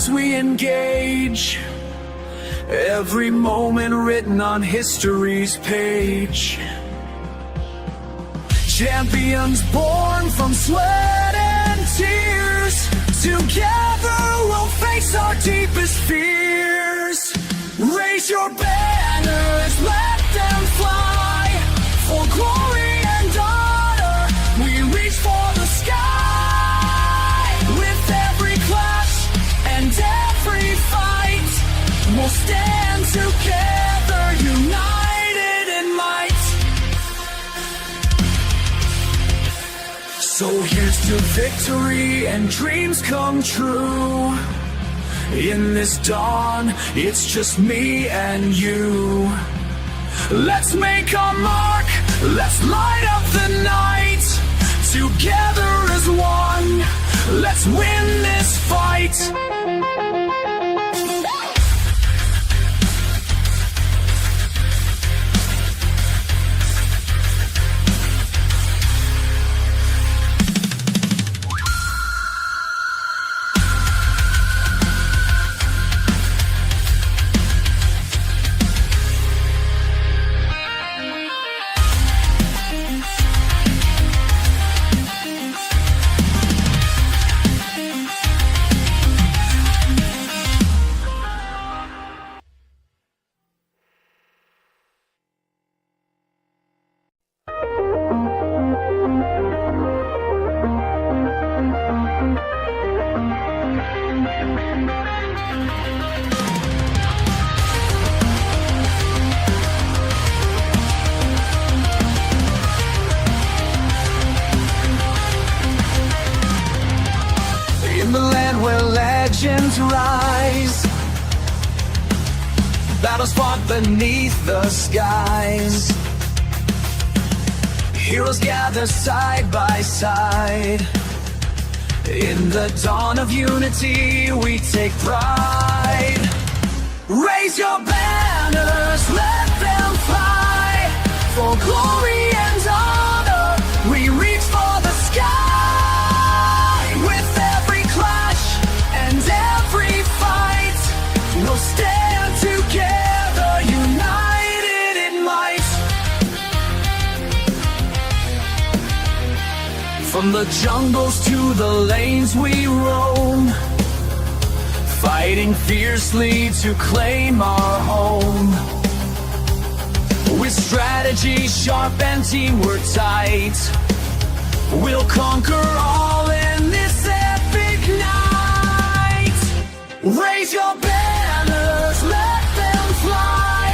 as we engage. Every moment written on history's page. Champions born from sweat and tears. Together we'll face our deepest fears. Raise your banners, let them fly. For glory and honor, we reach for the sky. With every clash and every fight, we'll stand together, united in might. So here's to victory and dreams come true. In this dawn, it's just me and you. Let's make a mark, let's light up the night. Together as one, let's win this fight. In the land where legends rise, battles fought beneath the skies. Heroes gather side by side. In the dawn of unity, we take pride. Raise your banners, let them fly. For glory and honor, we reach for the sky. With every clash and every fight, we'll stand together, united in might. From the jungles to the lanes we roam, fighting fiercely to claim our home. With strategy sharp and teamwork tight, we'll conquer all in this epic night. Raise your banners, let them fly.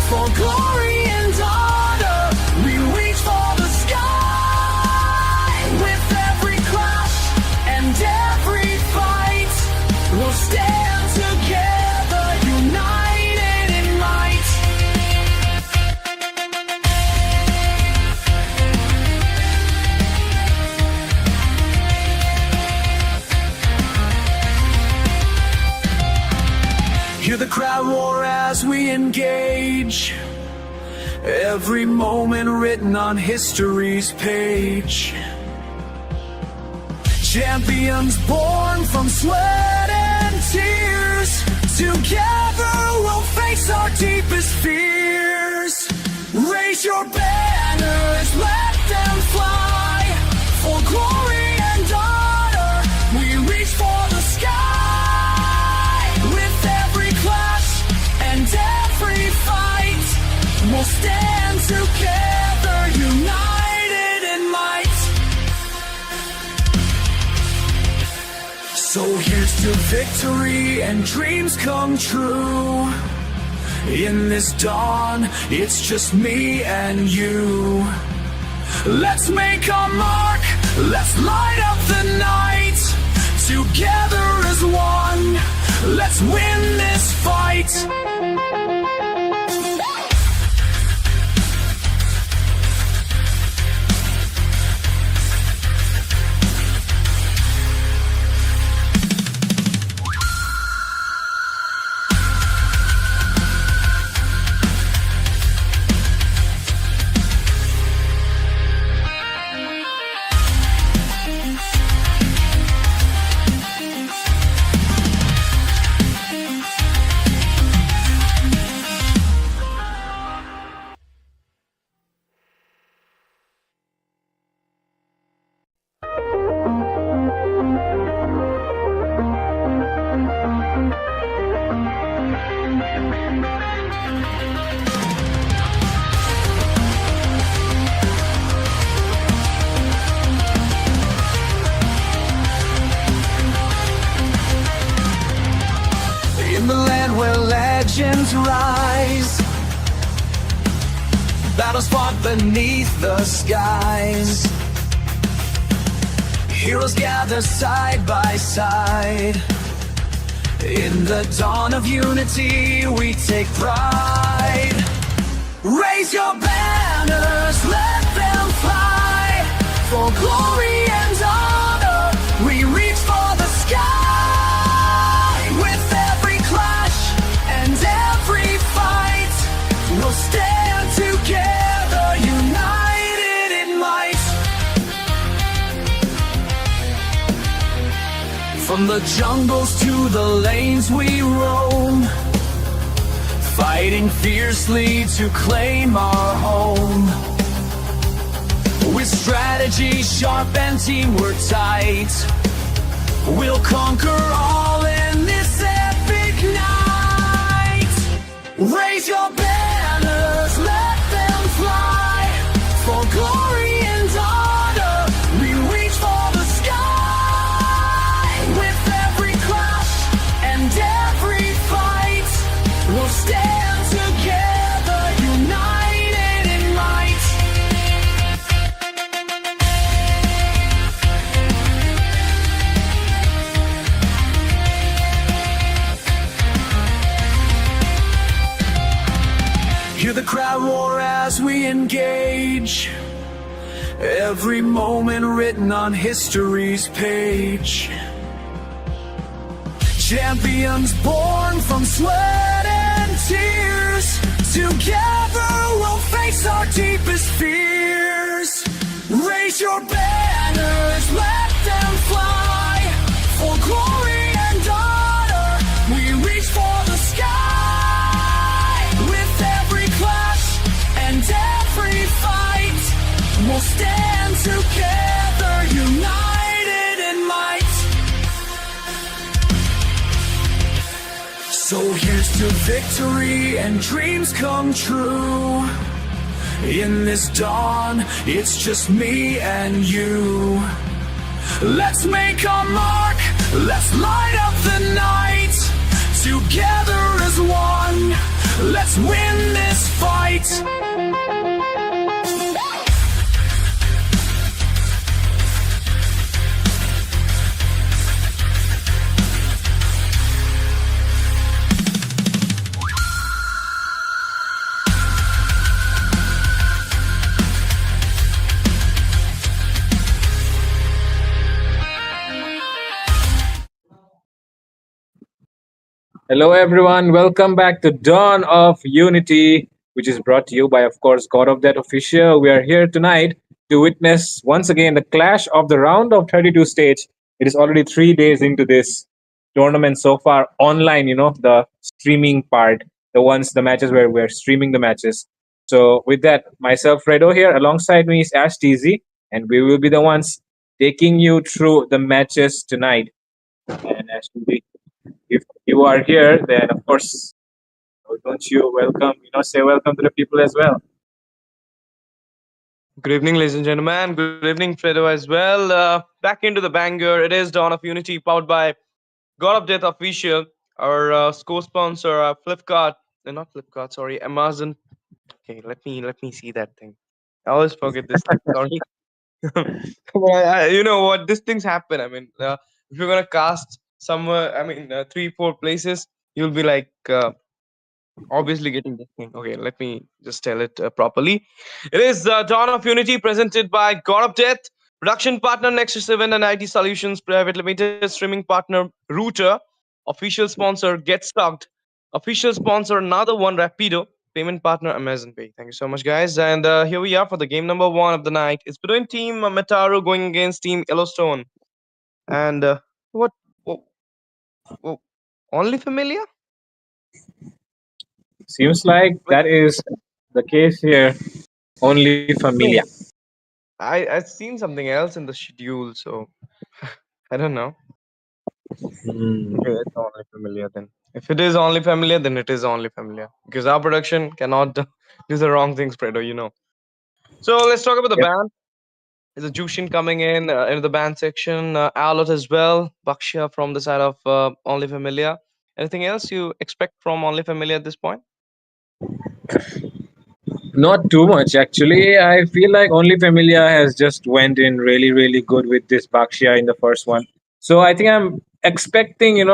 For glory and honor, we reach for the sky. With every clash and every fight, we'll stand together, united in might. Hear the crowd roar as we engage. Every moment written on history's page. Champions born from sweat and tears. Together we'll face our deepest fears. Raise your banners, let them fly. For glory and honor, we reach for the sky. With every clash and every fight, we'll stand together, united in might. So here's to victory and dreams come true. In this dawn, it's just me and you. Let's make a mark, let's light up the night. Together as one, let's win this fight. flames rise, battles fought beneath the skies. Heroes gather side by side. In the dawn of unity, we take pride. Raise your banners, let them fly. For glory and honor, we reach for the sky. With every clash and every fight, we'll stand together, united in might. From the jungles to the lanes we roam, fighting fiercely to claim our home. With strategy sharp and teamwork tight, we'll conquer all in this epic night. Raise your banners, let them fly. For glory and honor, we reach for the sky. With every clash and every fight, we'll stand together, united in might. Hear the crowd roar as we engage. Every moment written on history's page. Champions born from sweat and tears. Together we'll face our deepest fears. Raise your banners, let them fly. For glory and honor, we reach for the sky. With every clash and every fight, we'll stand together, united in might. So here's to victory and dreams come true. In this dawn, it's just me and you. Let's make our mark, let's light up the night. Together as one, let's win this fight. Hello, everyone. Welcome back to Dawn of Unity, which is brought to you by, of course, God of Death Official. We are here tonight to witness once again the clash of the round of 32 stage. It is already 3 days into this tournament so far online, the streaming part, the matches where we're streaming the matches. So, with that, myself, Fredo here, alongside me is Ash TZ, and we will be the ones taking you through the matches tonight. And Ash TZ, if you are here, then of course, don't you welcome, say welcome to the people as well. Good evening, ladies and gentlemen. Good evening, Fredo, as well. Back into the banger. It is Dawn of Unity, powered by God of Death Official. Our score sponsor, Flipkart. Not Flipkart, sorry, Amazon. Okay, let me see that thing. I always forget this thing. Sorry. You know what? These things happen. I mean, if you're gonna cast somewhere, I mean, 3, 4 places, you'll be like. Obviously getting this thing. Okay, let me just tell it properly. It is Dawn of Unity presented by God of Death, production partner NEXUS Event and IT Solutions Private Limited, streaming partner Router, official sponsor Get Stucked, official sponsor another one Rapido, payment partner Amazon Pay. Thank you so much, guys. And here we are for the game number 1 of the night. It's between Team Metaru going against Team Yellowstone. And what? Whoa, whoa, only familiar? Seems like that is the case here. Only familiar. No, I've seen something else in the schedule, so I don't know. Hmm. Okay, it's only familiar then. If it is only familiar, then it is only familiar because our production cannot do the wrong things, Fredo. So let's talk about the Yep. band. There's a Jushin coming in the band section, Alot as well, Baksha from the side of Only Familiar, Anything else you expect from Only Familiar at this point? Not too much actually. I feel like Only Familia has just went in really, really good with this Bakshia in the first one. So I think I'm expecting,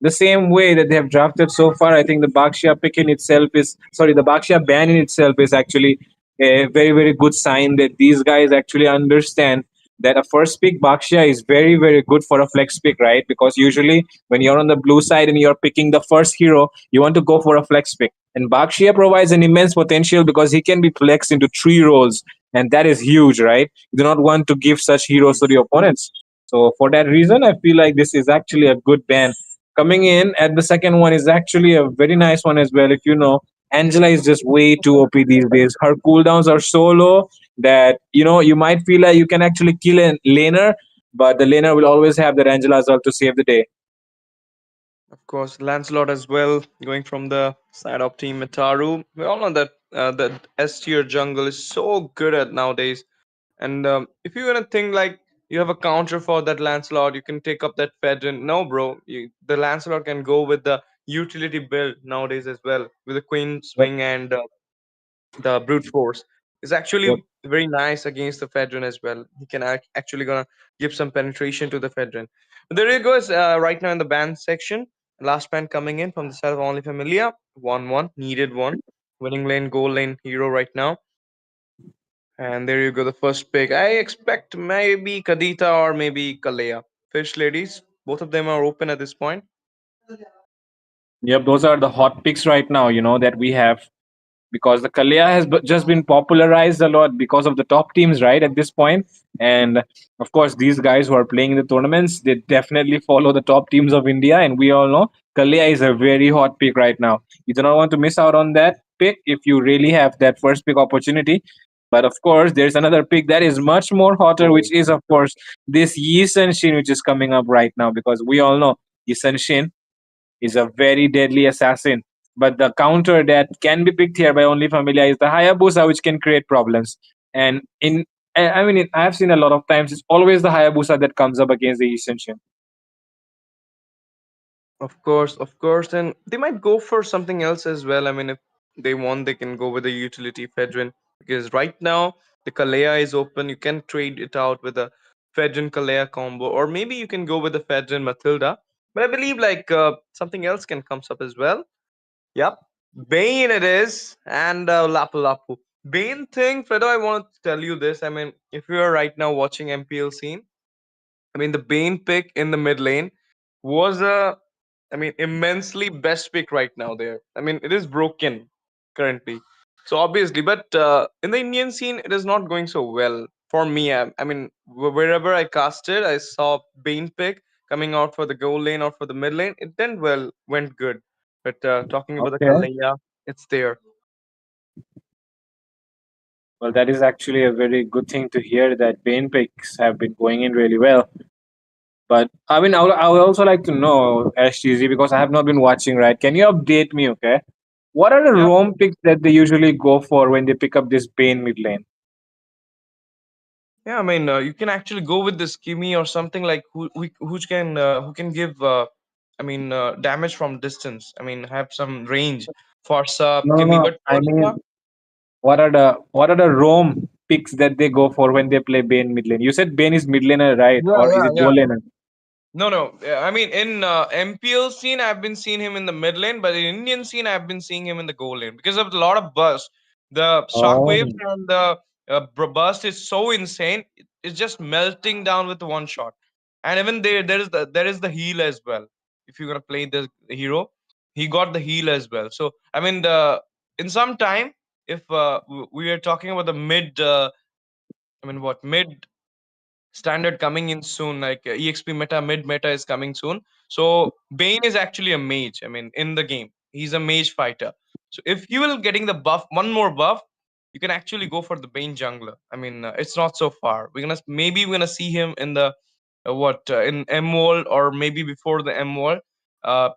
the same way that they have drafted so far. I think the Bakshia pick in itself is sorry, the Bakshia ban in itself is actually a very, very good sign that these guys actually understand that a first pick Bakshia is very, very good for a flex pick, right? Because usually when you're on the blue side and you're picking the first hero, you want to go for a flex pick. And Bakshia provides an immense potential because he can be flexed into three roles, and that is huge, right? You do not want to give such heroes to the opponents. So for that reason, I feel like this is actually a good ban. Coming in at the second one is actually a very nice one as well. If you know, Angela is just way too OP these days. Her cooldowns are so low that you might feel like you can actually kill a laner, but the laner will always have that Angela as well to save the day. Of course, Lancelot as well, going from the side of Team Mitaru. We all know that the S tier jungle is so good at nowadays. And if you're gonna think like you have a counter for that Lancelot, you can take up that Fedrin. No, bro, the Lancelot can go with the utility build nowadays as well, with the Queen Yep. Swing and the brute force is Yep. actually very nice against the Fedrin as well. He can actually gonna give some penetration to the Fedrin. But there you go. Right now in the band section, last band coming in from the side of Only Familia, 1-1, needed one, winning lane, goal lane hero right now. And there you go, the first pick. I expect maybe Kadita or maybe Kalea. Fish ladies, both of them are open at this point. Yep, those are the hot picks right now, that we have because the Kalia has just been popularized a lot because of the top teams, right, at this point. And of course, these guys who are playing in the tournaments, they definitely follow the top teams of India. And we all know Kalia is a very hot pick right now. You do not want to miss out on that pick if you really have that first pick opportunity. But of course, there's another pick that is much more hotter, which is, of course, this Yi Sun Shin, which is coming up right now because we all know Yi Sun Shin is a very deadly assassin. But the counter that can be picked here by Only Familia is the Hayabusa, which can create problems. And I've seen a lot of times it's always the Hayabusa that comes up against the Eastern Shin. Of course, and they might go for something else as well. I mean, if they want, they can go with the utility Fedrin because right now the Kalea is open. You can trade it out with a Fedrin Kalea combo, or maybe you can go with the Fedrin Matilda. But I believe like something else can comes up as well. Yep, Bane it is, and Lapu Lapu. Bane thing, Fredo. I want to tell you this. I mean, if you are right now watching MPL scene, I mean, the Bane pick in the mid lane was a, I mean, immensely best pick right now there. I mean, it is broken currently. So obviously, but in the Indian scene, it is not going so well for me. I mean, wherever I casted, I saw Bane pick coming out for the goal lane or for the mid lane. It then well went good. But talking about the Okay. Kalaya, it's there. Well, that is actually a very good thing to hear that Bane picks have been going in really well. But I would also like to know, STZ, because I have not been watching, right? Can you update me, okay? What are the Yeah. roam picks that they usually go for when they pick up this Bane mid lane? Yeah, I mean, you can actually go with this Kimi or something like who can give damage from distance. I mean, have some range for sub No, no, Kimi, no. but I Forza, mean, what are the roam picks that they go for when they play Bane mid lane? You said Bane is mid laner, right? yeah, Or is yeah, it yeah. goal laner? No. I mean, in MPL scene, I've been seeing him in the mid lane, but in Indian scene, I've been seeing him in the goal lane because of a lot of burst. The shockwaves Oh, and the burst is so insane. It's just melting down with one shot. And even there is the heal as well. If you're gonna play the hero, he got the heal as well. So I mean, the in some time, if we are talking about the mid, what mid standard coming in soon, like exp meta, mid meta is coming soon. So Bane is actually a mage. I mean, in the game he's a mage fighter. So if you will getting the buff, one more buff, you can actually go for the Bane jungler. I mean, it's not so far. We're gonna see him in the in M wall, or maybe before the M wall,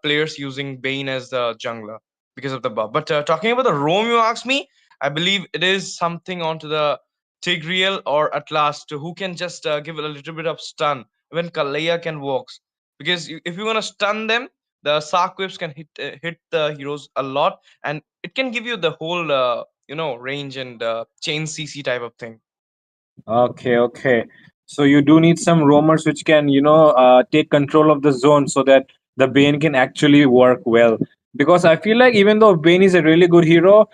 players using Bane as the jungler because of the buff. But talking about the roam, you ask me, I believe it is something onto the Tigreal or Atlas who can just give a little bit of stun when Kalaya can walks. Because if you want to stun them, The Sark waves can hit the heroes a lot, and it can give you the whole range and chain CC type of thing. Okay, okay. So you do need some roamers which can, take control of the zone so that the Bane can actually work well. Because I feel like even though Bane is a really good hero,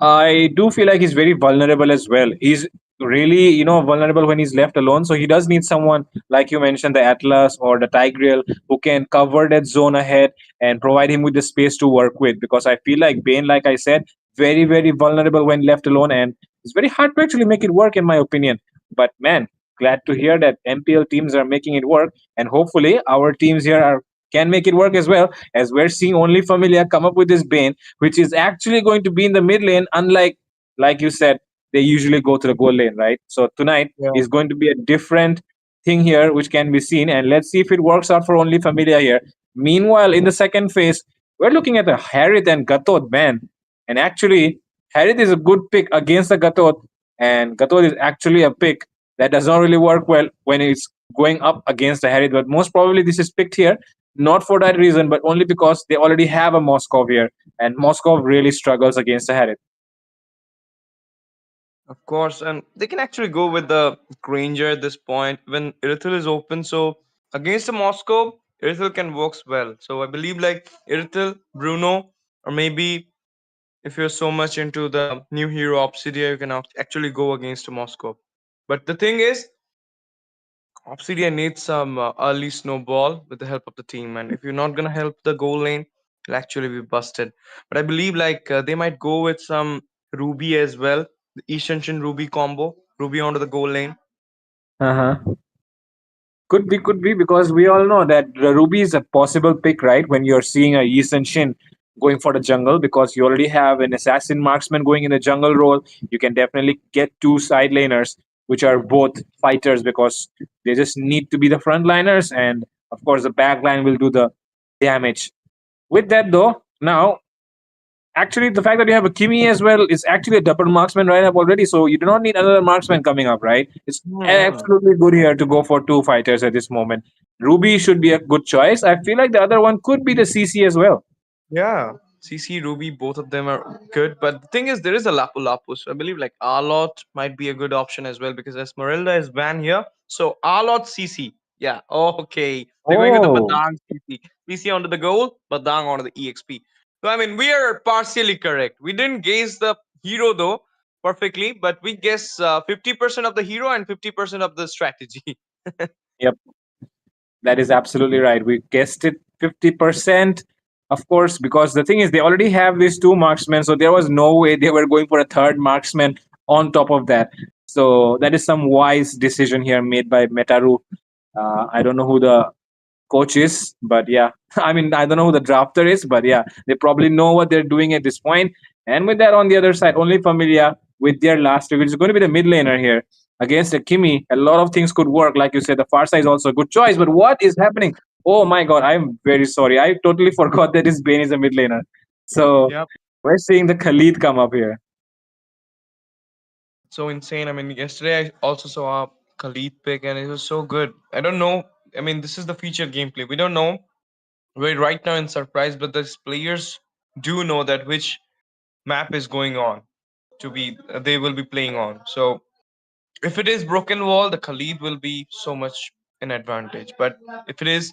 I do feel like he's very vulnerable as well. He's really, vulnerable when he's left alone. So he does need someone, like you mentioned, the Atlas or the Tigreal, who can cover that zone ahead and provide him with the space to work with. Because I feel like Bane, like I said, very, very vulnerable when left alone, and it's very hard to actually make it work, in my opinion. But man, glad to hear that MPL teams are making it work, and hopefully our teams here can make it work as well. As we're seeing only Familia come up with this Bane, which is actually going to be in the mid lane, unlike like you said, they usually go to the goal lane, right? So tonight Yeah. is going to be a different thing here, which can be seen, and let's see if it works out for only Familia here. Meanwhile, in the second phase, we're looking at the Harith and Gatot, man, and actually Harith is a good pick against the Gatot, and Gatot is actually a pick that does not really work well when it's going up against the Harith. But most probably this is picked here not for that reason, but only because they already have a Moskov here, and Moskov really struggles against the Harith. Of course, and they can actually go with the Granger at this point when Irithel is open. So against the Moscow, Irithel can works well. So I believe like Irithel, Bruno, or maybe if you're so much into the new hero Obsidia, you can actually go against the Moscow. But the thing is, Obsidian needs some early snowball with the help of the team, and if you're not gonna help the goal lane, you'll actually be busted. But I believe like they might go with some Ruby as well, the Ascension Ruby combo, Ruby onto the goal lane. Uh-huh. Could be, because we all know that the Ruby is a possible pick, right? When you're seeing a Yi and Shin going for the jungle, because you already have an assassin marksman going in the jungle role, you can definitely get two side laners, which are both fighters, because they just need to be the frontliners, and of course the back line will do the damage. With that though, now actually the fact that you have a Kimi as well is actually a double marksman right up already, so you do not need another marksman coming up, right? It's Hmm. absolutely good here to go for two fighters at this moment. Ruby should be a good choice. I feel like the other one could be the CC as well. Yeah, CC, Ruby, both of them are good. But the thing is, there is a Lapu Lapu. So I believe like Arlot might be a good option as well because Esmeralda is banned here. So Arlot CC. Yeah, okay. They're going with the Oh, Badang CC. CC onto the goal, Badang onto the EXP. So I mean, we are partially correct. We didn't guess the hero though perfectly, but we guess 50% of the hero and 50% of the strategy. yep, that is absolutely right. We guessed it 50%, of course, because the thing is, they already have these two marksmen, so there was no way they were going for a third marksman on top of that. So that is some wise decision here made by Metaru. I don't know who the coaches, but yeah, I mean, I don't know who the drafter is, but yeah, they probably know what they're doing at this point. And with that, on the other side, only Familia with their last pick, which is going to be the mid laner here against a Kimi. A lot of things could work, like you said. The far side is also a good choice, but what is happening? Oh my god, I'm very sorry. I totally forgot that this Bane is a mid laner. So Yep. we're seeing the Khalid come up here. So insane. I mean, yesterday I also saw a Khalid pick and it was so good. I don't know. I mean, this is the feature gameplay. We don't know. We're right now in surprise, but these players do know that which map is going on to be they will be playing on. So if it is broken wall, the Khalid will be so much an advantage. But if it is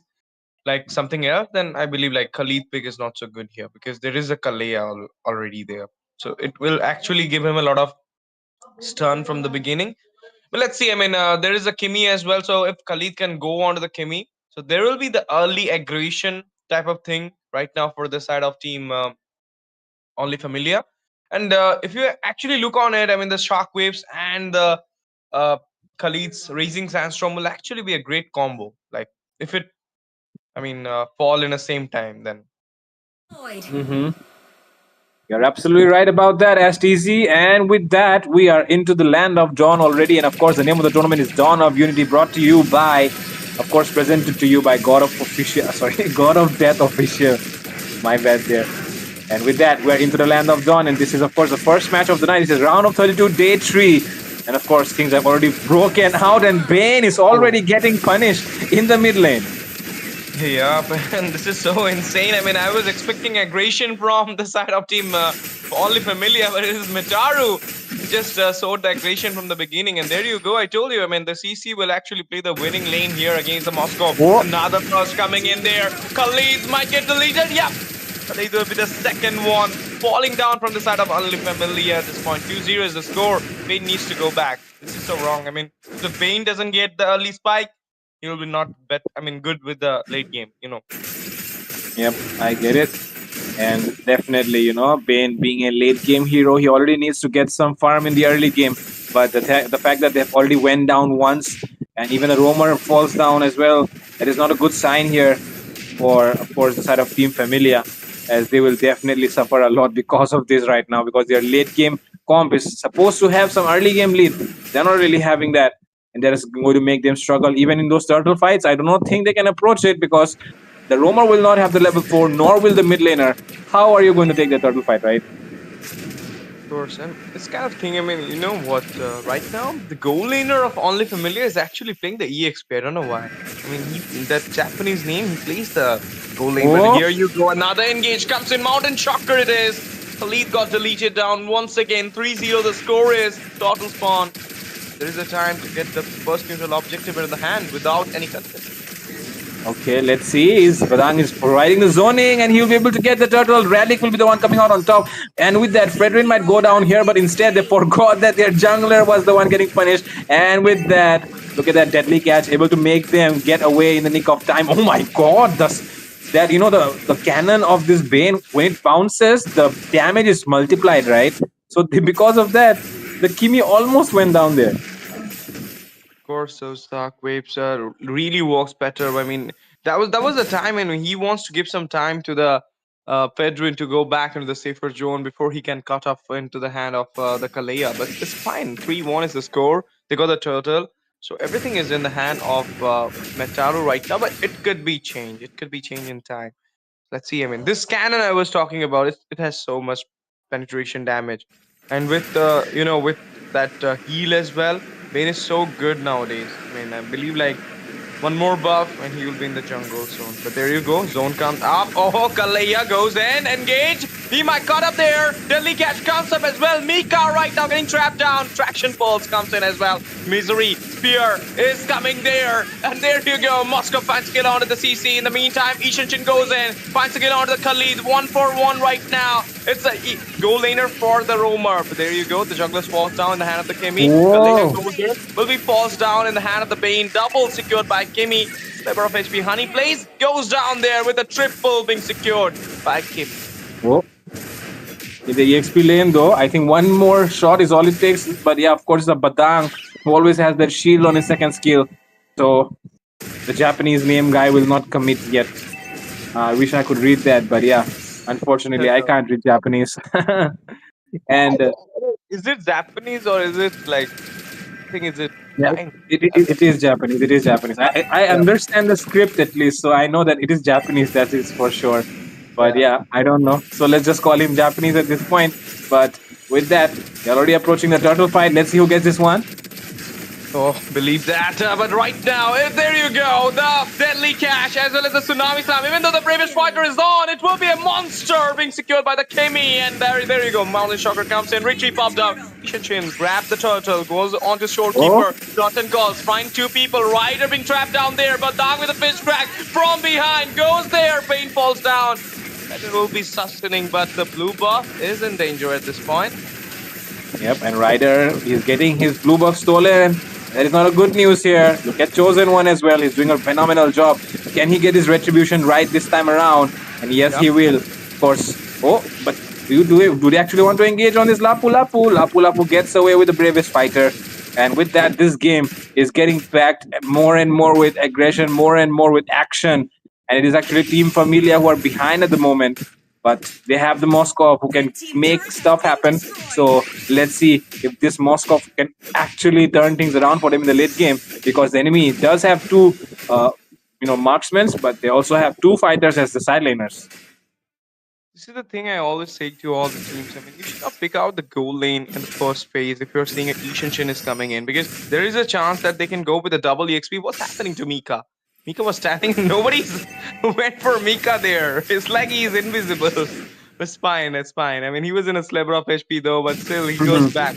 like something else, then I believe like Khalid pick is not so good here because there is a Kalea already there. So it will actually give him a lot of stun from the beginning. But let's see. I mean, there is a Kimi as well. So if Khalid can go on to the Kimi, so there will be the early aggression type of thing right now for the side of team only Familia. And if you actually look on it, I mean, the shockwaves and the uh, Khalid's raising sandstorm will actually be a great combo. Like if it, I mean, fall in the same time, then Mm-hmm. You're absolutely right about that, STZ. And with that, we are into the land of Dawn already. And of course, the name of the tournament is Dawn of Unity, brought to you by, of course, presented to you by God of Official. Sorry, God of Death Official. My bad there. And with that, we're into the land of Dawn. And this is, of course, the first match of the night. This is round of 32, day 3. And of course, things have already broken out, and Bane is already getting punished in the mid lane. Yeah, and this is so insane. I mean, I was expecting aggression from the side of team only familiar, but it is Mitaru. He just sowed the aggression from the beginning, and there you go. I told you. I mean, the CC will actually play the winning lane here against the Moscow. Oh, Another flush coming in there. Khalid might get deleted. Yep. Khalid will be the second one, falling down from the side of only familiar at this point. 2-0 is the score. Vayne needs to go back. This is so wrong. I mean, if the Vayne doesn't get the early spike, he will be not good with the late game. yep, I get it. And definitely, Bane being a late game hero, he already needs to get some farm in the early game. But the fact that they've already went down once, and even a roamer falls down as well, that is not a good sign here for, of course, the side of Team Familia, as they will definitely suffer a lot because of this right now, because their late game comp is supposed to have some early game lead. They're not really having that, and that is going to make them struggle even in those turtle fights. I do not think they can approach it because the roamer will not have the level 4, nor will the mid laner. How are you going to take the turtle fight, right? Of course, and this kind of thing, I mean, you know what, right now, the goal laner of Only Familiar is actually playing the EXP. I don't know why. I mean, that Japanese name, he plays the goal lane. Oh. But here you go, another engage comes in, Mountain Shocker it is. Khalid got deleted down once again, 3-0 the score is, total spawn. There is a time to get the first neutral objective in the hand without any contest. Okay, let's see. Badang is providing the zoning, and he'll be able to get the turtle. Radic will be the one coming out on top. And with that, Fredrin might go down here, but instead they forgot that their jungler was the one getting punished. And with that, look at that deadly catch, able to make them get away in the nick of time. Oh my god, the cannon of this Bane, when it bounces, the damage is multiplied, right? So because of that, the Kimi almost went down there. Course, those dark waves really works better. I mean, that was the time when he wants to give some time to the Pedrin to go back into the safer zone before he can cut off into the hand of the Kalea. But it's fine. 3-1 is the score. They got the turtle. So everything is in the hand of Metaru right now, but it could be changed. It could be changed in time. Let's see. I mean, this cannon I was talking about, it has so much penetration damage, and with with that heal as well, Bane is so good nowadays. I mean, I believe like one more buff and he will be in the jungle soon. But there you go. Zone comes up. Oh, Kalea goes in. Engage. He might cut up there. Deadly catch comes up as well. Mika right now getting trapped down. Traction pulse comes in as well. Misery. Spear is coming there. And there you go. Moscow finds a kill onto the CC. In the meantime, Ishanshin goes in. Finds a kill onto the Khalid. 1-for-1 right now. It's a goal laner for the roamer. But there you go. The jungler falls down in the hand of the Kimi. Kalea goes in. Will be falls down in the hand of the Bane. Double secured by Kimi. Sliver of HP Honey plays. Goes down there with a triple being secured by Kimi. Oh. In the EXP lane, though, I think one more shot is all it takes. But yeah, of course, the Badang, who always has that shield on his second skill. So the Japanese name guy will not commit yet. I wish I could read that, but yeah, unfortunately, I can't read Japanese. And Is it Japanese or is it like? I think is it? yeah, it is Japanese. It is Japanese. I understand the script at least, so I know that it is Japanese. That is for sure. But yeah, I don't know. So let's just call him Japanese at this point. But with that, they're already approaching the turtle fight. Let's see who gets this one. Oh, believe that. But right now, there you go. The deadly cash as well as the tsunami slam. Even though the bravest fighter is on, it will be a monster being secured by the Kimi. And there you go. Mountain Shocker comes in. Richie popped out. Ishanshin grabs the turtle, goes on to Shorekeeper. Dotton calls, find two people. Ryder being trapped down there, but down with a fish crack from behind. Goes there. Bane falls down. And it will be sustaining, but the blue buff is in danger at this point. Yep, and Ryder is getting his blue buff stolen. That is not a good news here. Look at Chosen One as well. He's doing a phenomenal job. Can he get his retribution right this time around? And yes, he will. Of course. Oh, but do they actually want to engage on this Lapu Lapu? Lapu Lapu gets away with the bravest fighter. And with that, this game is getting backed more and more with aggression, more and more with action. And it is actually Team Familia who are behind at the moment. But they have the Moskov who can make stuff happen. So let's see if this Moskov can actually turn things around for them in the late game. Because the enemy does have two, marksmen, but they also have two fighters as the side laners. This is the thing I always say to all the teams. I mean, you should not pick out the goal lane in the first phase if you're seeing a Ishanshin is coming in. Because there is a chance that they can go with a double EXP. What's happening to Mika? Mika was standing. Nobody's went for Mika there. It's like he's invisible. It's fine. It's fine. I mean, he was in a sliver of HP though, but still he goes Mhm. back.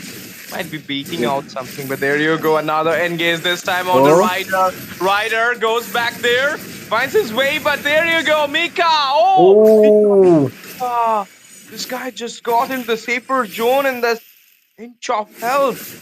Might be beating out something, but there you go. Another engage this time on the Oh, rider. Rider goes back there, finds his way, but there you go, Mika. Oh, oh, Mika. This guy just got into the safer zone and the inch of health.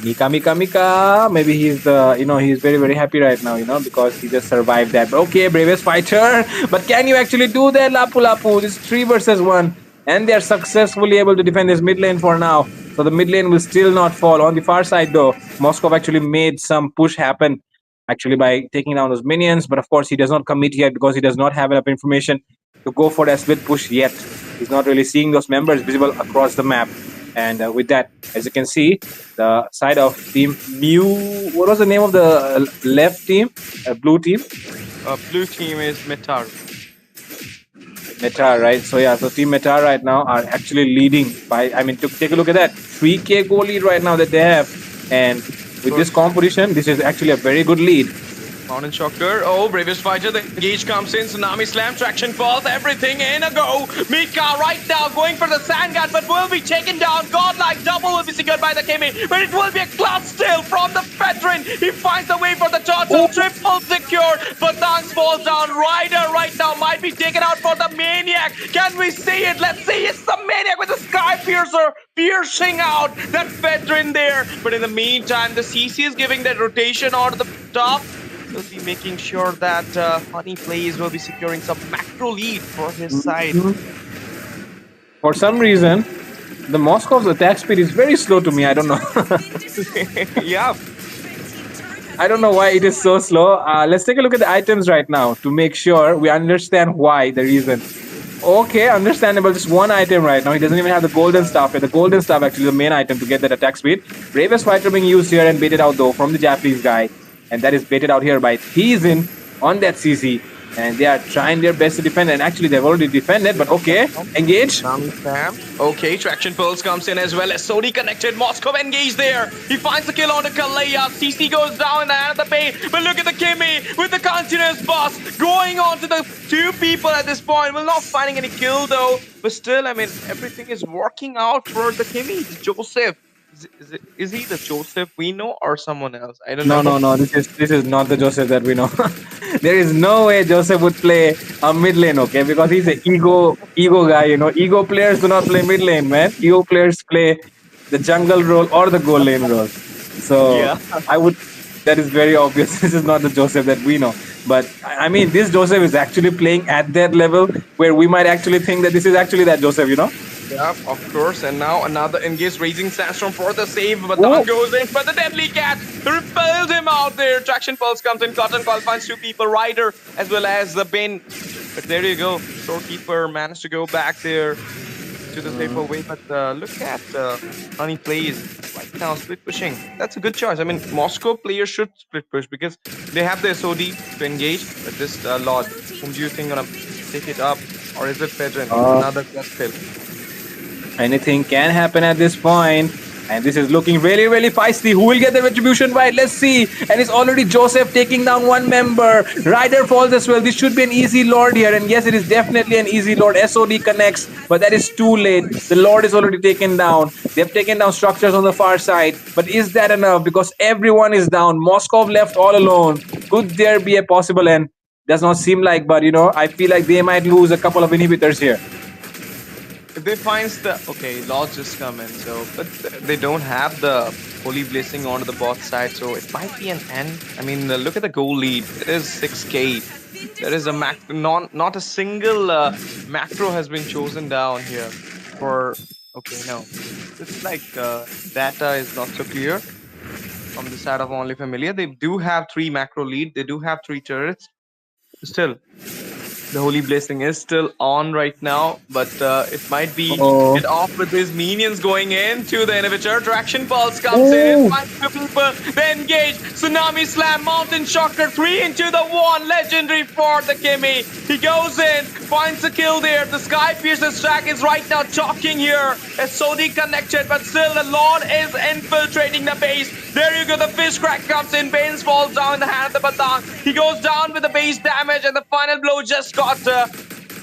Mika, Mika, Mika. Maybe he's he's very, very happy right now, because he just survived that. But okay, bravest fighter. But can you actually do that, Lapu Lapu? This 3 versus 1. And they're successfully able to defend this mid lane for now. So the mid lane will still not fall. On the far side, though, Moskov actually made some push happen actually by taking down those minions. But of course, he does not commit yet because he does not have enough information to go for that split push yet. He's not really seeing those members visible across the map. And with that, as you can see, the side of Team Mew. What was the name of the left team? Blue team? Blue team is Metar. Meta, right? So yeah, so Team Meta right now are actually leading by. I mean, to take a look at that, 3K goal lead right now that they have, and with this competition, this is actually a very good lead. Mountain Shocker. Oh, bravest fighter. The engage comes in. Tsunami Slam, traction falls, everything in a go. Mika right now going for the sand gun, but will be taken down. Godlike double will be secured by the Kimi, but it will be a clutch still from the veteran. He finds the way for the turtle. Triple secured, but Thanks falls down. Rider right now might be taken out for the Maniac. Can we see it? Let's see. It's the Maniac with the Sky Piercer piercing out that veteran there. But in the meantime, the CC is giving that rotation onto the top. Will be making sure that Honey Plays will be securing some macro lead for his side. For some reason, the Moscow's attack speed is very slow to me. I don't know. Yeah. I don't know why it is so slow. Let's take a look at the items right now to make sure we understand why, the reason. Okay, understandable. Just one item right now. He doesn't even have the golden staff here. The golden staff actually the main item to get that attack speed. Bravest fighter being used here and baited out though from the Japanese guy. And that is baited out here by Teasin on that CC. And they are trying their best to defend. And actually, they've already defended. But okay, engage. Okay, Traction Pulse comes in as well as Sodi connected. Moscow engaged there. He finds the kill on the Kalaya. CC goes down in the end of the bay. But look at the Kimi with the continuous boss going on to the two people at this point. We're not finding any kill though. But still, I mean, everything is working out for the Kimi. Joseph. Is he the Joseph we know or someone else? I don't know. No. This is not the Joseph that we know. There is no way Joseph would play a mid lane, okay? Because he's an ego guy, Ego players do not play mid lane, man. Ego players play the jungle role or the gold lane role. So Yeah. that is very obvious. This is not the Joseph that we know. But I mean, this Joseph is actually playing at that level where we might actually think that this is actually that Joseph, Yeah, of course. And now another engaged Raging Sandstorm for the save. But down goes in. But the Deadly Cat repelled him out there. Traction Pulse comes in. Cotton Call finds two people, Rider as well as the Bin. But there you go. Storekeeper managed to go back there to the safer way. But look at Honey Plays right now split pushing. That's a good choice. I mean, Moscow players should split push because they have the SOD to engage. But this Lord, whom do you think gonna take it up? Or is it Pedrin? Another plus kill. Anything can happen at this point. And this is looking really, really feisty. Who will get the retribution right? Let's see. And it's already Joseph taking down one member. Rider falls as well. This should be an easy Lord here. And yes, it is definitely an easy Lord. SOD connects, but that is too late. The Lord is already taken down. They've taken down structures on the far side. But is that enough? Because everyone is down. Moskov left all alone. Could there be a possible end? Does not seem like, but I feel like they might lose a couple of inhibitors here. If they find the Lords just come in, so but they don't have the Holy Blessing onto the bot side, so it might be an end. I mean, look at the goal lead. It is 6k. There is a not a single macro has been chosen down here for. No, it's like data is not so clear from the side of Only Familiar. They do have 3 macro lead. They do have 3 turrets. Still, the Holy Blessing is still on right now, but it might be get off with his minions going into the inhibitor. Traction Pulse comes in, finds two people, they engage. Tsunami Slam, Mountain Shocker, 3 into the 1. Legendary for the Kimi. He goes in, finds a kill there. The Sky Piercer's track is right now talking here. SOD connected, but still the Lord is infiltrating the base. There you go. The fish crack comes in. Baines falls down in the hand of the Batang. He goes down with the base damage, and the final blow just got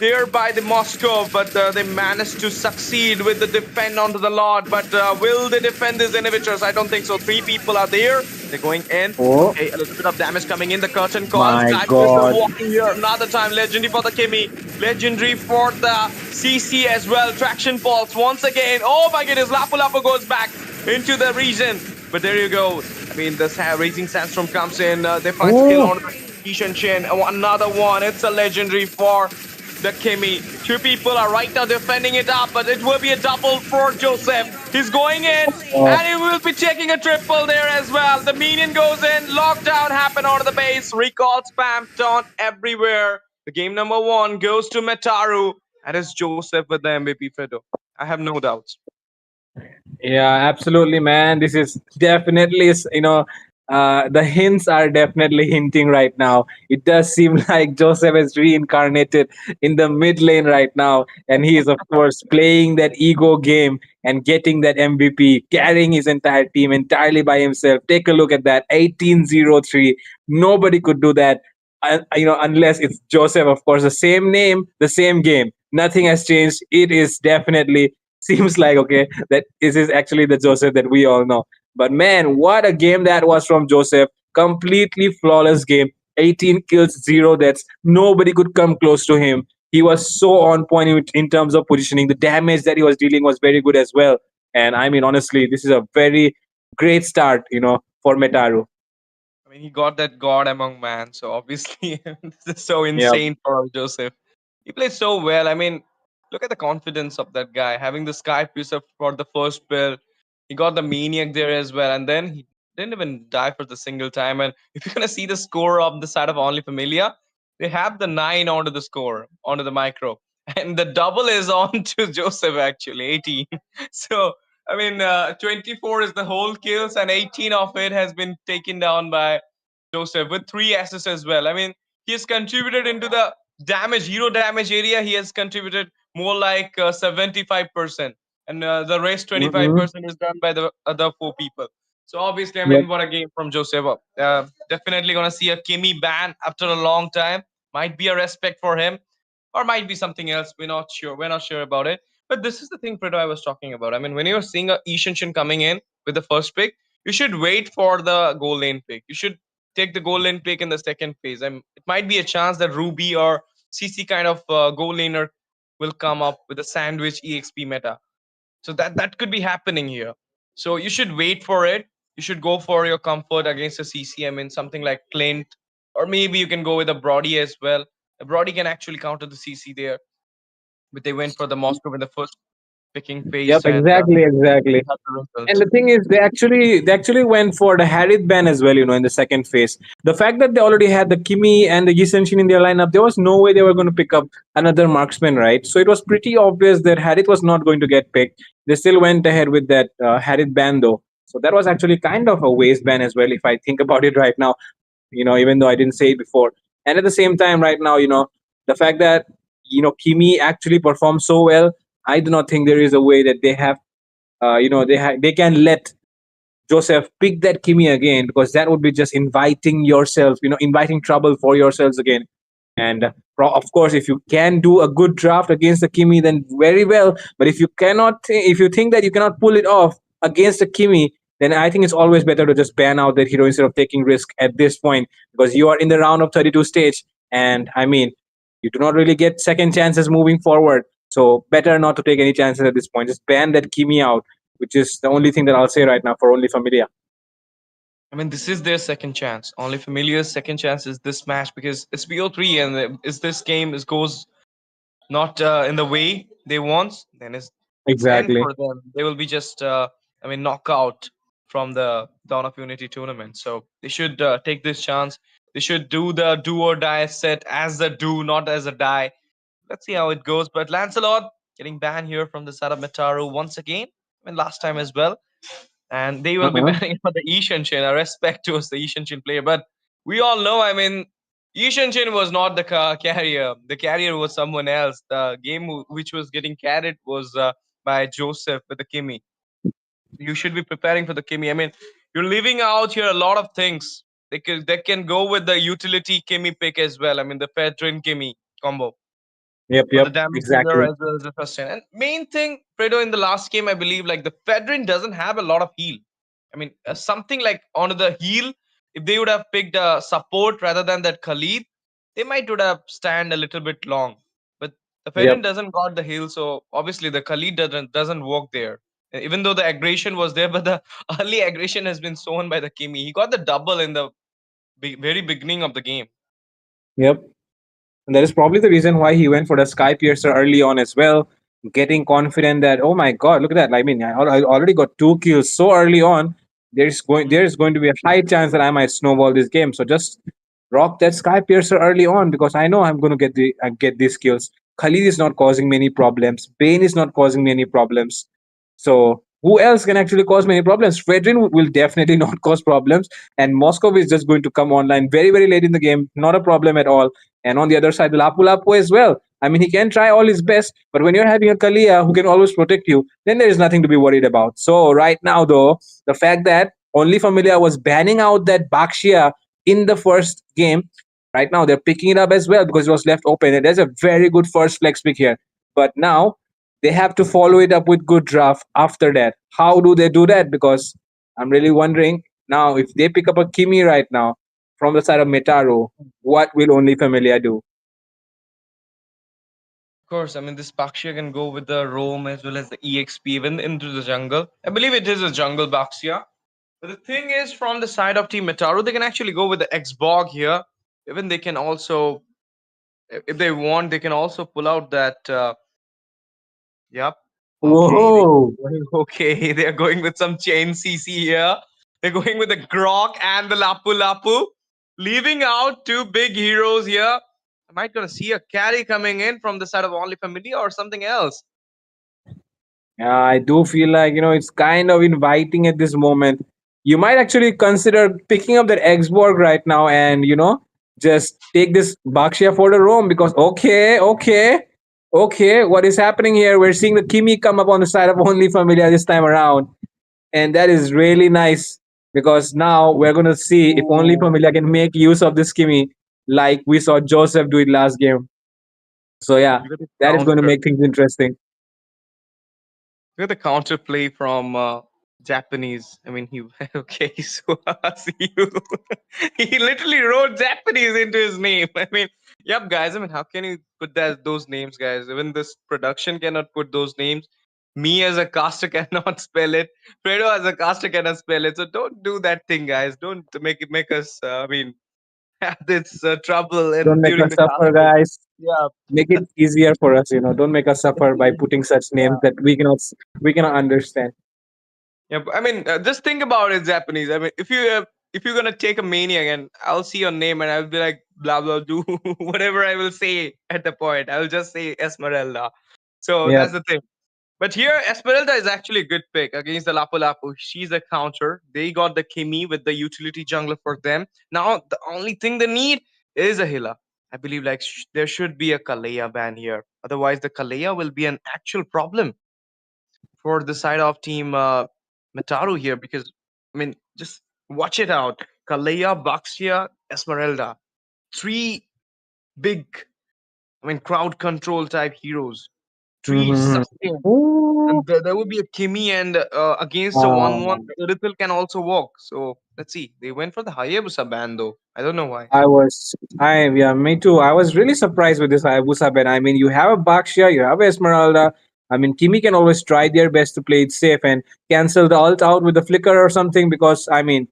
there by the Moscow, but they managed to succeed with the defend onto the Lord. But will they defend these inhibitors? I don't think so. Three people are there. They're going in. Oh Okay, a little bit of damage coming in. The curtain calls. my Guys, God. walking here. Another time. Legendary for the Kimi. Legendary for the CC as well. Traction falls once again. Oh my goodness. Lapu Lapu goes back into the region. But there you go. I mean, the Raging Sandstorm comes in. They find skill on Ishan Shin. Another one. It's a legendary for the Kimi. Two people are right now defending it up, but it will be a double for Joseph. He's going in, and he will be taking a triple there as well. The minion goes in, lockdown happen onto the base, recall spam taunt everywhere. The game number one goes to Metaru, and it's Joseph with the MVP Fido. I have no doubts. Yeah, absolutely, man. This is definitely, the hints are definitely hinting right now. It does seem like Joseph is reincarnated in the mid lane right now. And he is, of course, playing that ego game and getting that MVP, carrying his entire team entirely by himself. Take a look at that 1803. Nobody could do that. Unless it's Joseph, of course, the same name, the same game. Nothing has changed. It is definitely seems like okay that this is actually the Joseph that we all know. But man, what a game that was from Joseph! Completely flawless game. 18 kills, zero deaths. Nobody could come close to him. He was so on point in terms of positioning. The damage that he was dealing was very good as well. And I mean, honestly, this is a very great start, for Metaru. I mean, he got that God among man, so obviously this is so Yeah. insane for Joseph. He plays so well. I mean, look at the confidence of that guy having the Sky Piercer for the first build. He got the Maniac there as well, and then he didn't even die for the single time. And if you're gonna see the score of the side of Only Familia, they have the 9 onto the score onto the micro, and the double is on to Joseph actually 18. So I mean, 24 is the whole kills, and 18 of it has been taken down by Joseph with 3 assists as well. I mean, he has contributed into the damage, hero damage area. He has contributed more like 75%, and the rest Mm-mm. 25% is done by the other 4 people. So obviously, I Yep. mean, what a game from Joseph. Definitely gonna see a Kimi ban after a long time. Might be a respect for him, or might be something else. We're not sure. We're not sure about it. But this is the thing, Fredo, I was talking about. I mean, when you're seeing a Ishinshin coming in with the first pick, you should wait for the goal lane pick. You should take the goal lane pick in the second phase. I mean, it might be a chance that Ruby or CC kind of goal laner will come up with a sandwich EXP meta. So that could be happening here. So you should wait for it. You should go for your comfort against a CC. I mean, something like Clint, or maybe you can go with a Brody as well. A Brody can actually counter the CC there, but they went for the Moscow in the first picking Yep. phase, and Exactly. Exactly. they had the And result. the thing is, they actually went for the Harith ban as well. In the second phase, the fact that they already had the Kimi and the Yisenshin in their lineup, there was no way they were going to pick up another marksman, right? So it was pretty obvious that Harith was not going to get picked. They still went ahead with that Harith ban though. So that was actually kind of a waste ban as well, if I think about it right now. Even though I didn't say it before. And at the same time, right now, the fact that Kimi actually performed so well, I do not think there is a way that they have they can let Joseph pick that Kimi again, because that would be just inviting yourself, inviting trouble for yourselves again. And of course, if you can do a good draft against the Kimi, then very well. But if you cannot, if you think that you cannot pull it off against the Kimi, then I think it's always better to just ban out that hero instead of taking risk at this point, because you are in the round of 32 stage, and I mean, you do not really get second chances moving forward. So better not to take any chances at this point. Just ban that Kimi out, which is the only thing that I'll say right now for only Familia. I mean, this is their second chance. Only Familiar's second chance is this match because it's BO3, and is this game is goes not in the way they want, then it's end Exactly. for them. They will be just I mean knockout from the Dawn of Unity tournament. So they should take this chance. They should do the do or die set as a do, not as a die. Let's see how it goes. But Lancelot getting banned here from the side of Metaru once again. I mean last time as well, and they will be Uh-huh. banning for the Ishan Shin. I respect towards the Ishan Shin player, but we all know. I mean, Ishan Shin was not the carrier. The carrier was someone else. The game which was getting carried was by Joseph with the Kimi. You should be preparing for the Kimi. I mean, You're leaving out here a lot of things. They can go with the utility Kimmy pick as well. I mean the Fedrin Kimmy combo Yep, for the yep, damage dealer exactly. as well as the sustain. And main thing, Fredo, in the last game, I believe like the Fedrin doesn't have a lot of heal. I mean, something like onto the heal, if they would have picked a support rather than that Khalid, they might would have stand a little bit long. But the Fedrin Yep. doesn't got the heal, so obviously the Khalid doesn't work there. Even though the aggression was there, but the early aggression has been sown by the Kimi. He got the double in the very beginning of the game. Yep. And that is probably the reason why he went for the Sky Piercer early on as well, getting confident that, oh my god, look at that. I mean, I already got 2 kills so early on. There's going to be a high chance that I might snowball this game. So just rock that Sky Piercer early on because I know I'm going to get these kills. Khalid is not causing me any problems. Bane is not causing me any problems. So who else can actually cause many problems? Fredrin will definitely not cause problems, and Moscow is just going to come online very very late in the game. Not a problem at all. And on the other side, Lapu Lapu as well. I mean, he can try all his best, but when you're having a Kalia who can always protect you, then there is nothing to be worried about. So right now, though, the fact that Only Familia was banning out that Bakshia in the first game, right now they're picking it up as well because it was left open. And there's a very good first flex pick here. But now they have to follow it up with good draft after that. How do they do that? Because I'm really wondering now if they pick up a Kimi right now from the side of Metaru, what will Only Familia do? Of course, I mean this Baxia can go with the roam as well as the EXP even into the jungle. I believe it is a jungle Baxia. But the thing is, from the side of Team Metaru, they can actually go with the Xbog here. Even they can also, if they want, they can also pull out that. Yep. Okay. Whoa! Okay. They're going with some chain CC here. They're going with the Grok and the Lapu Lapu, leaving out two big heroes here. I might gonna see a carry coming in from the side of Only Family or something else. Yeah, I do feel like, it's kind of inviting at this moment. You might actually consider picking up that Xborg right now and, just take this Bakshia for the roam because, okay, what is happening here? We're seeing the Kimi come up on the side of Only Familia this time around. And that is really nice because now we're going to see if Only Ooh. Familia can make use of this Kimi like we saw Joseph do it last game. So, yeah, Look at the that is going to counter. make things interesting. Look at the counter play from Japanese. I mean, he okay. So see you. He literally wrote Japanese into his name. I mean, yep, guys. I mean, how can you put those names, guys? Even this production cannot put those names. Me as a caster cannot spell it. Fredo as a caster cannot spell it. So don't do that thing, guys. Don't make us. I mean, have this trouble Don't and make during us the suffer, casting. guys. Yeah. Make it easier for us. Don't make us suffer by putting such names that we cannot understand. Yeah, I mean, just think about it, Japanese. I mean, if you're gonna take a maniac and I'll see your name and I'll be like blah blah do whatever I will say at the point. I'll just say Esmeralda. So Yep. that's the thing. But here, Esmeralda is actually a good pick against the Lapu Lapu. She's a counter. They got the Kimi with the utility jungler for them. Now the only thing they need is a healer. I believe like there should be a Kalea ban here. Otherwise, the Kalea will be an actual problem for the side of team Mataru here because I mean just watch it out. Kalea, Baxia, Esmeralda. Three big I mean crowd control type heroes. Three Mm-hmm. sustain. Ooh. And there would be a Kimi and against a 1-1 Um, Irithel can also walk. So let's see. They went for the Hayabusa ban though. I don't know why. yeah, me too. I was really surprised with this Hayabusa ban. I mean, you have a Bakshia, you have a Esmeralda. I mean, Kimi can always try their best to play it safe and cancel the ult out with the flicker or something because, I mean,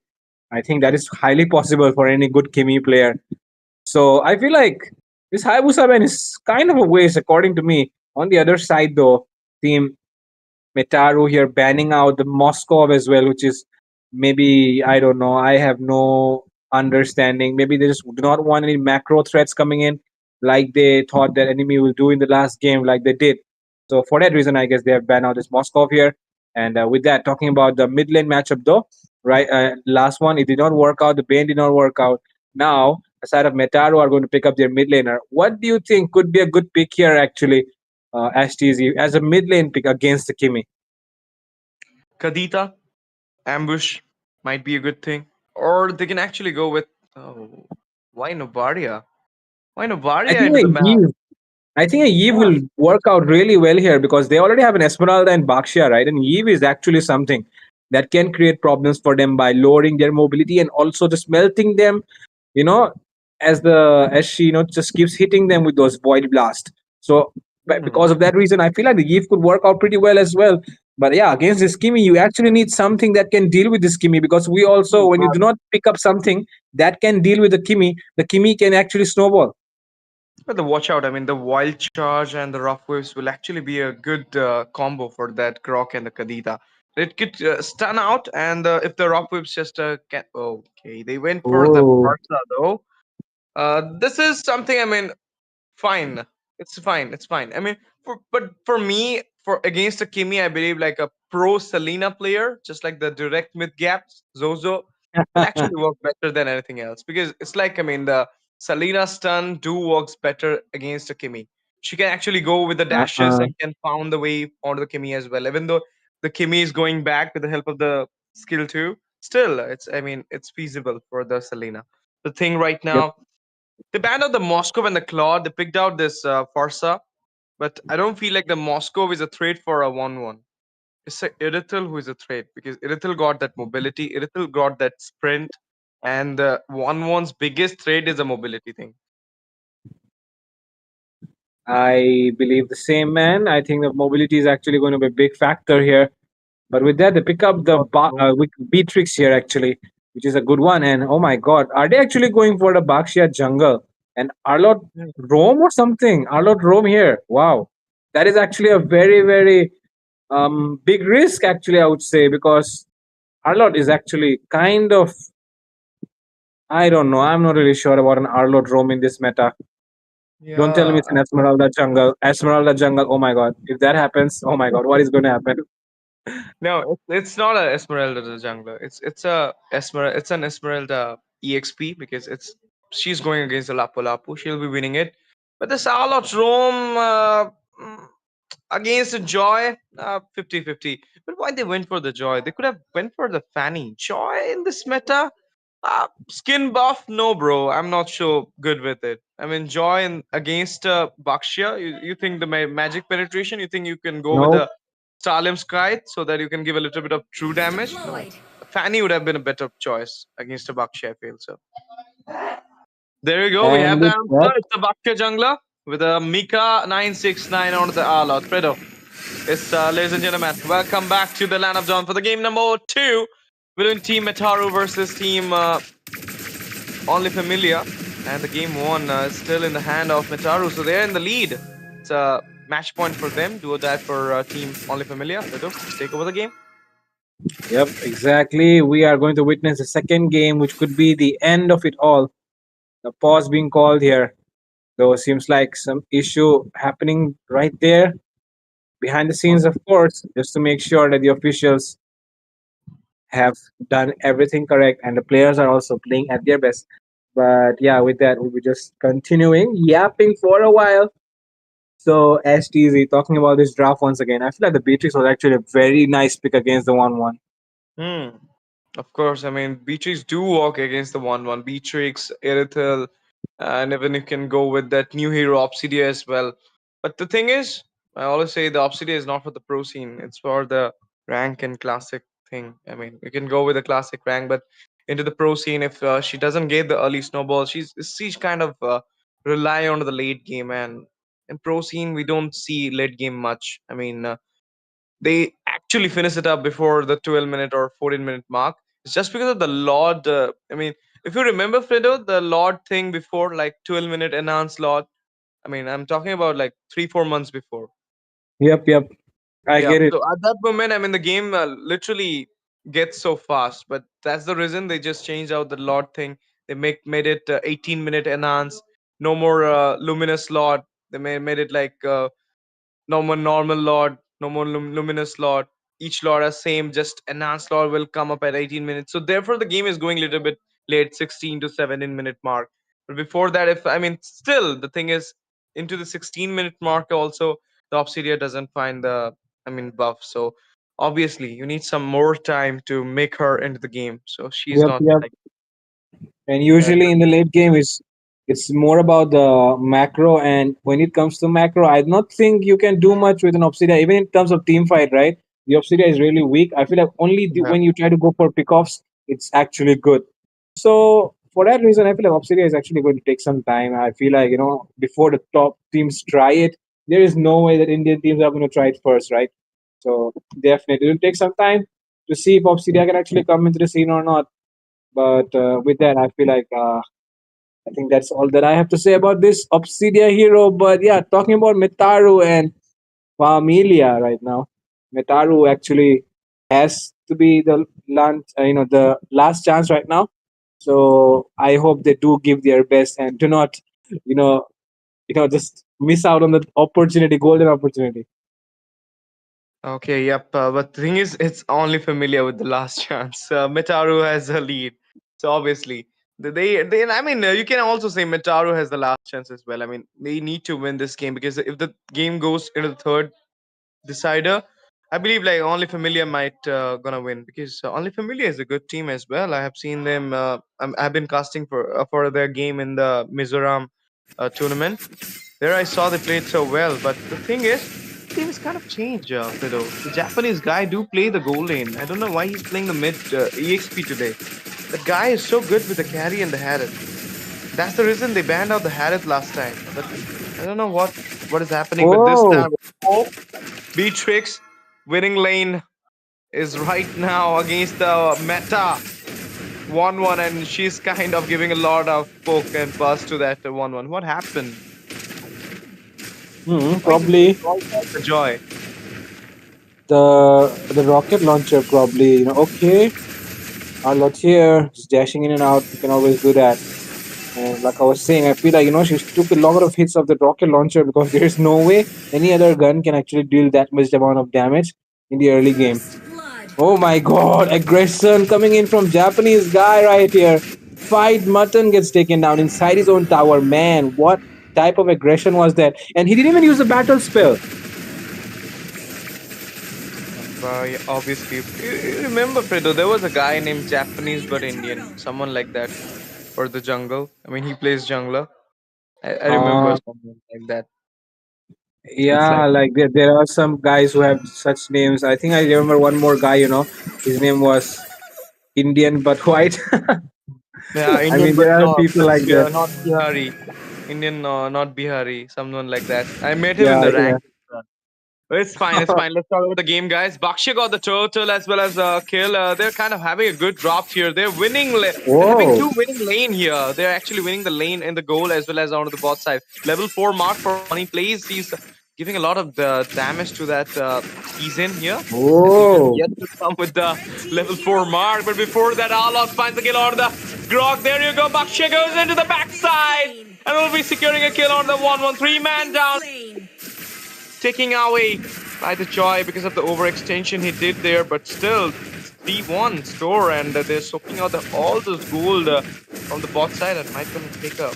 I think that is highly possible for any good Kimi player. So I feel like this Hayabusa ban is kind of a waste, according to me. On the other side, though, team Metaru here banning out the Moscow as well, which is maybe I don't know. I have no understanding. Maybe they just do not want any macro threats coming in, like they thought that enemy will do in the last game, like they did. So for that reason, I guess they have banned out this Moscow here. And with that, talking about the mid lane matchup though, right? Last one, it did not work out. The Bane did not work out. Now, aside of Metaru are going to pick up their mid laner. What do you think could be a good pick here, actually, STZ, as a mid lane pick against the Kimi? Kadita, ambush. might be a good thing. Or they can actually go with, oh, why Nobaria? Why I Nobaria think into the map? I think a Eve Yeah. will work out really well here because they already have an Esmeralda and Bakshia, right? And Eve is actually something that can create problems for them by lowering their mobility and also just melting them, you know, as she just keeps hitting them with those void blast. So Hmm. because of that reason, I feel like the Eve could work out pretty well as well. But yeah, against this Kimmy, you actually need something that can deal with this Kimmy because we also, when you do not pick up something that can deal with the Kimmy can actually snowball. But the watch out, I mean, the wild charge and the rough waves will actually be a good combo for that Grok and the Kadita. It could stun out, and if the rough waves just can. Okay, they went for the Oh. Barca though. This is something, I mean, fine. It's fine. It's fine. I mean, but for me, for against a Kimi, I believe like a pro Selena player, just like the direct mid gaps, Zozo, will actually work better than anything else because it's like, I mean, the Selena stun do works better against a Kimi. She can actually go with the dashes Uh-uh. and can pound the way onto the Kimi as well. Even though the Kimi is going back with the help of the skill too, still it's, I mean, it's feasible for the Selena. The thing right Yep. now, they banned out the Moscow and the Claude. They picked out this Farsa, but I don't feel like the Moscow is a threat for a 1-1. It's a Irithel who is a threat because Irithel got that mobility, Irithel got that sprint, and the 1-1's biggest threat is a mobility thing. I believe the same, man. I think that mobility is actually going to be a big factor here. But with that, they pick up the So, with Beatrix here actually, which is a good one. And oh my God, are they actually going for the Bakshia jungle and Arlot yeah. Rome or something? Arlot Rome here. Wow, that is actually a very big risk actually. I would say because Arlot is actually kind of, I don't know. I'm not really sure about an Arlot Rome in this meta. Don't tell me Yeah. it's an Esmeralda jungle. Esmeralda jungle. Oh my God, if that happens, oh my God, what is going to happen? No, it's not a Esmeralda the jungler. It's an Esmeralda EXP because it's she's going against the Lapu Lapu. She'll be winning it. But the Charlotte Rome against the Joy, 50-50. But why they went for the Joy? They could have went for the Fanny. Joy in this meta? Skin buff? No, bro. I'm not so good with it. I mean, Joy against Bakshia. You think the magic penetration? You think you can go with No. the Salem's Kite so that you can give a little bit of true damage? No. Fanny would have been a better choice against a Bakshia, I feel so. There you go. We And have the with that, answer. It's the Bakshia jungler with a Mika 969 on the Arla. Fredo. It's ladies and gentlemen, welcome back to the Land of Dawn for the game number 2 between Team Metaru versus Team Only Familia, and the game 1 is still in the hand of Metaru, so they're in the lead. It's a match point for them. Do or die for Team Only Familia. Fredo, take over the game. yep, exactly. We are going to witness the second game, which could be the end of it all. The pause being called here, though seems like some issue happening right there behind the scenes, of course, just to make sure that the officials have done everything correct and the players are also playing at their best. But yeah, with that, we'll be just continuing yapping for a while. So, STZ, talking about this draft once again, I feel like the Beatrix was actually a very nice pick against the 1-1. Hmm. Of course, I mean Beatrix do walk against the 1-1. Beatrix, Irithel, and even you can go with that new hero Obsidia as well. But the thing is, I always say the Obsidia is not for the pro scene. It's for the rank and classic thing. I mean, you can go with the classic rank, but into the pro scene, if she doesn't get the early snowball, she's kind of rely on the late game. And in pro scene, we don't see late game much. I mean. They actually finish it up before the 12-minute or 14-minute mark. It's just because of the Lord. I mean, if you remember, Fredo, the Lord thing before, like 12-minute enhanced Lord. I mean, I'm talking about like 3-4 months before. Yep, I Yeah. get it. So at that moment, I mean, the game literally gets so fast, but that's the reason they just changed out the Lord thing. They made it 18-minute enhance. No more luminous Lord. They made it like no more normal lord, no more luminous lord. Each lord has same, just enhanced lord will come up at 18 minutes. So therefore, the game is going a little bit late, 16 to 17-minute mark. But before that, if I mean, still the thing is into the 16-minute mark also, the Obsidia doesn't find the, I mean, buff. So obviously you need some more time to make her into the game. So she's Yep, not yep. like And that. usually in the late game, it's more about the macro. And when it comes to macro, I don't think you can do much with an Obsidia, even in terms of team fight, right? The Obsidia is really weak. I feel like only Yeah. when you try to go for pickoffs, it's actually good. So for that reason, I feel like Obsidia is actually going to take some time. I feel like, before the top teams try it, there is no way that Indian teams are going to try it first, right? So definitely, it will take some time to see if Obsidia can actually come into the scene or not. But with that, I feel like I think that's all that I have to say about this Obsidia hero. But yeah, talking about Mitaru and Familia right now, Mitaru actually has to be the last chance right now. So I hope they do give their best and do not, you know, just miss out on the opportunity, golden opportunity. Okay, yep. But the thing is, it's only familiar with the last chance. Metaru has a lead, so obviously they. I mean, you can also say Metaru has the last chance as well. I mean, they need to win this game because if the game goes into the third decider, I believe like only familiar might gonna win because only familiar is a good team as well. I have seen them. I've been casting for their game in the Mizoram tournament. There I saw they played so well, but the thing is, team is kind of changed, Fido. The Japanese guy do play the goal lane. I don't know why he's playing the mid EXP today. That guy is so good with the carry and the Harith. That's the reason they banned out the Harith last time. But I don't know what is happening. But this Oh, time, oh, Beatrix winning lane is right now against the meta 1-1, and she's kind of giving a lot of poke and pass to that 1-1. What happened? Why did probably why the joy? the rocket launcher. Probably, okay. Our lot here, just dashing in and out. You can always do that. And like I was saying, I feel like she took a lot of hits of the rocket launcher because there is no way any other gun can actually deal that much amount of damage in the early game. Oh my god, aggression coming in from Japanese guy right here. Fight Mutton gets taken down inside his own tower. Man, what type of aggression was that? And he didn't even use a battle spell. Yeah, obviously. You remember, Fredo, there was a guy named Japanese but Indian, someone like that for the jungle. I mean, he plays jungler. I remember Uh, someone like that. It's yeah, like, like there are some guys who have such names. I think I remember one more guy, his name was Indian but white. yeah, I Indian mean, but there are not people like that. Not Bihari. Indian, not Bihari. Someone like that. I met him in Yeah, the yeah. rank. It's fine. It's fine. Let's talk about the game, guys. Baksha got the turtle as well as kill. They're kind of having a good drop here. They're winning. They're having Whoa. two winning lane here. They're actually winning the lane in the goal as well as onto the bot side. Level 4 mark for Money plays. He's giving a lot of damage to that season here. And even Whoa. yet to come with the level 4 mark. But before that, Alok finds the kill on the Grog. There you go. Baksha goes into the backside. And will be securing a kill on the 1-1-3 man down. Taking away by the joy because of the overextension he did there, but still 3-1 store, and they're soaking out all those gold from the bot side and might gonna take a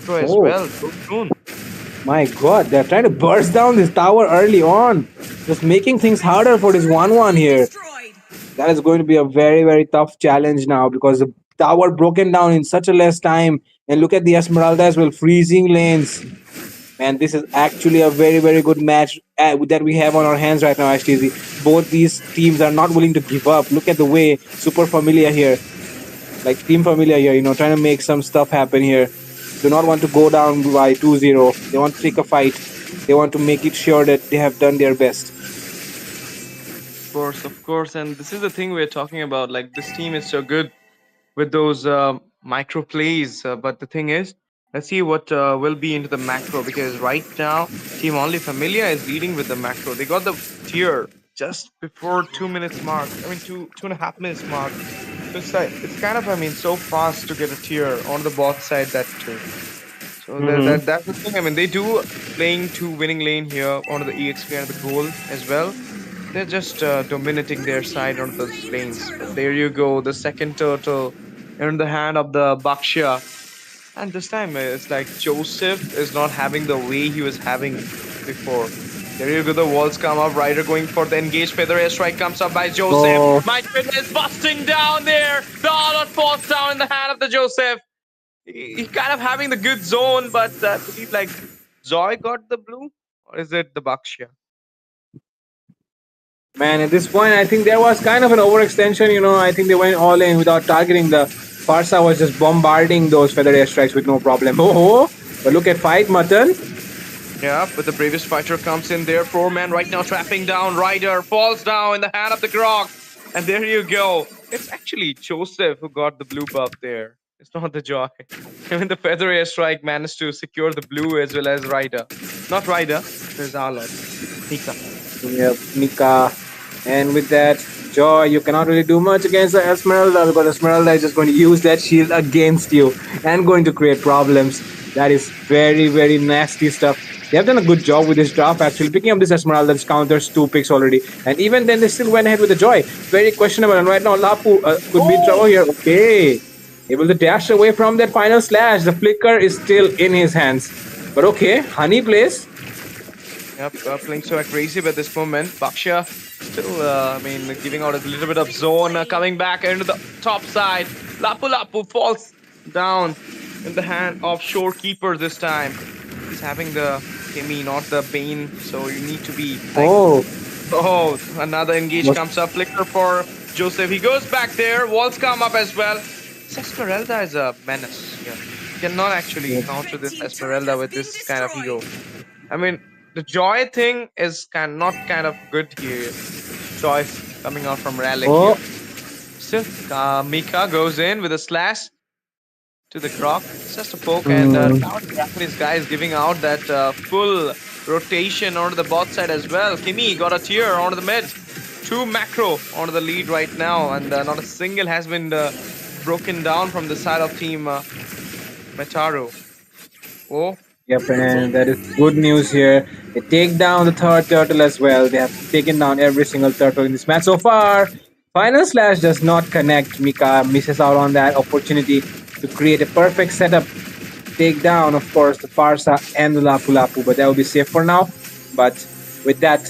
throw as Oh well so soon. my god, they're trying to burst down this tower early on. Just making things harder for this 1-1 here. That is going to be a very, very tough challenge now because the tower broken down in such a less time. And look at the Esmeralda as well, freezing lanes. Man, this is actually a very, very good match that we have on our hands right now, HTZ. Both these teams are not willing to give up. Look at the way Super Familia here, like Team Familia here, trying to make some stuff happen here. Do not want to go down by 2-0. They want to take a fight. They want to make it sure that they have done their best. Of course, and this is the thing we're talking about. Like, this team is so good with those micro plays. But the thing is, let's see what will be into the macro, because right now Team Only Familia is leading with the macro. They got the tier just before 2 minutes mark. I mean, 2.5 minutes mark. So it's kind of, I mean, so fast to get a tier on the bot side, that too. So Mm-hmm. that's the thing. I mean, they do playing two winning lane here on the EXP and the goal as well. They're just dominating their side on those lanes. But there you go, the second turtle in the hand of the Baksha. And this time it's like Joseph is not having the way he was having before. There you go, the walls come up. Ryder going for the engaged feather airstrike comes up by Joseph. Oh. My goodness, busting down there. The all-out falls down in the hand of the Joseph. He kind of having the good zone, but I believe like Joy got the blue, or is it the Bakshia? Man, at this point, I think there was kind of an overextension. I think they went all in without targeting. The Farsa was just bombarding those feather airstrikes with no problem. Oh, but look at Fight Mutton. Yeah, but the bravest fighter comes in there. 4-man right now trapping down. Ryder falls down in the hand of the Grog. And there you go. It's actually Joseph who got the blue buff there. It's not the Joy. Even the feather airstrike managed to secure the blue as well as Ryder. Not Ryder, there's Arlot. Nika. Yep, Nika. And with that, Joy, you cannot really do much against the Esmeralda because Esmeralda is just going to use that shield against you and going to create problems. That is very, very nasty stuff. They have done a good job with this draft actually, picking up this Esmeralda that counters 2 picks already. And even then, they still went ahead with the Joy. Very questionable. And right now, Lapu could be in trouble here. Okay. Able to dash away from that final slash. The flicker is still in his hands. But okay, Honey plays. Yep, playing so crazy at this moment. Baksha still, giving out a little bit of zone, coming back into the top side. Lapu falls down in the hand of Shorekeeper this time. He's having the Kimi, not the Bane, so you need to be like, oh, another engage comes up. Flicker for Joseph. He goes back there. Walls come up as well. This Esmeralda is a menace here. You cannot actually counter this Esmeralda with this kind of hero. I mean, the Joy thing is not kind of good here. Choice coming out from Relic here. Still, Mika goes in with a slash to the Croc. It's just a poke, and now the Japanese guy is giving out that full rotation onto the bot side as well. Kimi got a tier onto the mid. 2 macro onto the lead right now, and not a single has been broken down from the side of team Metaru. Oh. Yep, and that is good news here. They take down the 3rd turtle as well. They have taken down every single turtle in this match so far. Final slash does not connect. Mika misses out on that opportunity to create a perfect setup. Take down, of course, the Farsa and the Lapu, but that will be safe for now. But with that,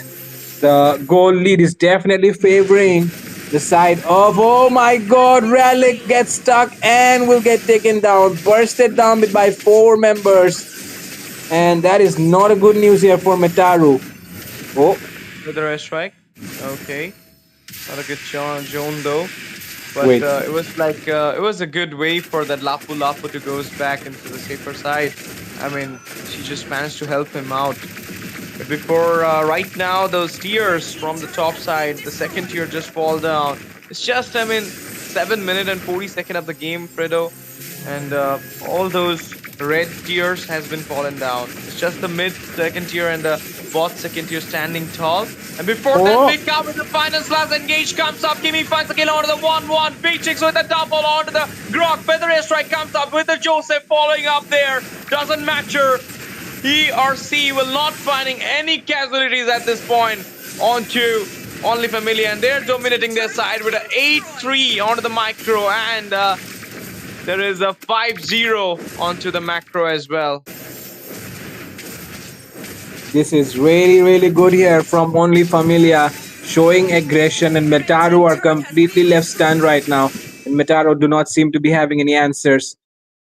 the goal lead is definitely favoring the side of, oh my god, Relic gets stuck and will get taken down. Bursted down by 4 members. And that is not a good news here for Metaru. Oh. With a airstrike. Okay. Not a good zone though. But it was like, it was a good way for that Lapu to go back into the safer side. I mean, she just managed to help him out. But before, right now, those tiers from the top side, the 2nd tier just fall down. It's just, 7 minutes and 40 seconds of the game, Fredo. And all those red tiers has been fallen down. It's just the mid 2nd tier and the bot 2nd tier standing tall. And before that, big cover, the final slash engage comes up. Kimi finds the kill onto the 1-1. Big Chicks with the double onto the Grok. Feather airstrike comes up with the Joseph following up there. Doesn't matter. He or she will not finding any casualties at this point onto Only Familia. And they're dominating their side with an 8-3 onto the micro. And there is a 5-0 onto the macro as well. This is really, really good here from Only Familia, showing aggression, and Metaru are completely left stunned right now. And Metaru do not seem to be having any answers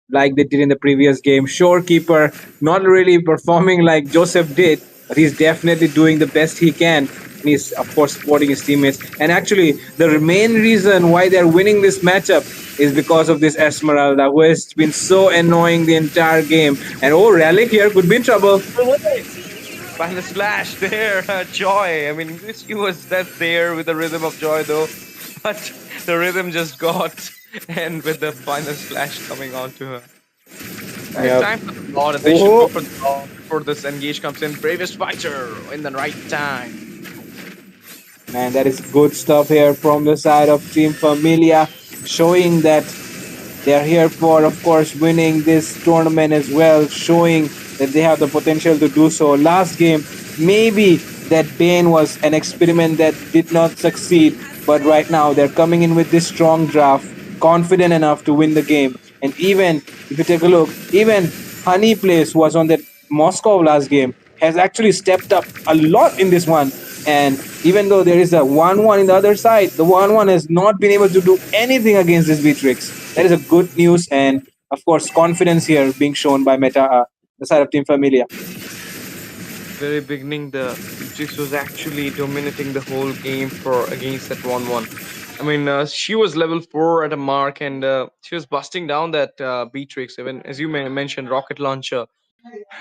like they did in the previous game. Shorekeeper not really performing like Joseph did, but he's definitely doing the best he can. And he's, of course, supporting his teammates. And actually, the main reason why they're winning this matchup is because of this Esmeralda, who has been so annoying the entire game. And oh, Relic here could be in trouble. Final slash there, Joy. I mean, she was there with the rhythm of Joy though, but the rhythm just got, and with the final slash coming on to her. It's time for the Lord, and they should go for the Lord before this engage comes in. Bravest fighter in the right time. Man, that is good stuff here from the side of Team Familia, showing that they're here for, of course, winning this tournament as well, showing that they have the potential to do so. Last game, maybe that Bane was an experiment that did not succeed, but right now they're coming in with this strong draft, confident enough to win the game. And even if you take a look, even Honey Place was on that Moscow last game, has actually stepped up a lot in this one. And even though there is a 1-1 in the other side, the 1-1 has not been able to do anything against this Beatrix. That is a good news, and of course, confidence here being shown by Meta, the side of Team Familia. Very beginning, the Beatrix was actually dominating the whole game for against that 1-1. I mean, she was level 4 at a mark, and she was busting down that Beatrix. Even as you mentioned, rocket launcher.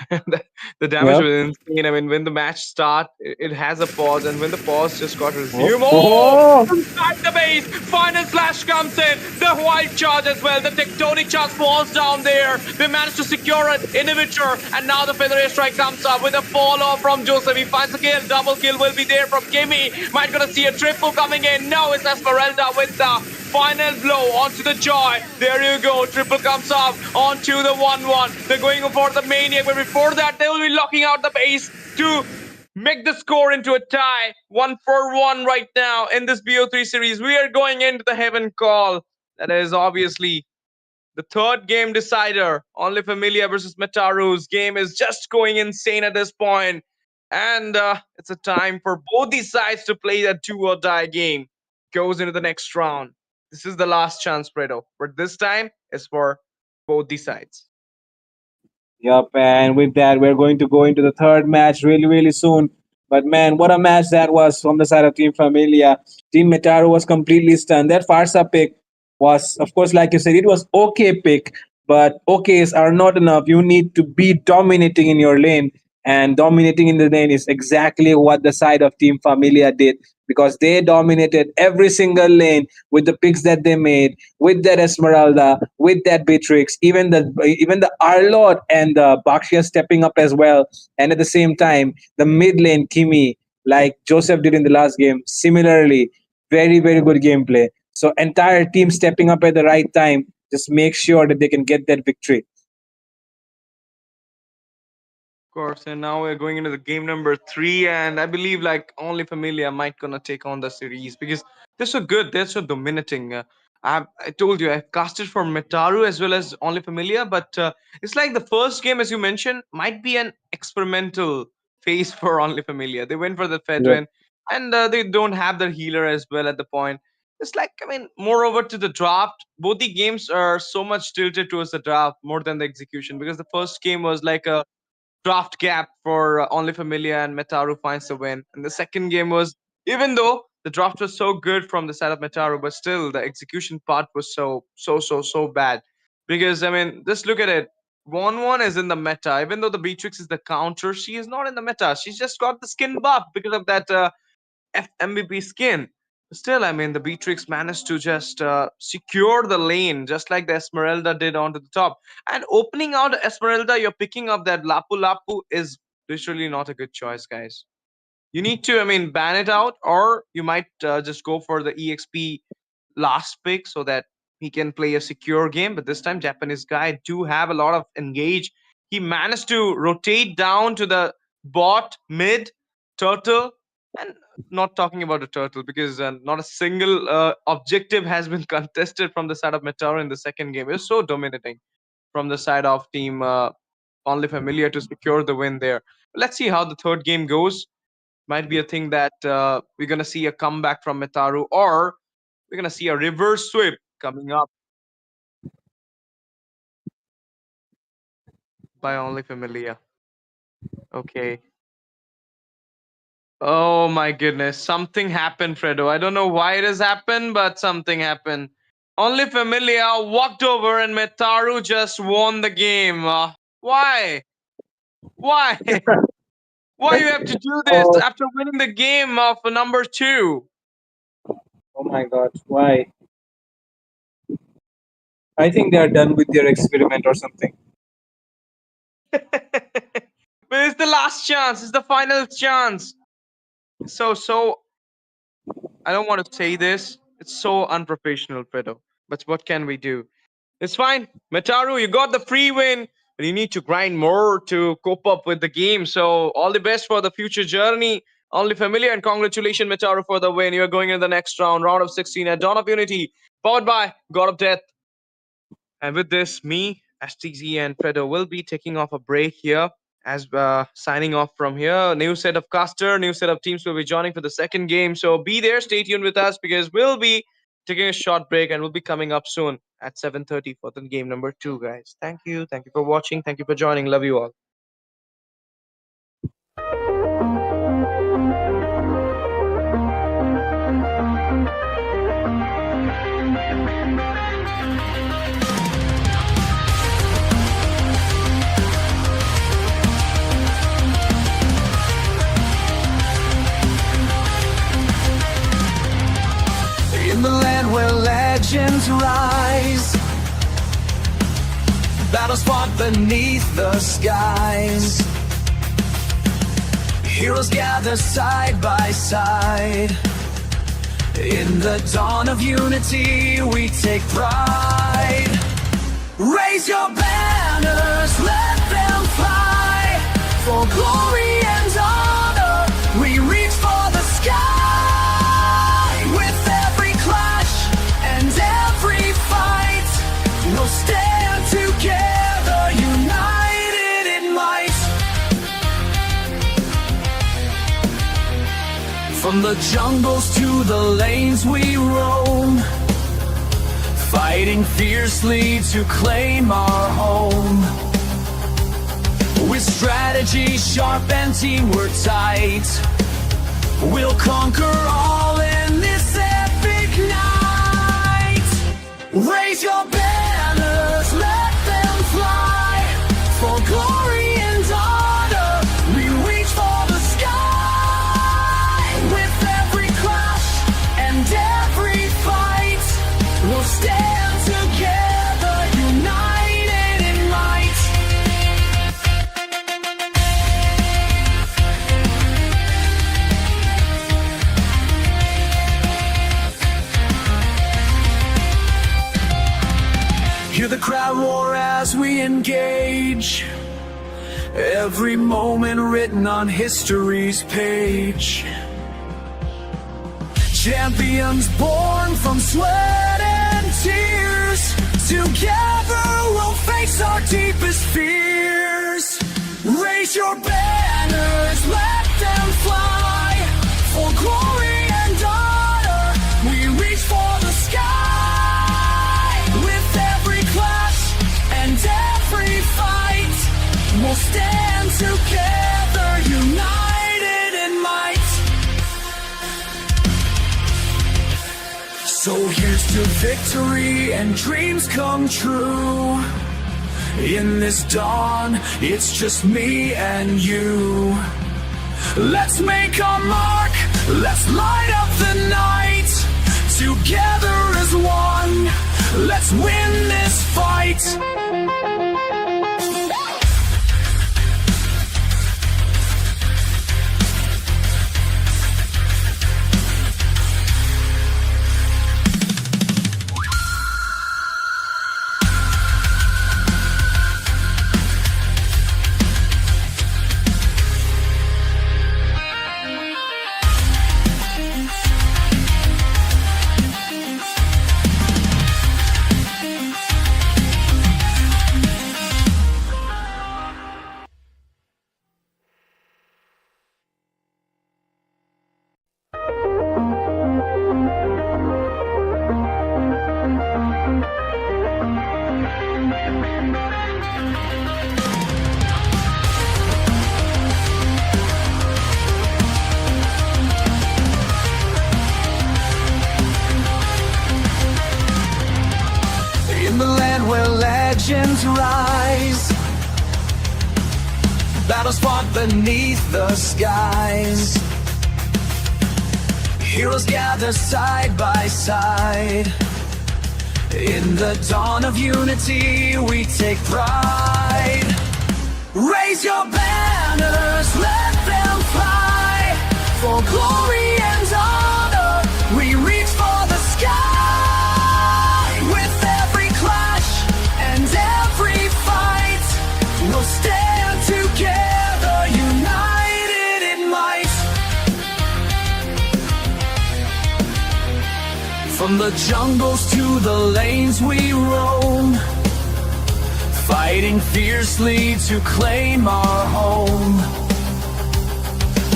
the, the damage Yep. was insane. I mean, when the match start, it has a pause, and when the pause just got Oh, resumed, oh, oh, inside the base, final slash comes in, the white charge as well, the tectonic charge falls down there. They managed to secure an inhibitor, and now the feather strike comes up with a follow from Joseph. He finds a kill, double kill will be there from Kimmy. Might gonna see a triple coming in. No, it's Esmeralda with the final blow onto the jaw. There you go. Triple comes up onto the 1-1. They're going for the maniac, but before that, they will be locking out the base to make the score into a tie. 1-1 right now in this BO3 series. We are going into the heaven call. That is obviously the third game decider. Only Familia versus Metaru's game is just going insane at this point. And it's a time for both these sides to play that do or die game. Goes into the next round. This is the last chance, Fredo. But this time is for both the sides. Yup, and with that, we're going to go into the third match really, really soon. But man, what a match that was from the side of Team Familia. Team Metaru was completely stunned. That Farsa pick was, of course, like you said, it was okay pick, but okays are not enough. You need to be dominating in your lane, and dominating in the lane is exactly what the side of Team Familia did, because they dominated every single lane with the picks that they made, with that Esmeralda, with that Beatrix, even the Arlot and the Bakshia stepping up as well. And at the same time, the mid lane Kimi, like Joseph did in the last game, similarly, very, very good gameplay. So entire team stepping up at the right time, just make sure that they can get that victory. Of course, and now we're going into the game number 3, and I believe like only Familia might gonna take on the series because they're so good, they're so dominating. I told you I've casted for Metaru as well as only Familia, but it's like the first game, as you mentioned, might be an experimental phase for only Familia. They went for the Yeah. Fedwin, and they don't have their healer as well at the point. It's like, I mean, moreover to the draft, both the games are so much tilted towards the draft more than the execution because the first game was like a draft gap for Only Familia and Metaru finds the win. And the second game was, even though the draft was so good from the side of Metaru, but still the execution part was so bad. Because, I mean, just look at it. 1-1 is in the meta. Even though the Beatrix is the counter, she is not in the meta. She's just got the skin buff because of that MVP skin. Still, I mean, the Beatrix managed to just secure the lane, just like the Esmeralda did onto the top. And opening out Esmeralda, you're picking up that Lapu Lapu is literally not a good choice, guys. You need to, I mean, ban it out, or you might just go for the EXP last pick so that he can play a secure game. But this time, Japanese guy do have a lot of engage. He managed to rotate down to the bot mid turtle, and not talking about the turtle because not a single objective has been contested from the side of Metaru in the second game. It was so dominating from the side of team only Familiar to secure the win there. Let's see how the third game goes. Might be a thing that we're gonna see a comeback from Metaru, or we're gonna see a reverse sweep coming up by only Familia. Okay. Oh my goodness, something happened, Fredo. I don't know why it has happened, but something happened. Only Familia walked over and Metaru just won the game. Why? Why? Why you have to do this Oh, after winning the game of number 2? oh my God, why? I think they are done with their experiment or something. But it's the last chance. It's the final chance. So I don't want to say this. It's so unprofessional, Fredo. But what can we do? It's fine. Metaru, you got the free win, but you need to grind more to cope up with the game. So all the best for the future journey. Only Familiar, and congratulations, Metaru, for the win. You're going in the next round, round of 16 at Dawn of Unity, powered by God of Death. And with this, me, STZ, and Fredo will be taking off a break here. as signing off from here. New set of caster, new set of teams will be joining for the second game. So be there, stay tuned with us because we'll be taking a short break and we'll be coming up soon at 7:30 for the game number 2, guys. Thank you for watching, thank you for joining. Love you all. In the land where legends rise, battles fought beneath the skies, heroes gather side by side. In the dawn of unity we take pride. Raise your banners, let them fly. For glory and honor we reach for the sky. With every clash and every fight, we'll stand together, united in might. From the jungles to the lanes we roam, fighting fiercely to claim our home. With strategy sharp and teamwork tight, we'll conquer all in this epic night. Raise your banners, let them fly. For glory and honor we reach for the sky. With every clash and every fight, we'll stand together, united in might. Hear the crowd roar as we engage, every moment written on history's page. Champions born from sweat and tears, together we'll face our deepest fears. Raise your banners, let them fly. For glory and honor we reach for the sky. With every clash and every fight, we'll stand together, united in might. So here's to victory and dreams come true. In this dawn, it's just me and you. Let's make our mark, let's light up the night. Together as one, let's win this fight. In the land where legends rise, battles fought beneath the skies, heroes gather side by side. In the dawn of unity we take pride. Raise your banners, let them fly. For glory and honor we reach for the sky. With every clash and every fight, we'll stand together, united in might. From the jungles to the lanes we roam, fighting fiercely to claim our home.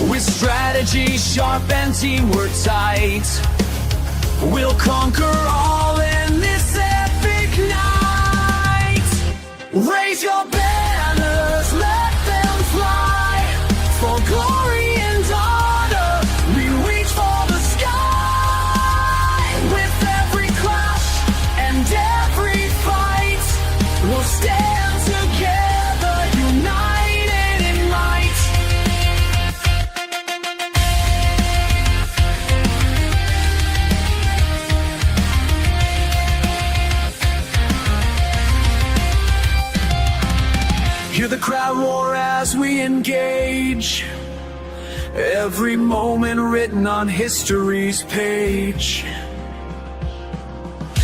With strategy sharp and teamwork tight, we'll conquer all in this epic night. Raise your banners, let them fly, for glory and honor, we reach for the sky. With every clash and every fight, we'll stand together, united in might. Hear the crowd roar as we engage, every moment written on history's page.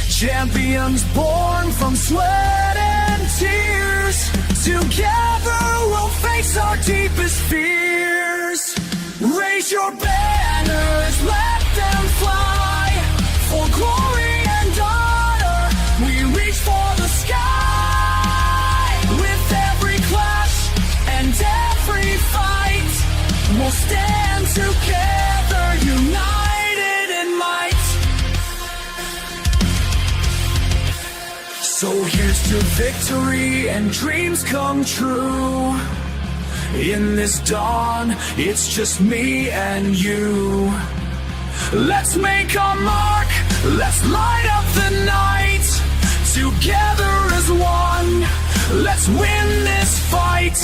Champions born from sweat and tears, together we'll face our deepest fears. Raise your banners, let them fly, for glory and honor, we reach for the sky. With every clash and every fight, we'll stand together, united in might. So here's to victory and dreams come true. In this dawn, it's just me and you. Let's make our mark, let's light up the night. Together as one, let's win this fight.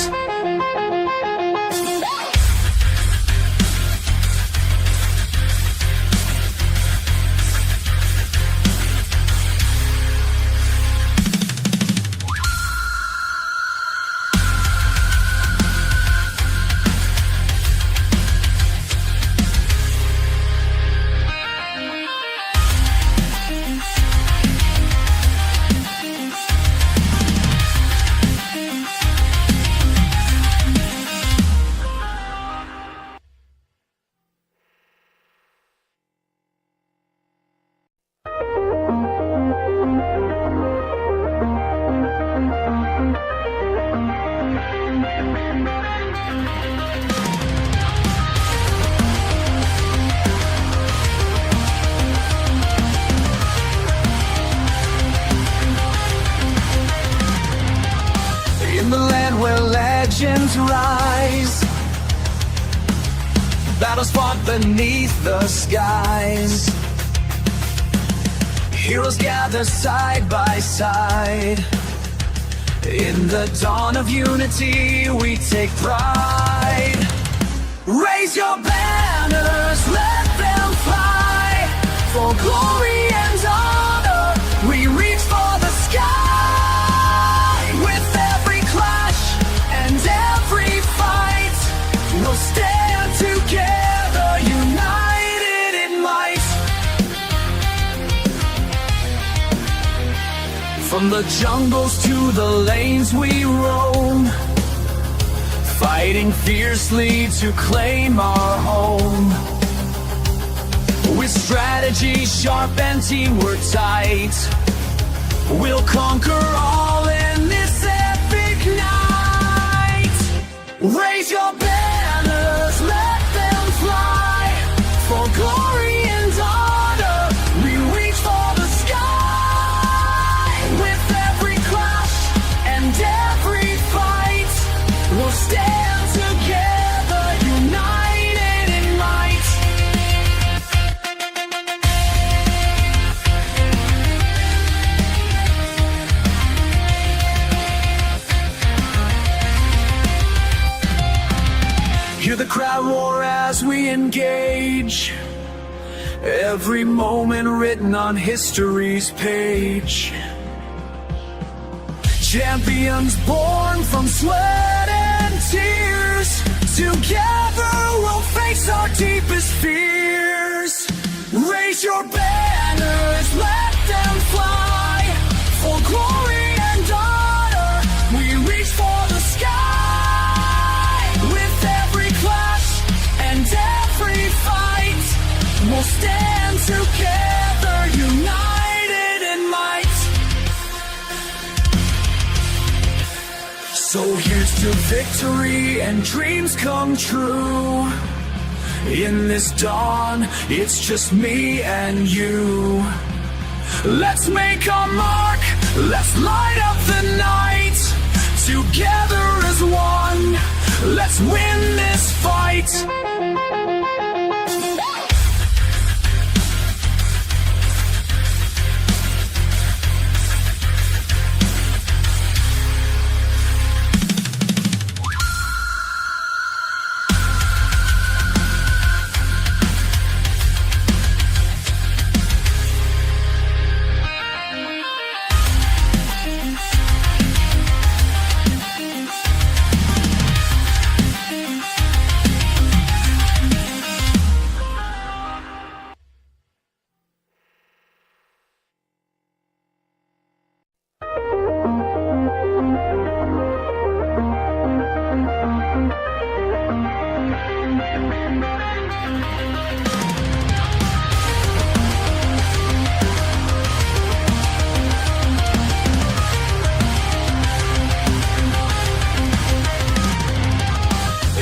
In the land where legends rise, battles fought beneath the skies, heroes gather side by side. In the dawn of unity, we take pride. Raise your banners, let them fly, for glory and honor, we reach for the sky. With every clash and every fight, we'll stand together, united in might. From the jungles to the lanes we roam, fighting fiercely to claim our home. With strategy sharp and teamwork tight, we'll conquer all in this epic night. Raise your banners, let them fly, for glory and honor, we reach for the sky. With every clash and every fight, we'll stand together, united in might. Hear the crowd roar as we engage, every moment written on history's page. Champions born from sweat and tears, together we'll face our deepest fears. Raise your banners, let them fly, for glory and honor, we reach for the sky. With every clash and every fight, we'll stand together, united in might. to victory and dreams come true. In this dawn, it's just me and you. Let's make our mark, let's light up the night. Together as one, let's win this fight.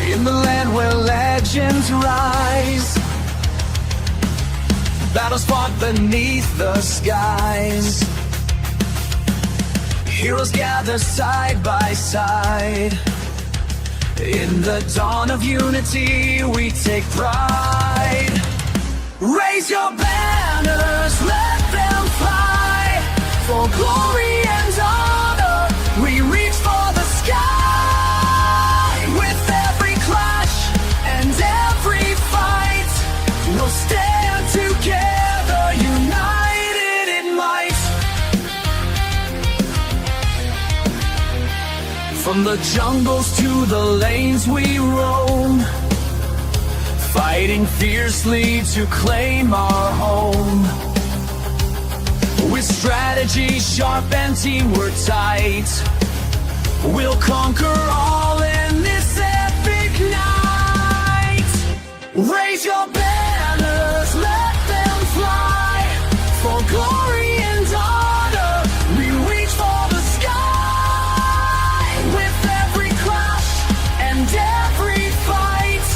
In the land where legends rise, battles fought beneath the skies, heroes gather side by side. In the dawn of unity we take pride. Raise your banners, let them fly. For glory and honor we reach for the sky. With every clash and every fight, we'll stand together, united in might. From the jungles to the lanes we roam, fighting fiercely to claim our home. With strategy sharp and teamwork tight, we'll conquer all in this epic night. Raise your banners, let them fly. For glory and honor we reach for the sky. With every clash and every fight,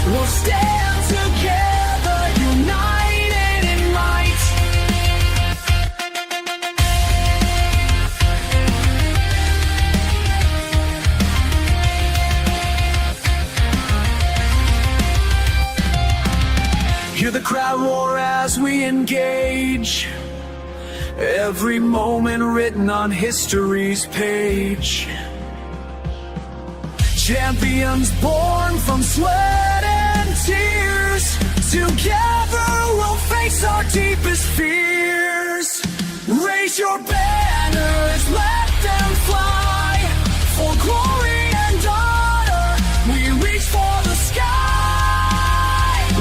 we'll stand together, united in might. Hear the crowd roar as we engage, every moment written on history's page. Champions born from sweat and tears, together we'll face our deepest fears. Raise your banners, let them fly. For glory and honor we reach for the sky.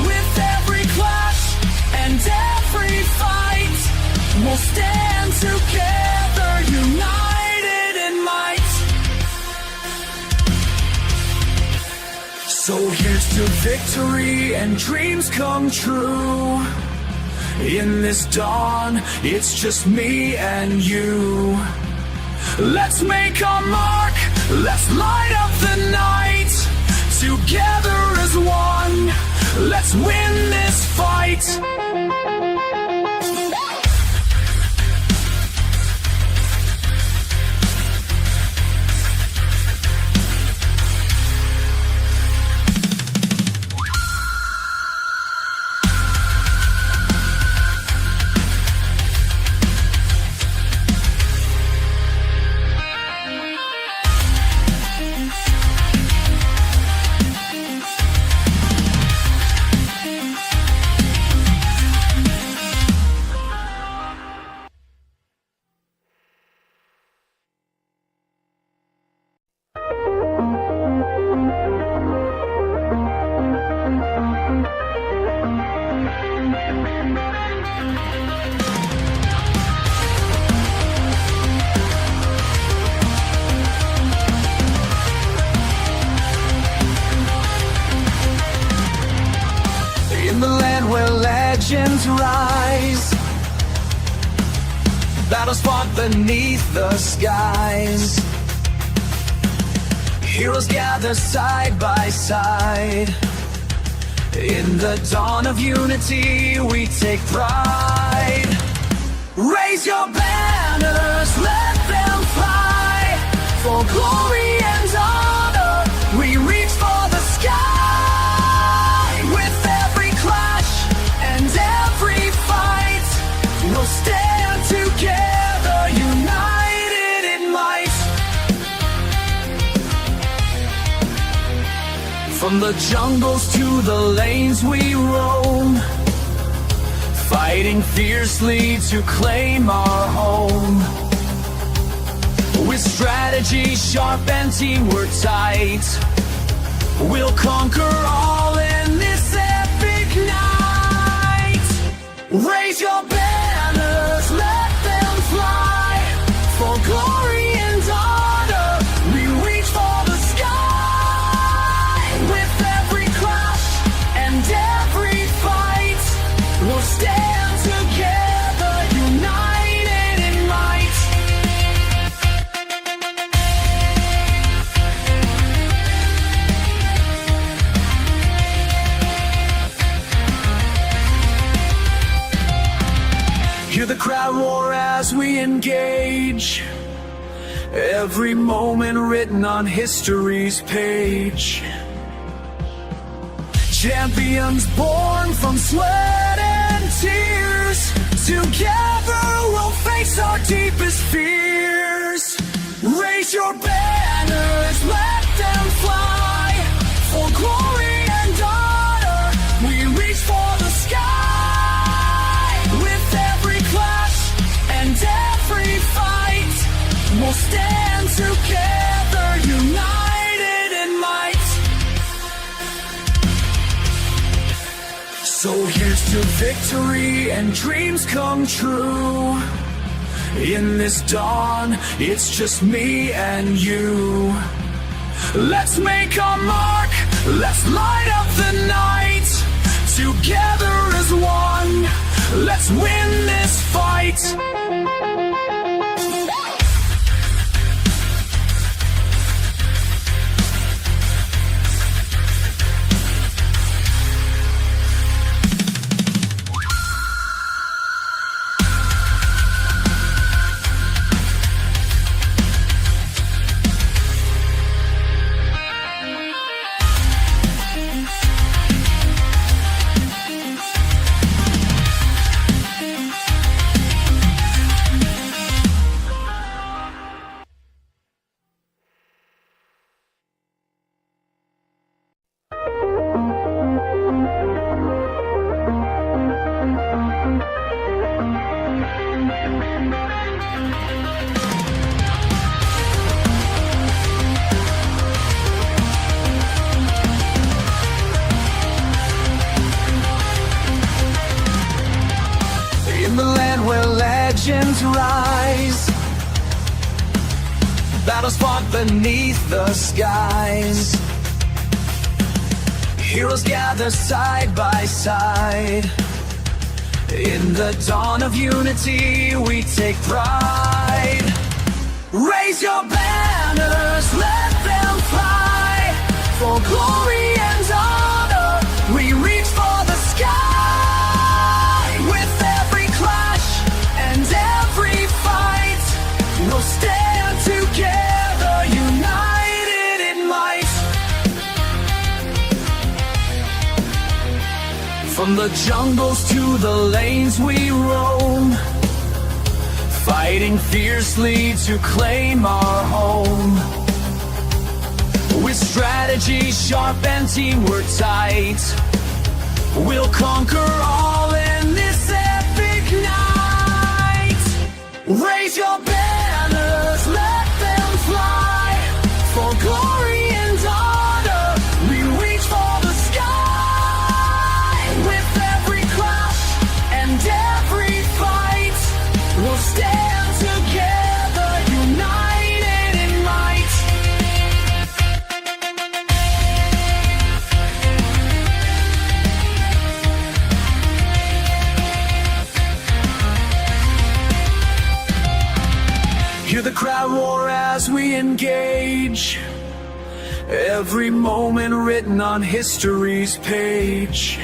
With every clash and every fight, we'll stand together, united in might. So here's to victory and dreams come true. In this dawn, it's just me and you. Let's make our mark, let's light up the night. Together as one, let's win this fight. legends rise. Battles fought beneath the skies. Heroes gather side by side. In the dawn of unity, we take pride. Raise your banners, let them fly. For glory and honor, we reach for the sky. With every clash and every fight, we'll stand together, united in might. From the jungles to the lanes we roam, fighting fiercely to claim our home. With strategy sharp and teamwork tight, we'll conquer all in this epic night. Raise your banners, let them fly. For glory and honor, we reach for the sky. With every clash and every fight, we'll stand together, united in might. Hear the crowd roar as we engage. Every moment written on history's page. Champions born from sweat and tears. Together we'll face our deepest fears. Raise your banners, let them fly. For glory and honor, we reach for the sky. With every clash and every fight, we'll stand together, united in might. So here's to victory and dreams come true. In this dawn, it's just me and you. Let's make our mark, let's light up the night. Together as one, let's win this fight. Legends rise, battles fought beneath the skies. Heroes gather side by side. In the dawn of unity, we take pride. Raise your banners, let them fly. For glory and honor, we reach for the sky. With every clash and every fight, we'll stand together, united in might. From the jungles to the lanes we roam, fighting fiercely to claim our home. With strategy sharp and teamwork tight, we'll conquer all in this epic night. Raise your banners, let them fly. For glory and honor, we reach for the sky. With every clash and every fight, we'll stand together, united in might. Hear the crowd roar as we engage. Every moment written on history's page.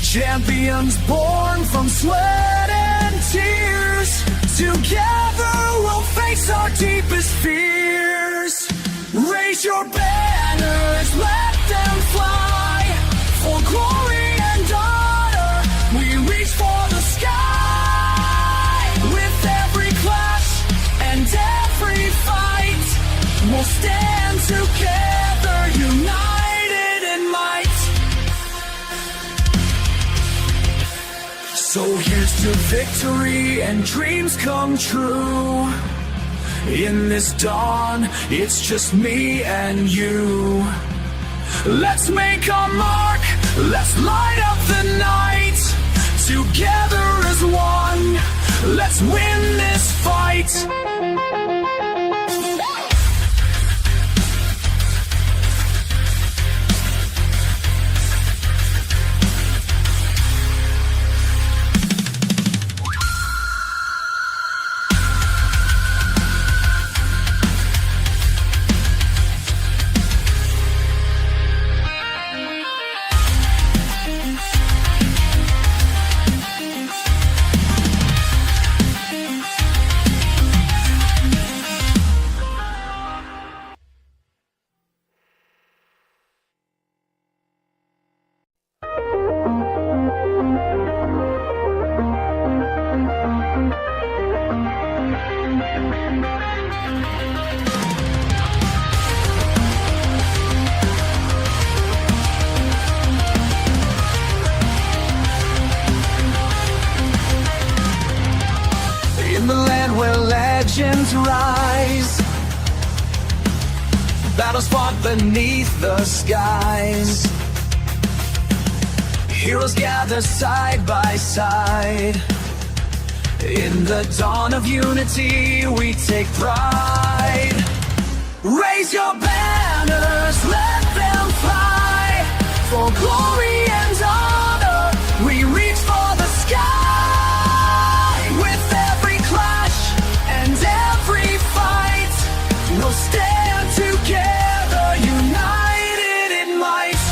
Champions born from sweat and tears. Together we'll face our deepest fears. Raise your banners, let them fly. For glory and honor, we reach for the sky. With every clash and every fight, we'll stand together, united in might. So here's to victory and dreams come true. In this dawn, it's just me and you. Let's make our mark, let's light up the night. Together as one, let's win this fight. In the land where legends rise, battles fought beneath the skies. Heroes gather side by side. In the dawn of unity, we take pride. Raise your banners, let them fly. For glory and honor, we reach for the sky. With every clash and every fight, we'll stand together, united in might.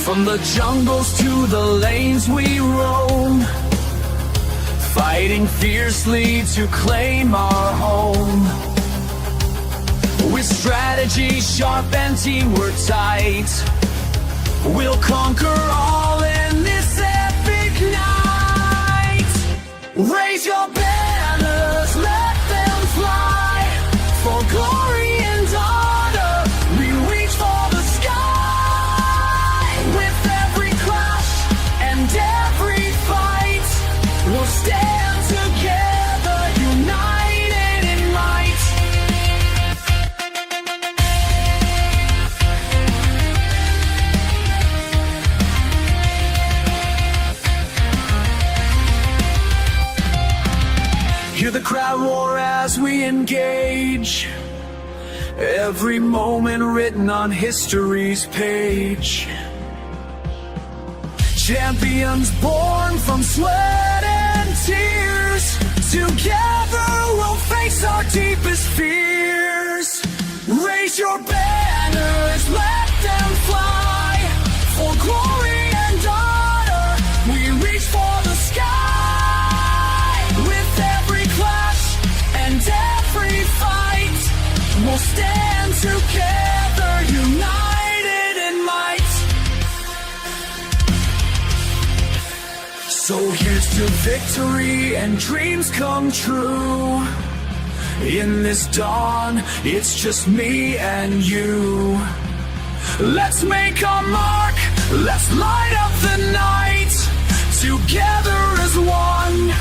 From the jungles to the lanes we roam, fighting fiercely to claim our home. With strategy sharp and teamwork tight, we'll conquer all in this epic night. Raise your banners, let them fly. For glory and honor, we reach for the sky. With every clash and every fight, we'll stand together, united in might. Hear the crowd roar as we engage. Every moment written on history's page. Champions born from sweat and tears. Together we'll face our deepest fears. Raise your banners, let them fly. For glory and honor, we reach for the sky. With every clash and every fight, we'll stand together, united in might. So here's to victory and dreams come true. In this dawn, it's just me and you. Let's make our mark, let's light up the night. Together as one,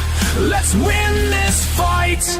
let's win this fight.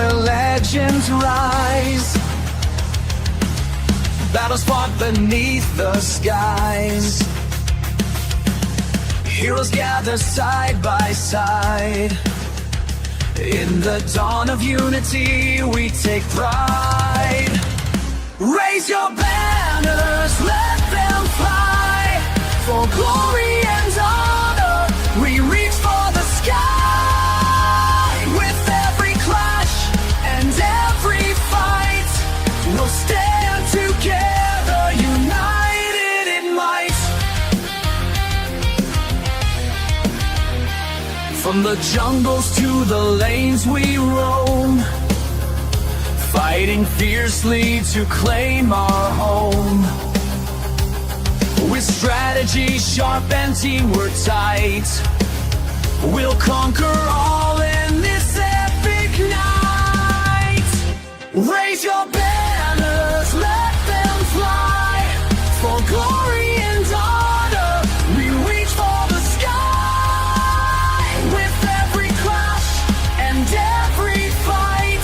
where legends rise. Battles fought beneath the skies. Heroes gather side by side. In the dawn of unity, we take pride. Raise your banners, let them fly. For glory and honor, we reach for the sky. With every clash and every fight, we'll stand together, united in might. From the jungles to the lanes we roam, fighting fiercely to claim our home. With strategy sharp and teamwork tight, we'll conquer all in this epic night. Raise your banners, let them fly. For glory and honor, we reach for the sky. With every clash and every fight.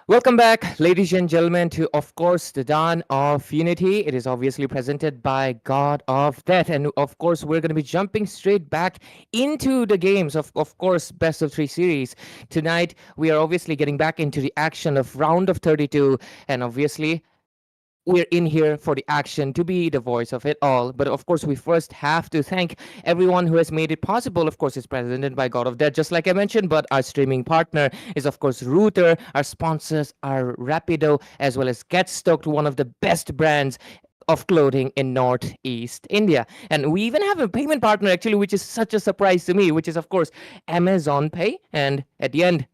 Welcome back, ladies and gentlemen, to, of course, the Dawn of Unity. It is obviously presented by God of Death. And, of course, we're going to be jumping straight back into the games of course, Best of 3 series. Tonight, we are obviously getting back into the action of Round of 32. And, obviously, we're in here for the action to be the voice of it all. But of course, we first have to thank everyone who has made it possible. Of course, it's presented by God of Death, just like I mentioned. But our streaming partner is, of course, Router. Our sponsors are Rapido, as well as Get Stoked, one of the best brands of clothing in Northeast India. And we even have a payment partner, actually, which is such a surprise to me, which is, of course, Amazon Pay. And at the end,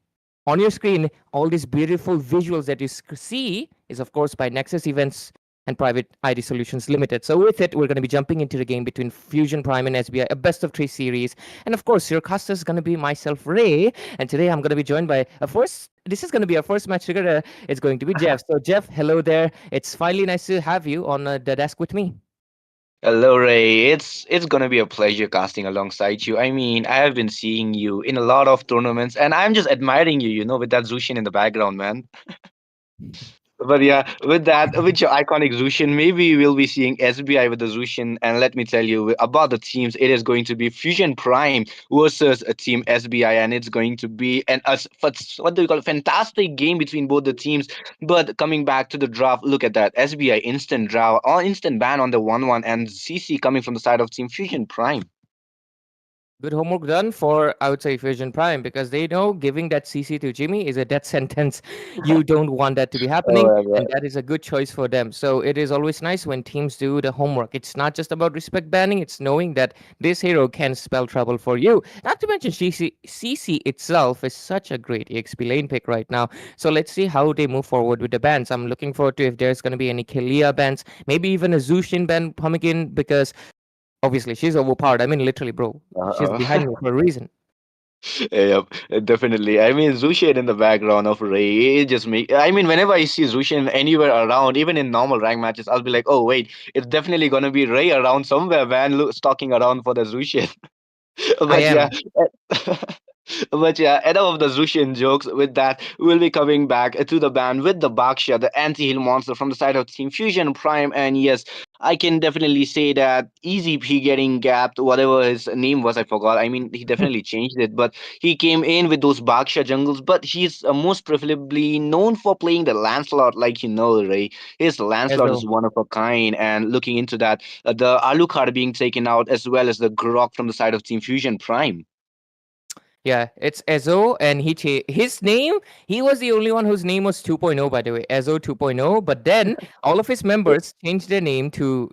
on your screen, all these beautiful visuals that you see is, of course, by Nexus Events and Private ID Solutions Limited. So with it, we're going to be jumping into the game between Fusion Prime and SBI, a best of 3 series. And of course, your caster is going to be myself, Ray. And today I'm going to be joined by this is going to be our first match together. It's going to be Jeff. So Jeff, hello there. It's finally nice to have you on the desk with me. Hello, Ray. It's gonna be a pleasure casting alongside you. I mean, I have been seeing you in a lot of tournaments, and I'm just admiring you, with that Zushin in the background, man. But yeah, with your iconic Zushin, maybe we'll be seeing SBI with the Zushin. And let me tell you about the teams. It is going to be Fusion Prime versus a team SBI, and it's going to be what do you call it? Fantastic game between both the teams. But coming back to the draft, look at that SBI instant draw or instant ban on the 1-1, and CC coming from the side of Team Fusion Prime. Good homework done for, I would say, Fusion Prime, because they know giving that CC to Jimmy is a death sentence. You don't want that to be happening, and that is a good choice for them. So it is always nice when teams do the homework. It's not just about respect banning, it's knowing that this hero can spell trouble for you. Not to mention CC itself is such a great EXP lane pick right now. So let's see how they move forward with the bans. I'm looking forward to if there's going to be any Kalia bans, maybe even a Zushin ban coming in, because obviously, she's overpowered. I mean, literally, bro. She's behind me for a reason. Yep, definitely. I mean, Zushin in the background of Ray, it just me. I mean, whenever I see Zushin anywhere around, even in normal rank matches, I'll be like, oh, wait, it's definitely gonna be Ray around somewhere, man, stalking around for the Zushin. I But am. yeah. But yeah, enough of the Zushin jokes. With that, we'll be coming back to the band with the Baksha, the anti-heal monster from the side of Team Fusion Prime. And yes, I can definitely say that Easy P getting gapped, whatever his name was, I forgot. I mean, he definitely changed it, but he came in with those Baksha jungles. But he's most preferably known for playing the Lancelot, like Ray. His Lancelot Ezo. is one of a kind. And looking into that, the Alucard being taken out, as well as the Grok from the side of Team Fusion Prime. Yeah, it's Ezo, and his name, he was the only one whose name was 2.0, by the way, Ezo 2.0. But then all of his members changed their name to,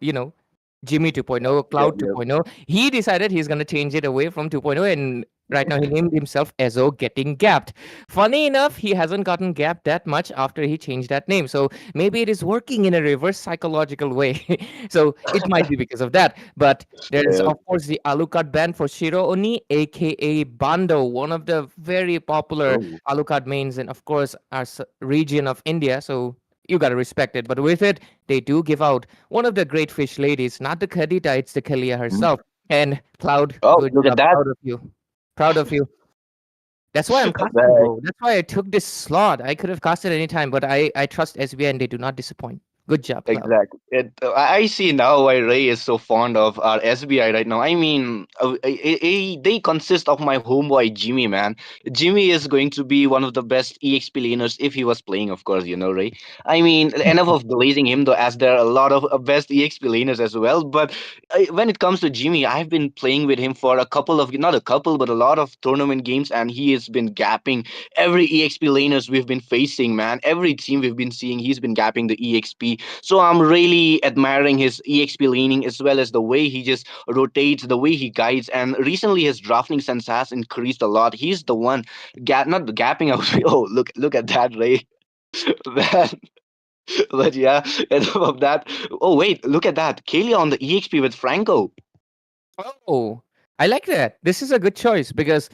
Jimmy 2.0, Yep, Cloud yep. 2.0. He decided he's going to change it away from 2.0, and right now he named himself Ezo Getting Gapped. Funny enough, he hasn't gotten gapped that much after he changed that name. So maybe it is working in a reverse psychological way. So it might be because of that. But there is, Yep. of course, the Alucard band for Shiro Oni, aka Bando, one of the very popular Oh. Alucard mains in, of course, our region of India. So you gotta respect it. But with it, they do give out one of the great fish ladies, not the Khadija, it's the Kalia Mhm. herself. And Cloud, Oh, good look at job. that. Proud of you. Proud of you. That's why I'm casting, But bro. That's why I took this slot. I could have casted anytime, but I trust SBI and they do not disappoint. Good job, Cloud. exactly. I see now why Ray is so fond of our SBI right now. I mean, they consist of my homeboy Jimmy, man. Jimmy is going to be one of the best EXP laners if he was playing, of course, Ray. I mean, enough of blazing him, though, as there are a lot of best EXP laners as well. But when it comes to Jimmy, I've been playing with him for a couple of, not a couple, but a lot of tournament games, and he has been gapping every EXP laners we've been facing, man. Every team we've been seeing, he's been gapping the EXP. So I'm really admiring his EXP leaning as well as the way he just rotates, the way he guides. And recently his drafting sense has increased a lot. He's the one not gapping out. Oh, look at that, Ray. Man. But yeah, enough of that. Oh wait, look at that. Kalia on the EXP with Franco. Oh, I like that. This is a good choice because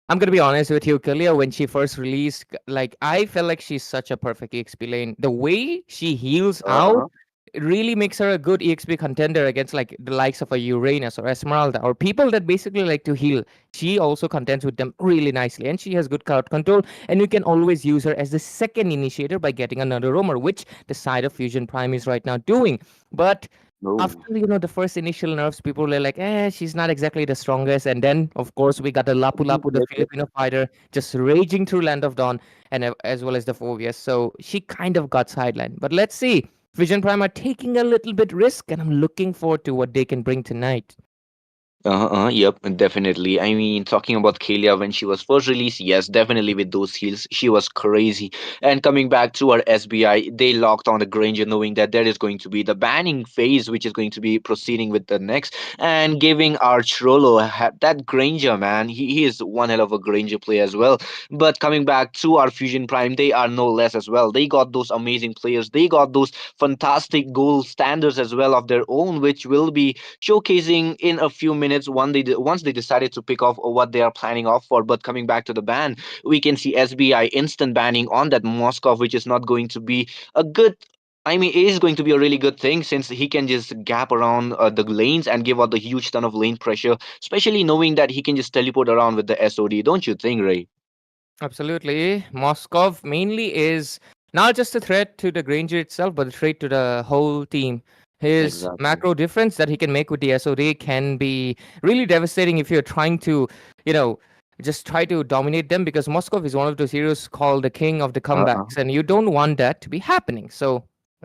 I'm gonna be honest with you, Kalia. When she first released, like I felt like she's such a perfect EXP lane. The way she heals out Uh-huh. it really makes her a good EXP contender against like the likes of a Uranus or Esmeralda or people that basically like to heal. She also contends with them really nicely, and she has good crowd control. And you can always use her as the second initiator by getting another roamer, which the side of Fusion Prime is right now doing. But No. after the first initial nerfs, people were like, she's not exactly the strongest. And then of course we got the Lapu Lapu, the Yep, yep. Filipino fighter, just raging through Land of Dawn, and as well as the Phobias. So she kind of got sidelined. But let's see. Vision Prime are taking a little bit risk, and I'm looking forward to what they can bring tonight. Yep, definitely. I mean, talking about Kalia when she was first released, yes, definitely with those heals, she was crazy. And coming back to our SBI, they locked on the Granger, knowing that there is going to be the banning phase, which is going to be proceeding with the next, and giving our Chrollo that Granger, man. He is one hell of a Granger player as well. But coming back to our Fusion Prime, they are no less as well. They got those amazing players, they got those fantastic goal standards as well of their own, which will be showcasing in a few minutes once they decided to pick off what they are planning off for. But coming back to the ban, we can see SBI instant banning on that Moskov, which is not going to be a good. I mean, it is going to be a really good thing since he can just gap around the lanes and give out the huge ton of lane pressure, especially knowing that he can just teleport around with the SOD. Don't you think, Ray? Absolutely. Moskov mainly is not just a threat to the Granger itself, but a threat to the whole team. His Exactly. macro difference that he can make with the SOD can be really devastating if you're trying to, you know, just try to dominate them because Moskov is one of those heroes called the king of the Uh-uh. comebacks, and you don't want that to be happening. So,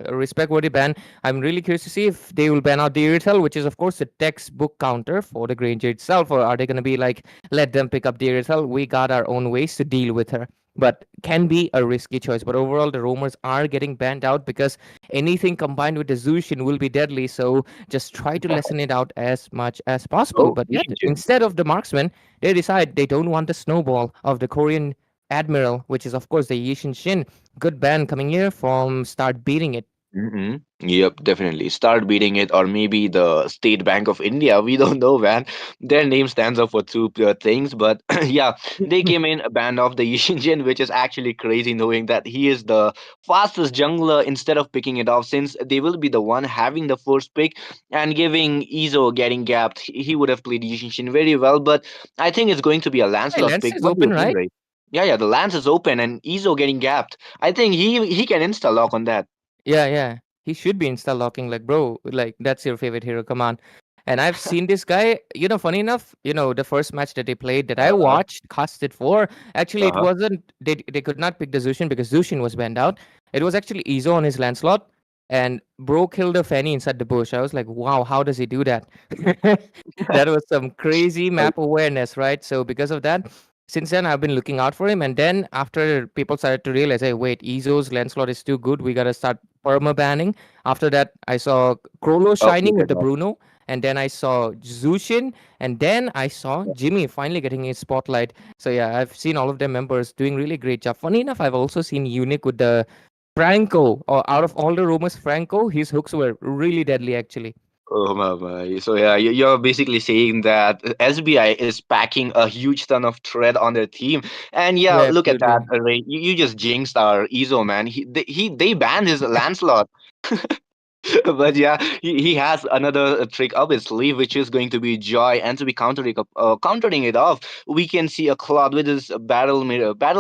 respect worthy ban. I'm really curious to see if they will ban out the Irithel, which is, of course, the textbook counter for the Granger itself, or are they going to be like, let them pick up the Irithel? We got our own ways to deal with her. But can be a risky choice. But overall, the roamers are getting banned out because anything combined with the Zushin will be deadly. So just try to lessen it out as much as possible. Oh, But yet, Legion. instead of the marksman, they decide they don't want the snowball of the Korean admiral, which is of course the Yishin Shin. Good ban coming here from start beating it. Mm-hmm. Yep, definitely. Start beating it, or maybe the State Bank of India. We don't know, man. Their name stands up for two things, but yeah, they came in a band of the Yishinjin, which is actually crazy knowing that he is the fastest jungler instead of picking it off, since they will be the one having the first pick and giving Izo getting gapped. He would have played Yishinshin very well, but I think it's going to be a Hey, Lancelot Lens pick. is What do you open, think, right? Ray? Yeah, the lance is open and Izo getting gapped. I think he can insta lock on that. Yeah, yeah. He should be insta locking. Like, bro, like that's your favorite hero. Come on. And I've seen this guy, funny enough, the first match that they played that I Uh-huh. watched, casted for, actually it Uh-huh. wasn't they could not pick the Zushin because Zushin was banned out. It was actually Izo on his Lancelot, and bro killed a Fanny inside the bush. I was like, wow, how does he do that? That was some crazy map awareness, right? So because of that, since then I've been looking out for him. And then after people started to realize, hey, wait, Izo's Lancelot is too good, we gotta start perma banning. After that, I saw Krolo Oh, shining look with at the that. Bruno, and then I saw Zushin, and then I saw Jimmy finally getting his spotlight. So yeah, I've seen all of their members doing really great job. Funny enough, I've also seen Unique with the Franco, or out of all the rumors, Franco, his hooks were really deadly actually. Oh my. So yeah, you're basically saying that SBI is packing a huge ton of thread on their team, and yeah, Yeah, look at that, absolutely. Ray. You just jinxed our Ezo man. They banned his Lancelot. But yeah, he has another trick up his sleeve, which is going to be Joy, and to be countering it off, we can see a Cloud with his battle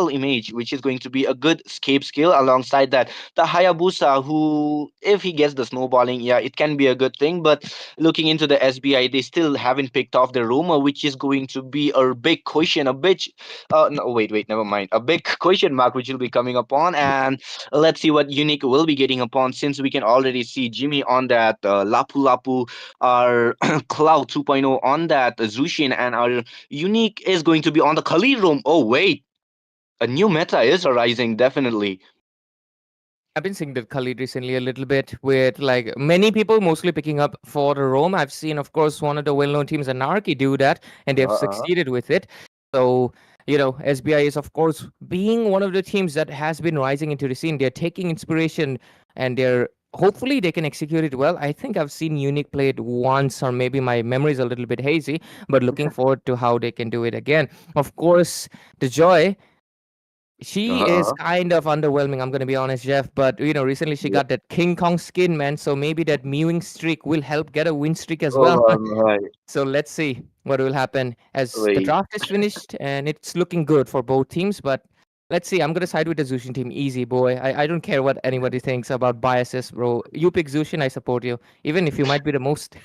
image, which is going to be a good escape skill. Alongside that, the Hayabusa, who if he gets the snowballing, yeah, it can be a good thing. But looking into the SBI, they still haven't picked off the rumor, which is going to be a big question, a bitch. No, wait, never mind, a big question mark, which will be coming upon. And let's see what Unique will be getting upon, since we can already see Jimmy on that Lapu Lapu, our Cloud 2.0 on that Zushin, and our Unique is going to be on the Khalid room. Oh, wait, a new meta is arising, definitely. I've been seeing the Khalid recently a little bit with like many people mostly picking up for the Rome. I've seen, of course, one of the well-known teams, Anarchy, do that, and they've Uh-uh. succeeded with it. So, SBI is, of course, being one of the teams that has been rising into the scene. They're taking inspiration and they're hopefully they can execute it well. I think I've seen Unique play it once, or maybe my memory is a little bit hazy, but looking forward to how they can do it again. Of course, the Joy. She is Uh-uh. kind of underwhelming, I'm gonna be honest, Jeff. But recently she Yeah. got that King Kong skin, man. So maybe that mewing streak will help get a win streak as well. Oh, my. So let's see what will happen as the Wait. draft is finished and it's looking good for both teams. But let's see. I'm gonna side with the Zushin team. Easy, boy. I don't care what anybody thinks about biases, bro. You pick Zushin, I support you, even if you might be the most.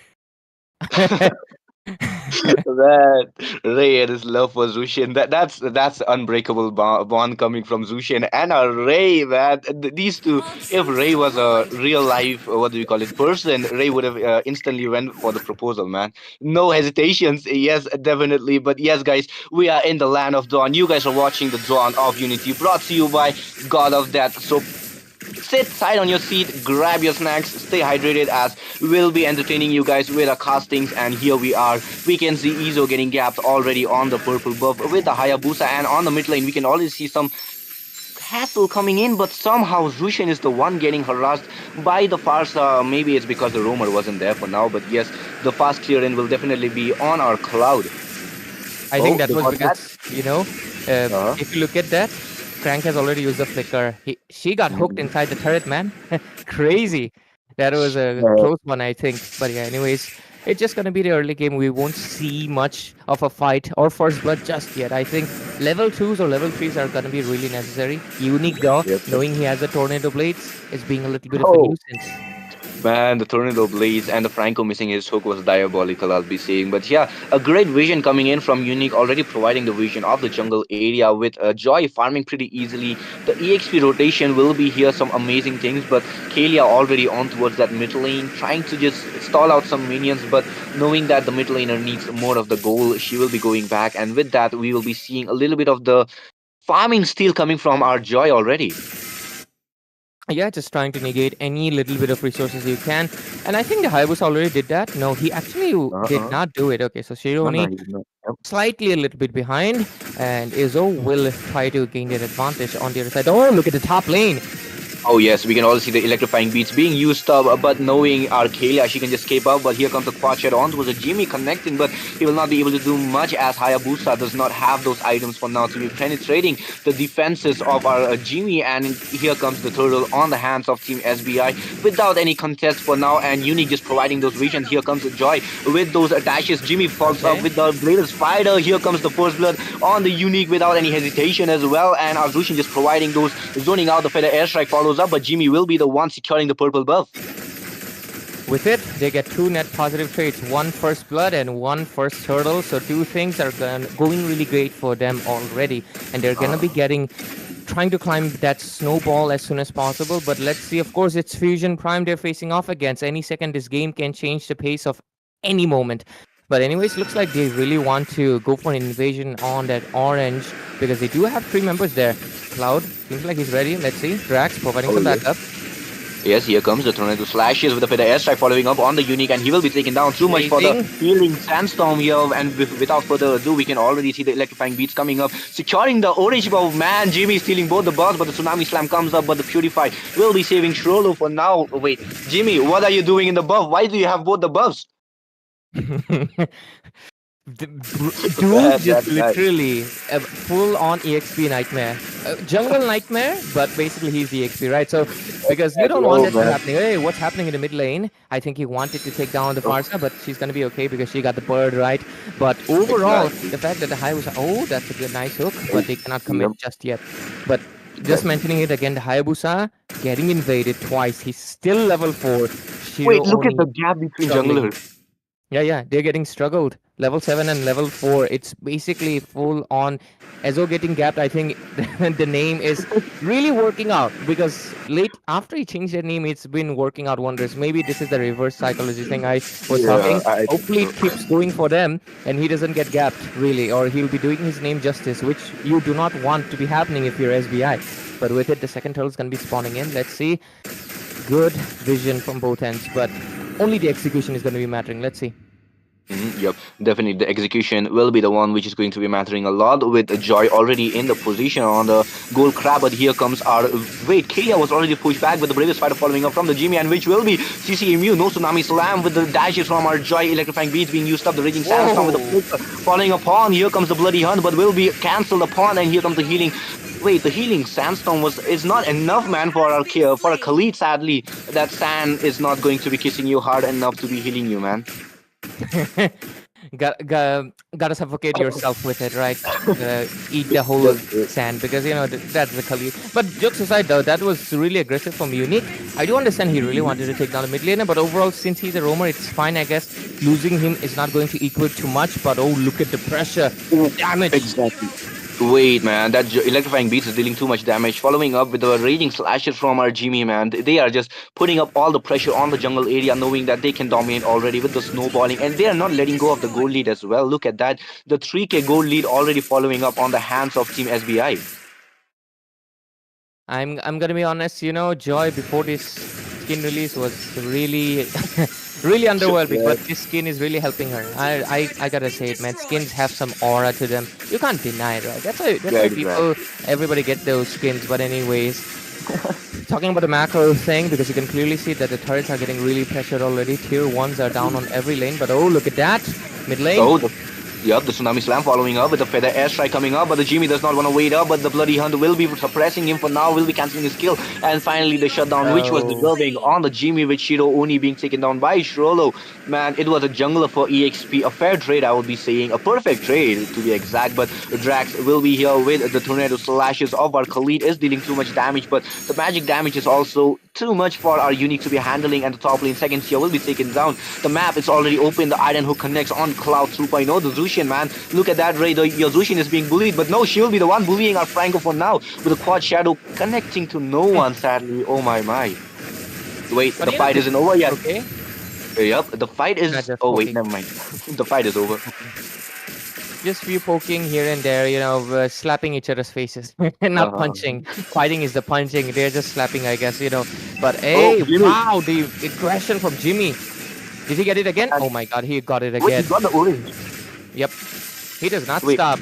That Ray and his love for Zushin, that's unbreakable bond coming from Zushin and Ray, man. These two, if Ray was a real life, what do you call it, person, Ray would have instantly went for the proposal, man. No hesitations. Yes, definitely. But yes, guys, we are in the land of Dawn. You guys are watching the Dawn of Unity, brought to you by God of Death. So sit tight on your seat, grab your snacks, stay hydrated, as we'll be entertaining you guys with our castings. And here we are. We can see Izo getting gapped already on the purple buff with the Hayabusa, and on the mid lane we can already see some hassle coming in, but somehow Zushin is the one getting harassed by the Farsa. Maybe it's because the roamer wasn't there for now, but yes, the fast clear in will definitely be on our Cloud. I think Oh, that they was got that. because, Uh-huh. if you look at that, Frank has already used the flicker. She got hooked Mhm. inside the turret, man. Crazy. That was a close one, I think. But yeah, anyways, it's just gonna be the early game. We won't see much of a fight or first blood just yet. I think level twos or level threes are gonna be really necessary. Unique though, Yep, yep. knowing he has the tornado blades, is being a little bit of a Oh, nuisance. man, the Tornado Blades and the Franco missing his hook was diabolical, I'll be saying. But yeah, a great vision coming in from Unique, already providing the vision of the jungle area with Joy farming pretty easily. The EXP rotation will be here, some amazing things. But Kalia already on towards that mid lane, trying to just stall out some minions. But knowing that the mid laner needs more of the goal, she will be going back. And with that, we will be seeing a little bit of the farming steal coming from our Joy already. Yeah, just trying to negate any little bit of resources you can. And I think the Hayabusa already did that. No, he actually did Uh-uh. not do it. Okay, so No, no, Shironi he did not. slightly a little bit behind, and Izzo will try to gain that advantage on the other side. Oh, look at the top lane. Oh yes, we can also see the electrifying beats being used up, but knowing Arcalia, she can just escape out. But here comes the quad shot on towards a Jimmy connecting, but he will not be able to do much, as Hayabusa does not have those items for now to be penetrating the defenses of our Jimmy. And here comes the turtle on the hands of Team SBI without any contest for now, and Unique just providing those visions. Here comes the Joy with those dashes. Jimmy falls up Okay. with the bladed spider. Here comes the first blood on the Unique without any hesitation as well, and Arzushin just providing those zoning out. The feather airstrike follows up, but Jimmy will be the one securing the purple buff. With it, they get two net positive traits, one first blood and one first turtle. So two things are going really great for them already, and they're gonna be trying to climb that snowball as soon as possible. But let's see. Of course, it's Fusion Prime they're facing off against. Any second, this game can change the pace of any moment. But anyways, looks like they really want to go for an invasion on that orange because they do have three members there. Cloud seems like he's ready. Let's see. Drax providing Oh, some yeah. backup. Yes, here comes the tornado slashes with the feather airstrike following up on the Unique, and he will be taken down. Too much for the Amazing. healing sandstorm here, and without further ado, we can already see the electrifying beats coming up, securing the orange buff. Man, Jimmy stealing both the buffs, but the tsunami slam comes up, but the purify will be saving Shrolo for now. Oh, wait, Jimmy, what are you doing in the buff? Why do you have both the buffs? Dude, just That guy. literally a full-on EXP nightmare, jungle nightmare, but basically he's the EXP, right? So because you don't want Oh that to man. happening. Hey, what's happening in the mid lane? I think he wanted to take down the Oh, Farsa, but she's gonna be okay because she got the bird right. But overall, exactly. the fact that the high was that's a good nice hook, but they cannot commit Yep. just yet. But just That, mentioning it again, the Hayabusa getting invaded twice. He's still level 4. wait, Shiro look at the Oni gap between struggling. junglers. Yeah, they're getting struggled. Level 7 and level 4. It's basically full on Ezo getting gapped. I think the name is really working out because late after he changed their name, it's been working out wonders. Maybe this is the reverse psychology thing I was Yeah, talking. I think Hopefully so. it keeps going for them and he doesn't get gapped really, or he'll be doing his name justice, which you do not want to be happening if you're SBI. But with it, the second turtle's gonna be spawning in. Let's see. Good vision from both ends, but only the execution is gonna be mattering. Let's see. Yep, definitely. The execution will be the one which is going to be mattering a lot with Joy already in the position on the gold crab. But here comes our. Wait, Kia was already pushed back, but the bravest fighter following up from the Jimmy, and which will be CCMU. No Tsunami Slam with the dashes from our Joy electrifying beats being used up. The Raging Sandstorm with the Whoa. flicker following upon. Here comes the Bloody Hunt, but will be cancelled upon, and here comes the healing. Wait, the healing sandstorm is not enough, man, for our Kia, for a Khalid. Sadly, that sand is not going to be kissing you hard enough to be healing you, man. Gotta suffocate yourself with it, right? Eat the whole Just sand because you know that's the Khalid. But jokes aside, though, that was really aggressive from Unique. I do understand he really wanted to take down the mid laner, but overall, since he's a roamer, it's fine, I guess. Losing him is not going to equal too much. But oh, look at the pressure, damage. exactly. Wait, man, that electrifying beats is dealing too much damage. Following up with the raging slashes from our Jimmy, man, they are just putting up all the pressure on the jungle area, knowing that they can dominate already with the snowballing, and they are not letting go of the gold lead as well. Look at that, the 3K gold lead already following up on the hands of Team SBI. I'm gonna be honest, you know, Joy before this skin release was really really underwhelming, but this skin is really helping her. I gotta say it, man. Skins have some aura to them. You can't deny it, right? That's why people everybody get those skins. But anyways, talking about the macro thing, because you can clearly see that the turrets are getting really pressured already. Tier 1s are down on every lane, but oh look at that. Mid lane. Oh, Yup, the Tsunami Slam following up with the Feather Airstrike coming up, but the Jimmy does not want to wait up, but the Bloody Hunt will be suppressing him for now, will be cancelling his kill, and finally the shutdown, which was Oh. deserving on the Jimmy with Shiro Oni being taken down by Shrolo. Man, it was a jungler for EXP, a fair trade I would be saying, a perfect trade to be exact, but Drax will be here with the Tornado Slashes of our Khalid, is dealing too much damage, but the magic damage is also too much for our Unique to be handling, and the top lane second tier will be taken down. The map is already open, the Iron Hook connects on Cloud 2.0, the Zushin, man, look at that, Ray, your Zushin is being bullied, but no, she'll be the one bullying our Franco for now, with the Quad Shadow connecting to no one, sadly. Oh my. Wait, But the you know, fight isn't over yet. Okay. Yep, the fight Not is. just Oh wait, poking. never mind. The fight is over. Just few poking here and there, you know, slapping each other's faces. Not Uh-huh. punching. Fighting is the punching. They're just slapping, I guess, you know. But Oh, hey, Jimmy. wow, the aggression from Jimmy. Did he get it again? And- Oh my god, he got it Wait, again. he got the orange. Yep. He does not Wait. stop.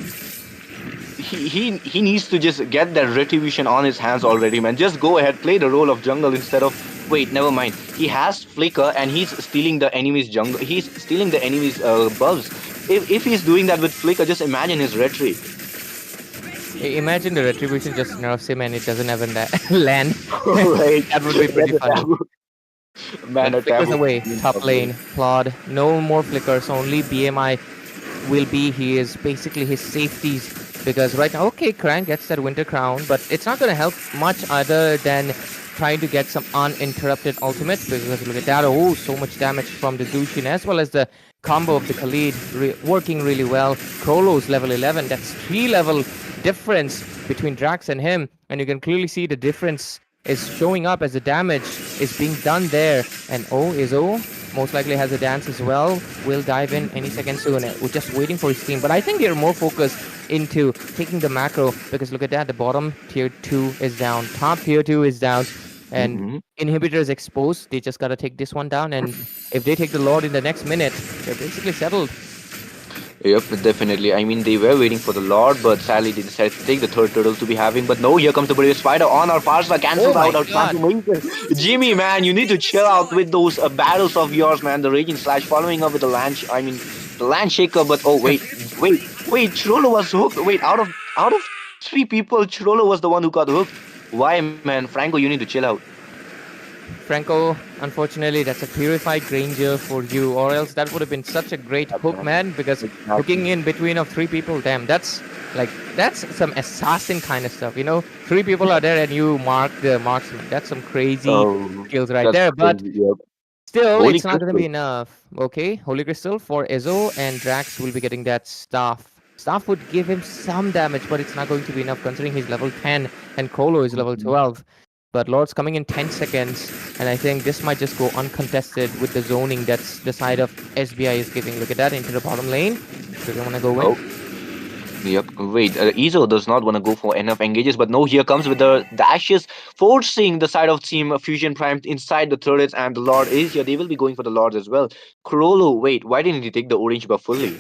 He needs to just get that retribution on his hands already, man. Just go ahead, play the role of jungle instead of. Wait, never mind. He has flicker and he's stealing the enemy's jungle. He's stealing the enemy's buffs. If he's doing that with flicker, just imagine his retreat. Imagine the retribution just nerfs him and it doesn't even land. Right. That would be pretty That's a funny. taboo. Man, But a flickers taboo. away. Top lane. Claude. No more flickers. Only BMI will be his safeties. Because right now, okay, Krang gets that Winter Crown, but it's not going to help much other than trying to get some uninterrupted ultimates. Because look at that. Oh, so much damage from the Zushin as well as the combo of the Khalid working really well. Krolo's level 11. That's 3 level difference between Drax and him. And you can clearly see the difference is showing up as the damage is being done there. And oh, Izzo most likely has a dance as well. We'll dive in any second soon. We're just waiting for his team. But I think they're more focused into taking the macro because look at that. The bottom tier 2 is down. Top tier 2 is down. And inhibitor is exposed. They just got to take this one down. And if they take the Lord in the next minute, they're basically settled. Yep, definitely. I mean, they were waiting for the Lord, but sadly they decided to take the third turtle to be having. But no, here comes the brave spider on our Farsa, cancelled Oh my out our God. transformation. Jimmy, man, you need to chill out with those battles of yours, man. The raging slash following up with the launch. I mean, the land shaker. But oh wait, Chirolo was hooked. Wait, out of three people, Chirolo was the one who got hooked. Why, man? Franco, you need to chill out. Franco, unfortunately, that's a purified Granger for you, or else that would have been such a great hook, man. Because hooking in between of three people, damn, that's some assassin kind of stuff. You know, three people are there and you mark the marksman. That's some crazy Oh, skills right that's there. But crazy. Yep. still, Holy it's not going to be crystal. enough. Okay, Holy Crystal for Ezo, and Drax will be getting that staff. Staff would give him some damage, but it's not going to be enough considering he's level 10 and Kolo is level 12. But Lord's coming in 10 seconds, and I think this might just go uncontested with the zoning that's the side of SBI is giving. Look at that, into the bottom lane. So they want to go in. Yep. Wait, Izo does not want to go for enough engages, but no, here comes with the dashes, forcing the side of Team Fusion Prime inside the turrets, and the Lord is here. They will be going for the Lords as well. Krolo, wait, why didn't he take the orange buff fully?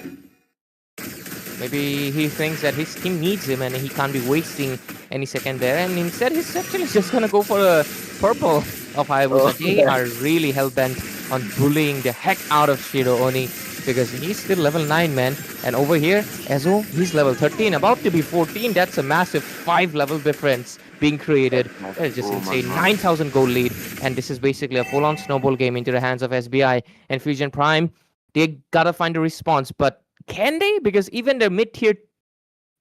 Maybe he thinks that his team needs him and he can't be wasting any second there. And instead, he's actually just going to go for a purple of Hayabusa. They are really hell-bent on bullying the heck out of Shiro Oni because he's still level 9, man. And over here, Ezo, he's level 13, about to be 14. That's a massive 5-level difference being created. That is just insane. 9,000 gold lead. And this is basically a full-on snowball game into the hands of SBI and Fusion Prime. They gotta find a response, but can they? Because even the mid-tier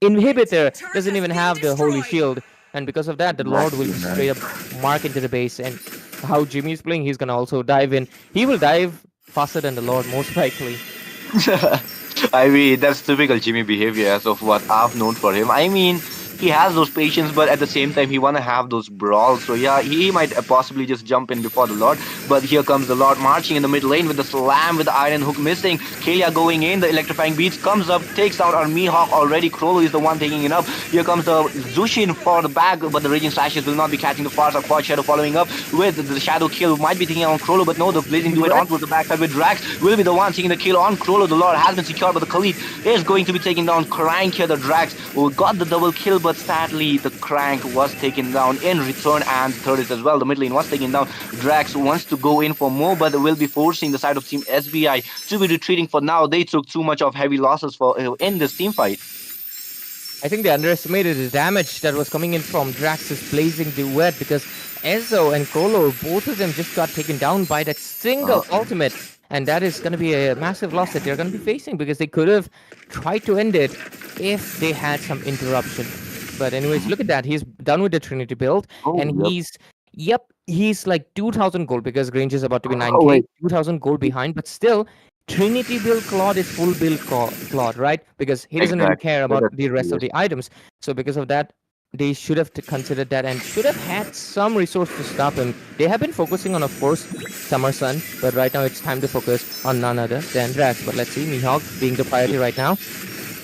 inhibitor doesn't even have the holy shield, and because of that, the Lord will just straight up mark into the base. And how Jimmy is playing, he's gonna also dive in. He will dive faster than the Lord, most likely. I mean, that's typical Jimmy behavior as of what I've known for him. I mean, he has those patience, but at the same time, he want to have those brawls. So yeah, he might possibly just jump in before the Lord. But here comes the Lord marching in the mid lane with the slam, with the iron hook missing. Kalia going in, the electrifying beats comes up, takes out our Mihawk already. Krolo is the one taking it up. Here comes the Zushin for the back, but the raging slashes will not be catching the Farsa. Quad Shadow following up with the shadow kill. Might be taking on Krolo, but no, the blazing duet onto the backside with Drax will be the one taking the kill on Krolo. The Lord has been secured, but the Khalid is going to be taking down Crank here. The Drax who got the double kill, but sadly the Crank was taken down in return, and third is as well. The mid lane was taken down. Drax wants to go in for more, but will be forcing the side of Team SBI to be retreating for now. They took too much of heavy losses for in this team fight. I think they underestimated the damage that was coming in from Drax's blazing duet, because Ezo and Kolo, both of them just got taken down by that single ultimate. And that is going to be a massive loss that they're going to be facing, because they could have tried to end it if they had some interruption. But anyways, look at that. He's done with the Trinity build, and he's like 2,000 gold, because Grange is about to be 9k, 2,000 gold behind. But still, Trinity build Claude is full build Claude, right? Because he doesn't really care about the rest of the items. So because of that, they should have considered that and should have had some resource to stop him. They have been focusing on, of course, Summer Sun, but right now it's time to focus on none other than Drax. But let's see, Mihawk being the priority right now.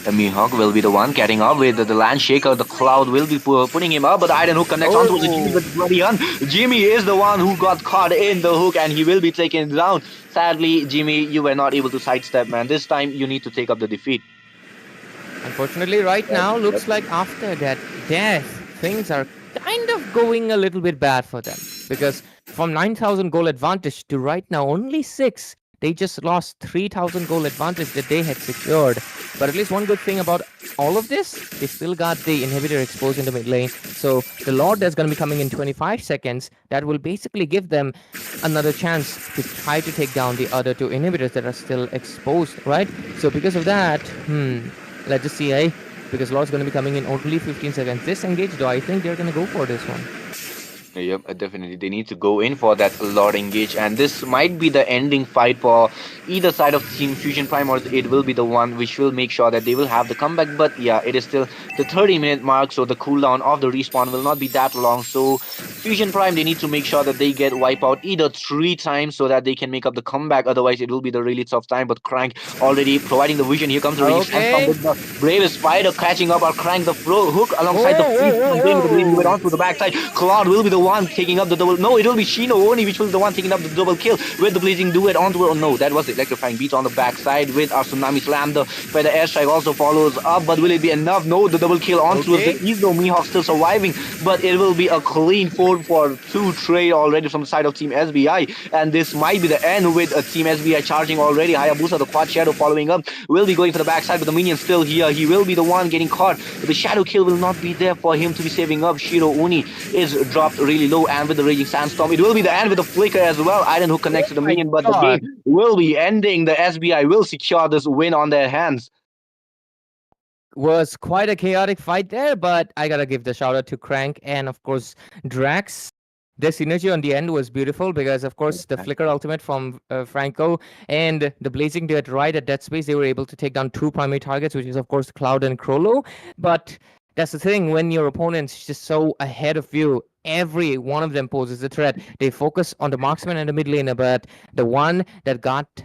The Mihawk will be the one getting up with the Land Shaker. The Cloud will be putting him up, but the Iron Hook connects onto the Jimmy with bloody hun. Jimmy is the one who got caught in the hook, and he will be taken down. Sadly, Jimmy, you were not able to sidestep, man. This time, you need to take up the defeat. Unfortunately, right now, looks like after that death, things are kind of going a little bit bad for them. Because from 9,000 goal advantage to right now only 6, they just lost 3,000 goal advantage that they had secured. But at least one good thing about all of this, they still got the inhibitor exposed in the mid lane. So the Lord that's going to be coming in 25 seconds, that will basically give them another chance to try to take down the other 2 inhibitors that are still exposed, right? So because of that, let's just see, because Lord's going to be coming in only 15 seconds. This engage, though, I think they're going to go for this one. Yep, definitely. They need to go in for that Lord engage, and this might be the ending fight for either side of Team Fusion Prime, or it will be the one which will make sure that they will have the comeback. But yeah, it is still the 30-minute mark, so the cooldown of the respawn will not be that long. So Fusion Prime, they need to make sure that they get wiped out either 3 times so that they can make up the comeback. Otherwise, it will be the really tough time. But Crank already providing the vision. Here comes the with the bravest spider catching up our Crank, the hook alongside the onto the backside. Claude will be the one taking up the double. No, it will be Shino Oni, which will be the one taking up the double kill with the blazing duet onto her. Oh no, that was the electrifying beat on the backside with our tsunami slam. The feather airstrike also follows up, but will it be enough? No, the double kill onto Okay. us. There is no Mihawk still surviving, but it will be a clean 4 for 2 trade already from the side of Team SBI, and this might be the end with Team SBI charging already. Hayabusa, the quad shadow following up, will be going for the backside, but the minion still here. He will be the one getting caught. The shadow kill will not be there for him to be saving up. Shiro Uni is dropped really low, and with the raging sandstorm, it will be the end with the flicker as well. Iron who connects to the my minion, but the God. game will be ending. The SBI will secure this win on their hands. Was quite a chaotic fight there, but I gotta give the shout out to Crank and of course Drax. The synergy on the end was beautiful because, of course, the flicker ultimate from Franco and the blazing duet right at that space, they were able to take down two primary targets, which is, of course, Cloud and Krollo. But that's the thing, when your opponent's just so ahead of you, every one of them poses a threat. They focus on the marksman and the mid laner, but the one that got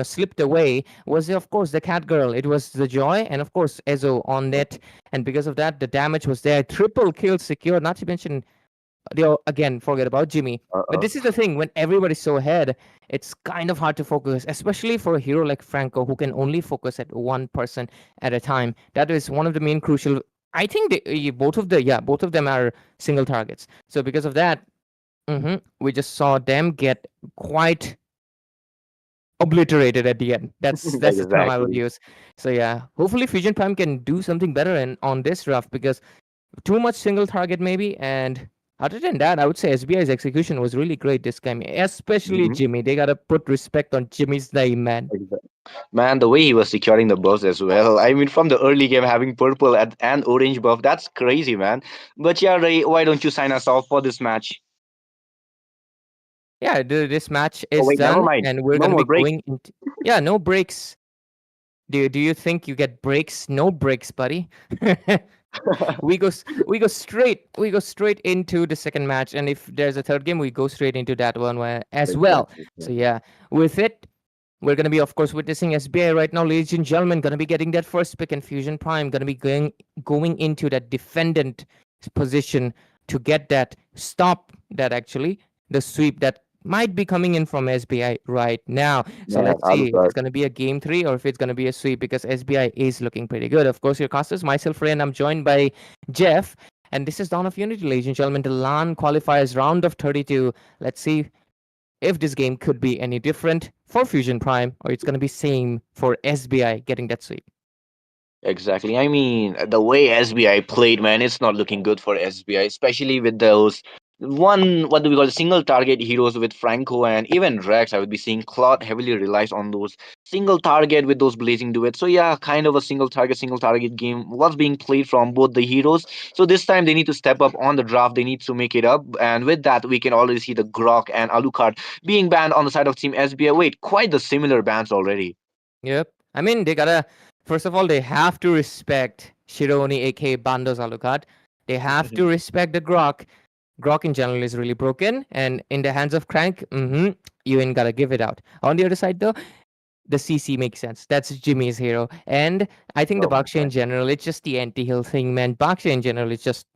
slipped away was, of course, the cat girl. It was the Joy and, of course, Ezo on net. And because of that, the damage was there. Triple kill secured, not to mention they again forget about Jimmy. But this is the thing, when everybody's so ahead, it's kind of hard to focus, especially for a hero like Franco who can only focus at one person at a time. That is one of the main crucial. I think both of them are single targets. So because of that, we just saw them get quite obliterated at the end. That's the term I would Exactly. use. So yeah, hopefully Fusion Prime can do something better on this draft, because too much single target maybe. And other than that, I would say SBI's execution was really great this game, especially Mhm. Jimmy. They gotta put respect on Jimmy's name, man. Man, the way he was securing the buffs as well. I mean, from the early game, having purple and orange buff, that's crazy, man. But yeah, Ray, why don't you sign us off for this match? Yeah, this match Oh, is wait, never done, mind. and we're No gonna more be break. going into no breaks. Do you think you get breaks? No breaks, buddy. we go straight into the second match, and if there's a third game, we go straight into that one as well. Exactly. So yeah, with it, we're gonna be, of course, witnessing SBI right now, ladies and gentlemen. Gonna be getting that first pick, and Fusion Prime gonna be going into that defendant position to get that stop that actually the sweep that might be coming in from SBI right now. So Man, let's see if Alucard. it's going to be a game 3 or if it's going to be a sweep, because SBI is looking pretty good. Of course, your casters, myself, Ray, and I'm joined by Jeff. And this is Dawn of Unity, ladies and gentlemen, the LAN qualifiers round of 32. Let's see if this game could be any different for Fusion Prime, or it's going to be same for SBI getting that sweep. Exactly. I mean, the way SBI played, man, it's not looking good for SBI, especially with those what do we call single target heroes with Franco and even Drax. I would be seeing Claude heavily relies on those single target with those blazing duets. So yeah, kind of a single target game was being played from both the heroes. So this time they need to step up on the draft. They need to make it up, and with that, we can already see the Grok and Alucard being banned on the side of Team SBI. Wait, quite the similar bans already. Yep. I mean, they gotta, first of all, they have to respect Shironi, aka Bando's Alucard. They have to respect the Grok. Grok in general is really broken, and in the hands of Crank, you ain't gotta give it out. On the other side, though, the CC makes sense. That's Jimmy's hero. And I think the Oh my Baksha in god. general, it's just the anti-heal thing, man. Baksha in general is just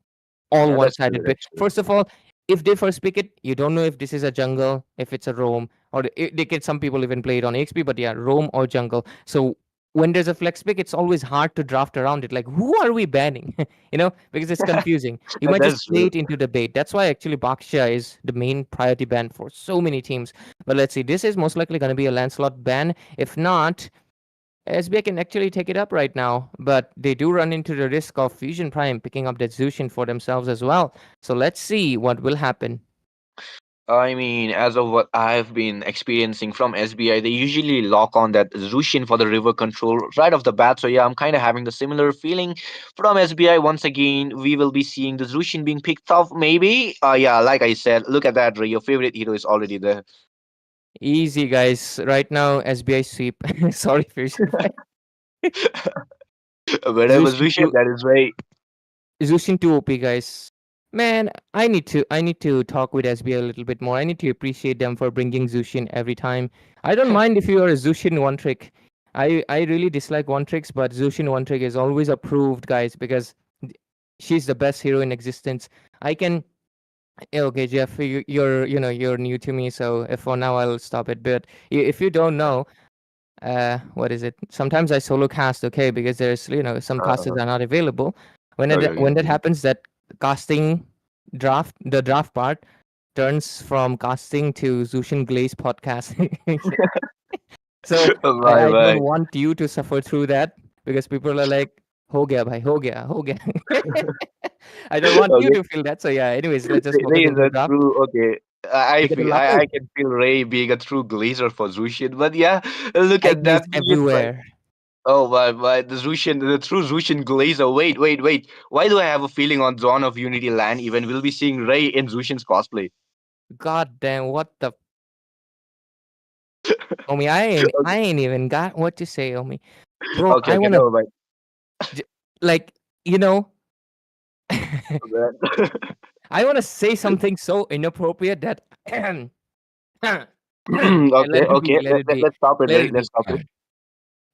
all Yeah, that's one-sided. true actually. First of all, if they first pick it, you don't know if this is a jungle, if it's a roam, or they get, some people even play it on XP, but yeah, roam or jungle. So when there's a flex pick, it's always hard to draft around it. Like, who are we banning? Because it's confusing. You might just That's play true. it into the bait. That's why actually Baksha is the main priority ban for so many teams. But let's see, this is most likely going to be a Lancelot ban. If not, SBI can actually take it up right now, but they do run into the risk of Fusion Prime picking up that Zushin for themselves as well. So let's see what will happen. I mean, as of what I've been experiencing from SBI, they usually lock on that Zushin for the river control right off the bat. So yeah, I'm kind of having the similar feeling from SBI. Once again, we will be seeing the Zushin being picked off. Maybe. Yeah, like I said, look at that, Ray. Your favorite hero is already there. Easy, guys. Right now, SBI sweep. Sorry, Fusion Prime. Wherever Zushin Zushin, 2, that is right. Zushin 2 OP, guys. Man, I need to talk with SBI a little bit more. I need to appreciate them for bringing Zushin every time. I don't mind if you are a Zushin one trick. I really dislike one tricks, but Zushin one trick is always approved, guys, because she's the best hero in existence. I can Okay, Jeff, you're new to me, so for now I'll stop it. But if you don't know, what is it? Sometimes I solo cast, okay, because there's some casters Uh-huh. are not available. Okay, When okay. that happens, that casting the draft part turns from casting to Zushin Glaze podcast. So Bye I don't bye. want you to suffer through that because people are like, "Ho gaya bhai, ho gaya." I don't want you Okay. to feel that. So yeah. Anyways, let's just focus Ray is into the a draft. true okay. I Because feel allowed I can feel Ray being a true glazer for Zushin. But yeah, look I at glaze that. It's like everywhere. oh my the Zushin, the true Zushin glazer. Wait. Why do I have a feeling on Dawn of Unity Land even we'll be seeing Ray in Zushin's cosplay? God damn, what the Omi? I ain't even got what to say, Omi. Bro, Okay, okay, never mind. j- like you know, Man. I wanna say something so inappropriate that let Okay, it be, okay. let it be, Let's stop it, let Ray. it Let's be. stop it.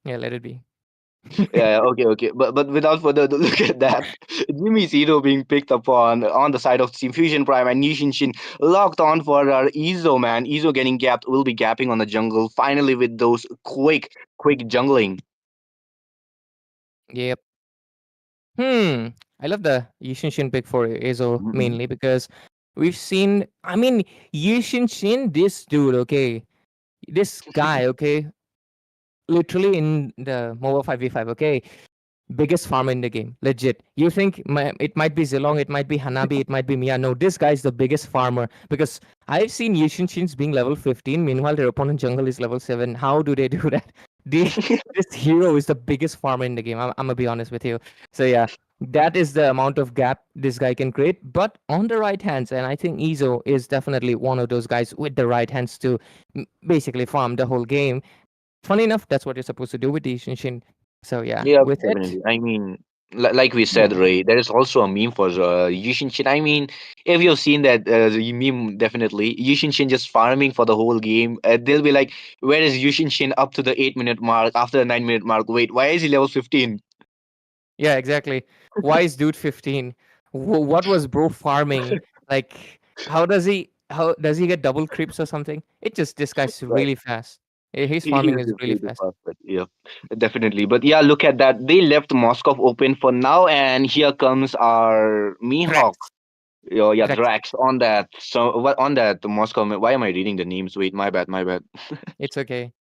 Yeah, let it be. Yeah, okay. But without further ado, look at that. Jimmy's hero being picked up on the side of Team Fusion Prime and Nishin Shin locked on for our Izo, man. Izo getting gapped will be gapping on the jungle. Finally with those quick jungling. Yep. Hmm. I love the Yishin pick for Ezo Mhm. mainly because we've seen. I mean, Yishin, this dude, okay, this guy, okay, literally in the MOBA 5v5, okay, biggest farmer in the game, legit. You think it might be Zilong, it might be Hanabi, it might be Mia. No, this guy is the biggest farmer because I've seen Yushin being level 15. Meanwhile, their opponent jungle is level 7. How do they do that? The, this hero is the biggest farmer in the game. I'm gonna be honest with you. So yeah, that is the amount of gap this guy can create. But on the right hands, and I think Izo is definitely one of those guys with the right hands to basically farm the whole game. Funny enough, that's what you're supposed to do with the Yushin. So yeah, Yeah, with it. definitely. I mean, like we said, Ray, there is also a meme for Yushin Shin. I mean, if you've seen that the meme, definitely Yushin Shin just farming for the whole game. They'll be like, "Where is Yushin Shin up to the 8 minute mark? After the 9 minute mark, wait, why is he level 15?" Yeah, exactly. Why is dude 15? What was bro farming? Like, how does he get double creeps or something? It just this guy's really fast. His He farming is is just really really fast. fast, but yeah, definitely. But yeah, look at that. They left Moscow open for now, and here comes our Mihawk. Threats. Yeah, Threats. Drax on that. So what on that the Moscow? Why am I reading the names? Wait, my bad. It's okay.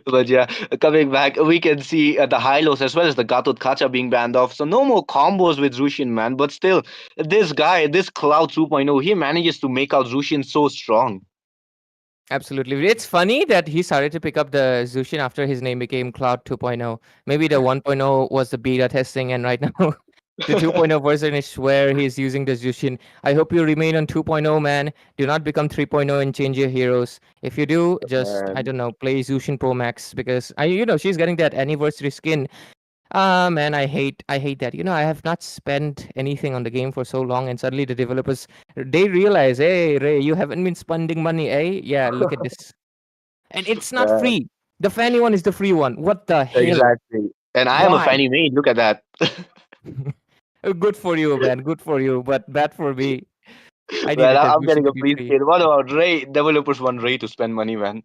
But yeah, coming back, we can see the Hylos as well as the Gatot Kacha being banned off. So no more combos with Zushin, man. But still, this guy, this Cloud 2.0, he manages to make out Zushin so strong. Absolutely. It's funny that he started to pick up the Zushin after his name became Cloud 2.0. Maybe the 1.0 was the beta testing, and right now the 2.0 version is where he's using the Zushin. I hope you remain on 2.0, man. Do not become 3.0 and change your heroes. If you do, just, I And don't know, play Zushin Pro Max because she's getting that anniversary skin. Ah, man, I hate that. I have not spent anything on the game for so long, and suddenly the developers they realize, hey, Ray, you haven't been spending money, eh? Yeah, look at this, and it's not uh, free. The fanny one is the free one. What the hell? exactly. And I am a Why? fanny maid. Look at that. Good for you, man. Good for you, but bad for me. I Well, needed the I'm Zushin getting to a be free free. skin. What about Ray? Developers want Ray to spend money, man.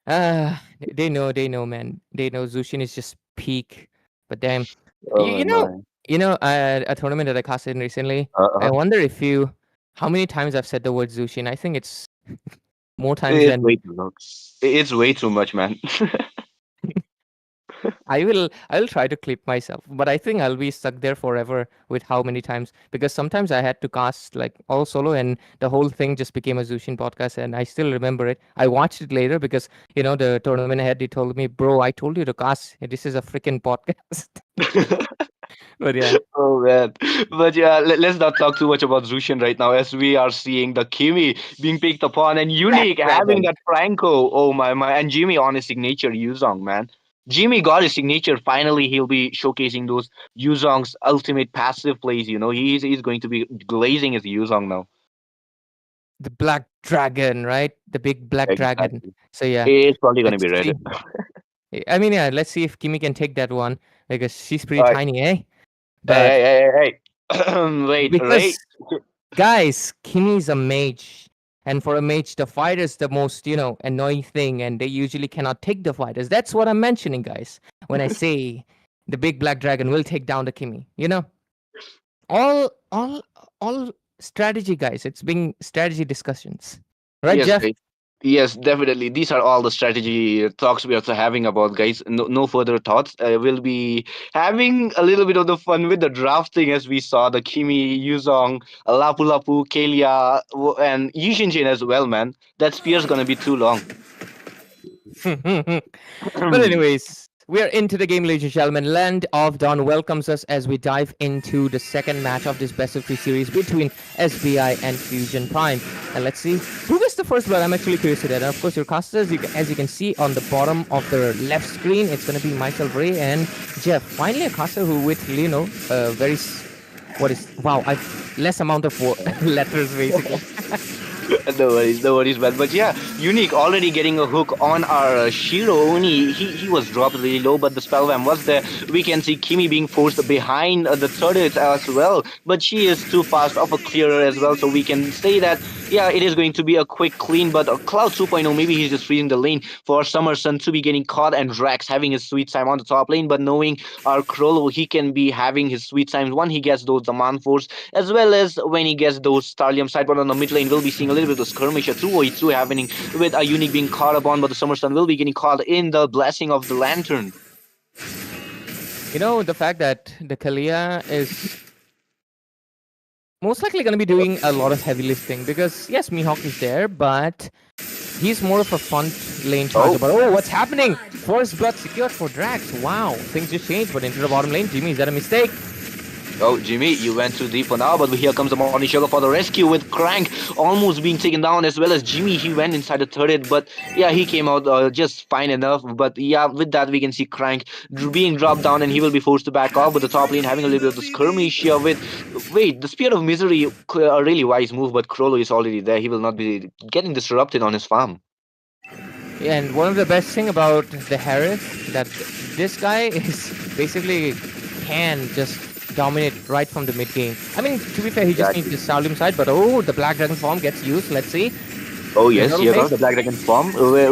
Ah, they know, man. They know Zushin is just peak. But damn, you, Oh you know, my. a tournament that I casted in recently. I Uh-huh. wonder how many times I've said the word Zushin. I think it's more times It's way than too much. It's way too much, man. I will try to clip myself, but I think I'll be stuck there forever with how many times because sometimes I had to cast like all solo and the whole thing just became a Zushin podcast and I still remember it. I watched it later because the tournament head he told me, "Bro, I told you to cast. This is a freaking podcast." But yeah, Oh man, but yeah, let's not talk too much about Zushin right now, as we are seeing the Kimi being picked upon and Black Unique having Dragon. that Franco. Oh my, and Jimmy on his signature Yuzong, man. Jimmy got his signature. Finally, he'll be showcasing those Yuzong's ultimate passive plays. He's going to be glazing his Yuzong now. The Black Dragon, right? The big Black Dragon. Exactly. So yeah, It's probably going to let's be red. see. I mean, yeah, let's see if Kimi can take that one because she's pretty All right. tiny, eh? Hey, But hey, hey, hey, hey. Wait, Ray. Because guys, Kimmy's a mage. And for a mage, the fighter is the most, annoying thing, and they usually cannot take the fighters. That's what I'm mentioning, guys. When I say the big black dragon will take down the Kimmy. All strategy, guys. It's being strategy discussions. Right, Yes, Jeff? guys. Yes, definitely. These are all the strategy talks we are having about, guys. No further thoughts. We'll be having a little bit of the fun with the drafting as we saw the Kimi, Yuzong, Lapu Lapu, Kelia, and Yushinjin as well, man. That spear's gonna be too long. Well, anyways, we are into the game, ladies and gentlemen. Land of Dawn welcomes us as we dive into the second match of this best of three series between SBI and Fusion Prime. And let's see who gets the first blood. I'm actually curious to that. And of course, your casters, as you can see on the bottom of the left screen, it's going to be myself, Ray, and Jeff. Finally, a caster who with, wow, I've less amount of letters, basically. No worries, man. But yeah, Unique already getting a hook on our Shiro Oni. He was dropped really low, but the spellwam was there. We can see Kimi being forced behind the turret as well, but she is too fast of a clearer as well, so we can say that, yeah, it is going to be a quick clean, but Cloud 2.0, maybe he's just freezing the lane for Summer Sun to be getting caught, and Drax having his sweet time on the top lane, but knowing our Krollo, he can be having his sweet times when he gets those Demand Force, as well as when he gets those Starlium sideboard on the mid lane. We'll be seeing a little bit of skirmish, a 2v2 happening with a Unique being caught upon, but the Summer Sun will be getting caught in the Blessing of the Lantern. The fact that the Kalia is most likely going to be doing a lot of heavy lifting because, yes, Mihawk is there, but he's more of a front lane charger. But what's happening? Force blood secured for Drax. Wow, things just changed, but into the bottom lane. Jimmy, is that a mistake? Oh, Jimmy, you went too deep for now, but here comes the Morning Sugar for the rescue with Crank almost being taken down, as well as Jimmy. He went inside the turret, but yeah, he came out just fine enough. But yeah, with that, we can see Crank being dropped down, and he will be forced to back off. But the top lane having a little bit of the skirmish here with... Wait, the Spear of Misery, a really wise move, but Krollo is already there. He will not be getting disrupted on his farm. Yeah, and one of the best thing about the Harris, that this guy is basically can just dominate right from the mid game. I mean, to be fair, he just needs the Starlium side, but the Black Dragon form gets used. Let's see. Oh yes, here comes the Black Dragon form.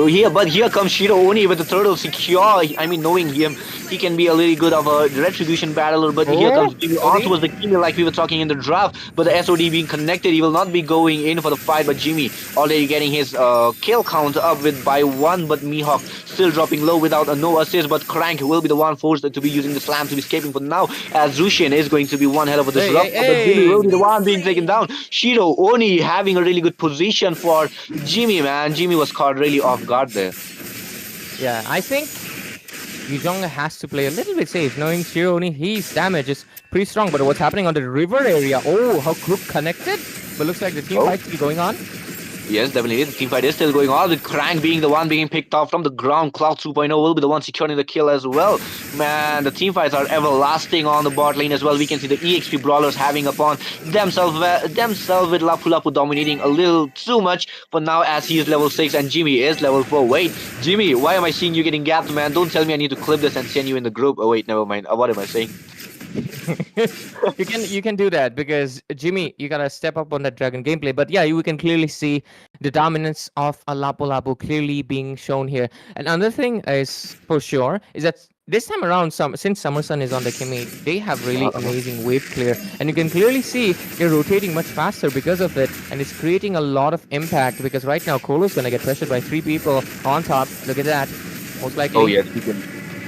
Here comes Shiro Oni with the turtle secure. I mean, knowing him, he can be a really good of a retribution battler. But here comes Jimmy on towards the Kimi, like we were talking in the draft. But the SOD being connected, he will not be going in for the fight. But Jimmy already getting his kill count up by 1. But Mihawk still dropping low without a no assist. But Crank will be the one forced to be using the slam to be escaping for now. As Zushin is going to be one hell of a disruptor. But Jimmy will be the one being taken down. Shiro Oni having a really good position for Jimmy, man. Jimmy was caught really off guard there. Yeah, I think Yuzong has to play a little bit safe, knowing Shiro Oni, his damage is pretty strong. But what's happening on the river area? Oh, how Crook connected. But looks like the team fight is going on. Yes, definitely. The team fight is still going on with Crank being the one being picked off from the ground. Cloud 2.0 will be the one securing the kill as well. Man, the team fights are everlasting on the bot lane as well. We can see the EXP brawlers having upon themselves with Lapu Lapu dominating a little too much. But now as he is level 6 and Jimmy is level 4. Wait, Jimmy, why am I seeing you getting gapped, man? Don't tell me I need to clip this and send you in the group. Oh wait, never mind. What am I saying? you can do that because Jimmy, you gotta step up on that dragon gameplay. But yeah, you can clearly see the dominance of a Lapu Lapu clearly being shown here. And another thing is for sure is that this time around, since Summer Sun is on the Kimi, they have really amazing wave clear, and you can clearly see they're rotating much faster because of it, and it's creating a lot of impact. Because right now, Kolo's gonna get pressured by 3 people on top. Look at that, most likely. Oh yes, we can.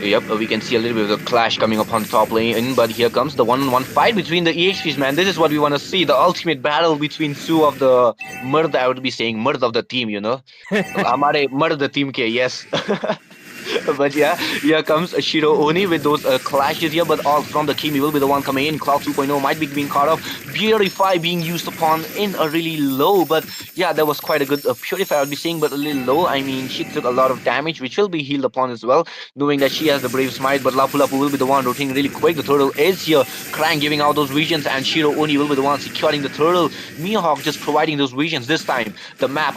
Yep, we can see a little bit of the clash coming up on the top lane, but here comes the one-on-one fight between the EXPs, man. This is what we want to see, the ultimate battle between 2 of the Murd, I would be saying, Murd of the team, you know. Hamare Murd the team ke, yes. But yeah, here comes Shiro Oni with those clashes here, but all from the Kimi will be the one coming in. Cloud 2.0 might be being caught off. Purify being used upon in a really low, but yeah, that was quite a good Purify, I would be saying, but a little low. I mean, she took a lot of damage, which will be healed upon as well, knowing that she has the Brave Smite, but Lapu Lapu will be the one rotating really quick. The turtle is here, Krang giving out those visions, and Shiro Oni will be the one securing the turtle. Mihawk just providing those visions. This time, the map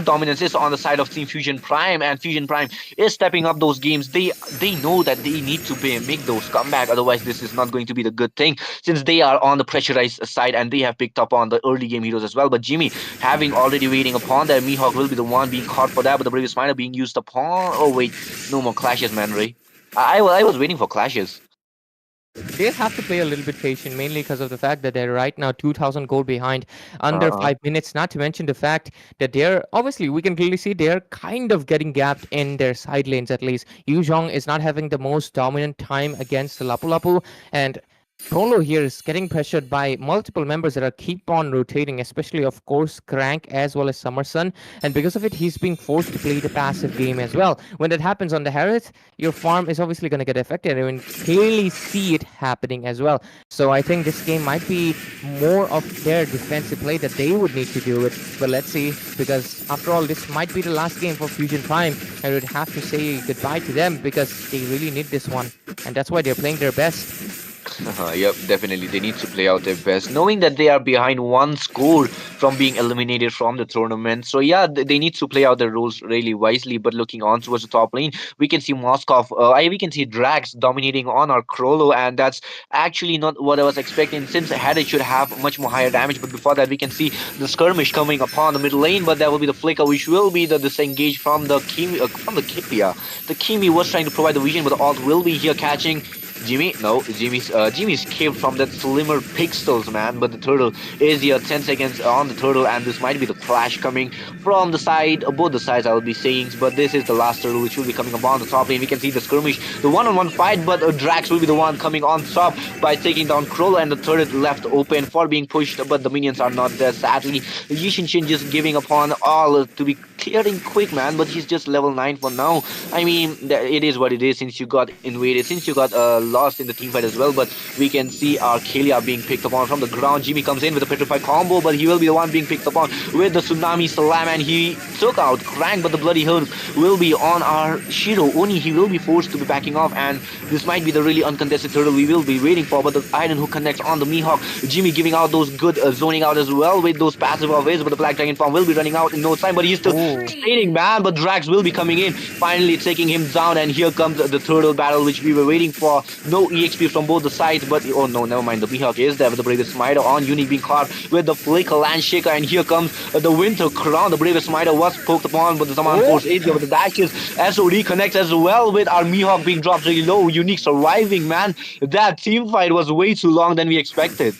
dominance is on the side of Team Fusion Prime, and Fusion Prime is stepping up those games. They know that they need to make those comeback. Otherwise, this is not going to be the good thing since they are on the pressurized side and they have picked up on the early game heroes as well. But Jimmy having already waiting upon that, Mihawk will be the one being caught for that. But the Bravest Miner being used upon. Oh wait, no more clashes, man. Ray. I was waiting for clashes. They'll have to play a little bit patient, mainly because of the fact that they're right now 2,000 gold behind, under Uh, 5 minutes. Not to mention the fact that they're obviously, we can clearly see they're kind of getting gapped in their side lanes at least. Yu Zhong is not having the most dominant time against Lapu Lapu, and Prolo here is getting pressured by multiple members that are keep on rotating, especially of course Crank as well as Summerson, and because of it he's being forced to play the passive game as well. When that happens on the Harith, your farm is obviously going to get affected, and you can clearly see it happening as well. So I think this game might be more of their defensive play that they would need to do it. But let's see, because after all this might be the last game for Fusion Prime. I would have to say goodbye to them because they really need this one, and that's why they're playing their best. Yep, definitely. They need to play out their best, knowing that they are behind one score from being eliminated from the tournament. So yeah, they need to play out their roles really wisely. But looking on towards the top lane, we can see Moskov. We can see Drax dominating on our Krolo, and that's actually not what I was expecting. Since Hadid should have much more higher damage, but before that, we can see the skirmish coming upon the middle lane. But that will be the flicker, which will be the disengage from the Kimi. From the Kipia. The Kimi was trying to provide the vision, but the ult will be here catching. Jimmy, no, Jimmy's caved from that slimmer pixels, man. But the turtle is here, 10 seconds on the turtle, and this might be the clash coming from the side, both the sides, I will be saying. But this is the last turtle which will be coming upon the top lane. We can see the skirmish, the one-on-one fight, but Drax will be the one coming on top by taking down Krolo, and the turret left open for being pushed, but the minions are not there, sadly. Yishin just giving upon all to be clearing quick, man, but he's just level 9 for now. I mean, it is what it is since you got invaded, since you got lost in the team fight as well. But we can see our Kalia being picked upon from the ground. Jimmy comes in with a petrified combo, but he will be the one being picked upon with the tsunami slam, and he took out Crank, but the bloody hood will be on our Shiro. Only he will be forced to be backing off, and this might be the really uncontested turtle we will be waiting for. But the Iron Hook connects on the Mihawk. Jimmy giving out those good zoning out as well with those passive of his, but the Black Dragon farm will be running out in no time, but he's still staying, man. But Drax will be coming in, finally taking him down, and here comes the turtle battle which we were waiting for. No EXP from both the sides, but oh no, never mind. The Mihawk is there with the Bravest Smiter on. Unique being caught with the Flicker Landshaker, and here comes the Winter Crown. The Bravest Smiter was poked upon, but the Zaman Force is here with the dashes. SO reconnects as well with our Mihawk being dropped really low. Unique surviving, man. That team fight was way too long than we expected.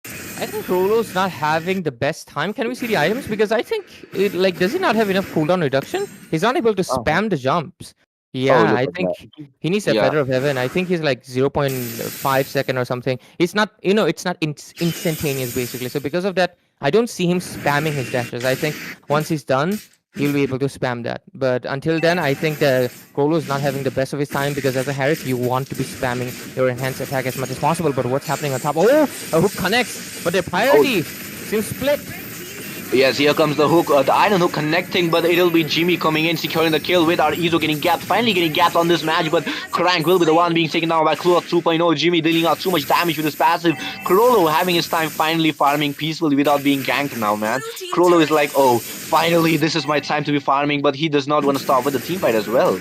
I think Rolo's not having the best time. Can we see the items? Because I think, does he not have enough cooldown reduction? He's not able to spam the jumps. Yeah, I think he needs a Feather of Heaven. I think he's like 0.5 second or something. It's not, it's not instantaneous basically. So because of that, I don't see him spamming his dashes. I think once he's done, he'll be able to spam that. But until then, I think the Krolo is not having the best of his time, because as a Harris, you want to be spamming your enhanced attack as much as possible. But what's happening on top? Oh, a hook connects, but their priority seems split. Yes, here comes the hook, the Iron Hook connecting, but it'll be Jimmy coming in, securing the kill with our Izo getting gapped, finally getting gapped on this match, but Crank will be the one being taken down by Cloak 2.0. Jimmy dealing out too much damage with his passive. Krolo having his time finally farming peacefully without being ganked now, man. Krolo is like, oh, finally this is my time to be farming, but he does not want to stop with the team fight as well.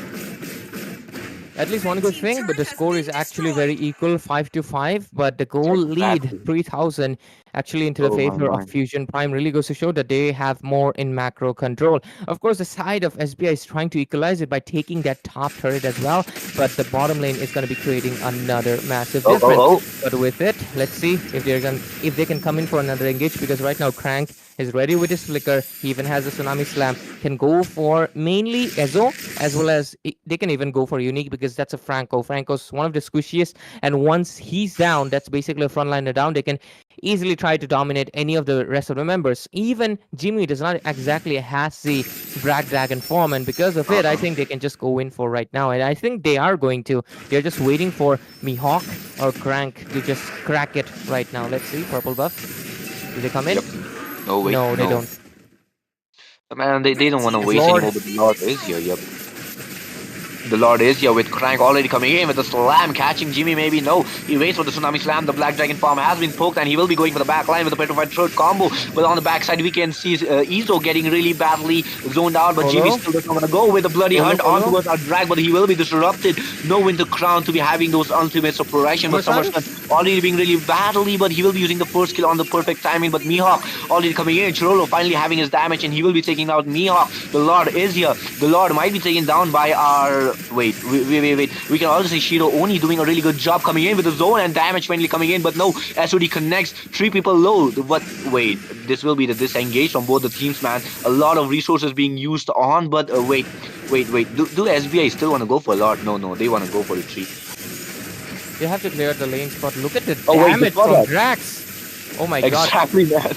At least one good thing, but the score is actually very equal, 5-5. But the goal lead, 3,000, actually into the favor of Fusion Prime, really goes to show that they have more in macro control. Of course, the side of SBI is trying to equalize it by taking that top turret as well, but the bottom lane is going to be creating another massive difference. But with it, let's see if they can come in for another engage, because right now Crank is ready with his flicker. He even has a tsunami slam. Can go for mainly Ezo, as well as they can even go for Unique, because that's a Franco. Franco's one of the squishiest, and once he's down, that's basically a frontliner down. They can easily try to dominate any of the rest of the members. Even Jimmy does not exactly has the Black Dragon form, and because of it, I think they can just go in for right now. And I think they are going to. They're just waiting for Mihawk or Crank to just crack it right now. Let's see, purple buff. Do they come in? Yep. No, wait, no, they don't. Man, they don't want to waste anymore, but the Lord is here, yep. The Lord is here with Crank already coming in with the slam, catching Jimmy maybe. No, he waits for the Tsunami Slam. The Black Dragon farm has been poked and he will be going for the back line with the Petrified Throat combo. But on the backside, we can see Izo getting really badly zoned out. But Jimmy still doesn't want to go with the Bloody Hunt on towards our drag. But he will be disrupted. No Winter Crown to be having those ultimates of progression. But Summersun already being really badly. But he will be using the first kill on the perfect timing. But Mihawk already coming in. Chirolo finally having his damage and he will be taking out Mihawk. The Lord is here. The Lord might be taken down by our... Wait. We can also see Shiro Oni doing a really good job coming in with the zone and damage finally coming in. But no, SOD connects. 3 people low. But wait. This will be the disengage from both the teams, man. A lot of resources being used on. But wait. Do SBI still want to go for a lot? No. They want to go for the 3. You have to clear the lanes, but look at the damage from Drax. Oh my god. Exactly, man.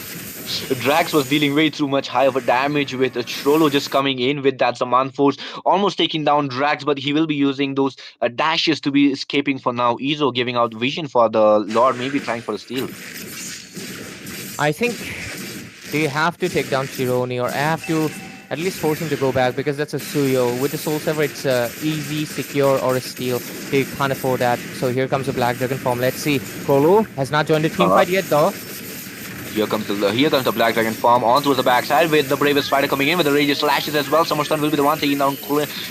Drax was dealing way too much high of a damage with Trollo just coming in with that Saman Force, almost taking down Drax, but he will be using those dashes to be escaping for now. Izo giving out vision for the Lord, maybe trying for a steal. I think they have to take down Shironi or have to at least force him to go back because that's a Suyo. With the Soul Sever, it's easy, secure, or a steal. They can't afford that. So here comes the Black Dragon form. Let's see. Krolu has not joined the team fight yet though. Here comes the Black Dragon farm on towards the backside with the Bravest Fighter coming in with the Radius Slashes as well. Summerstun will be the one taking down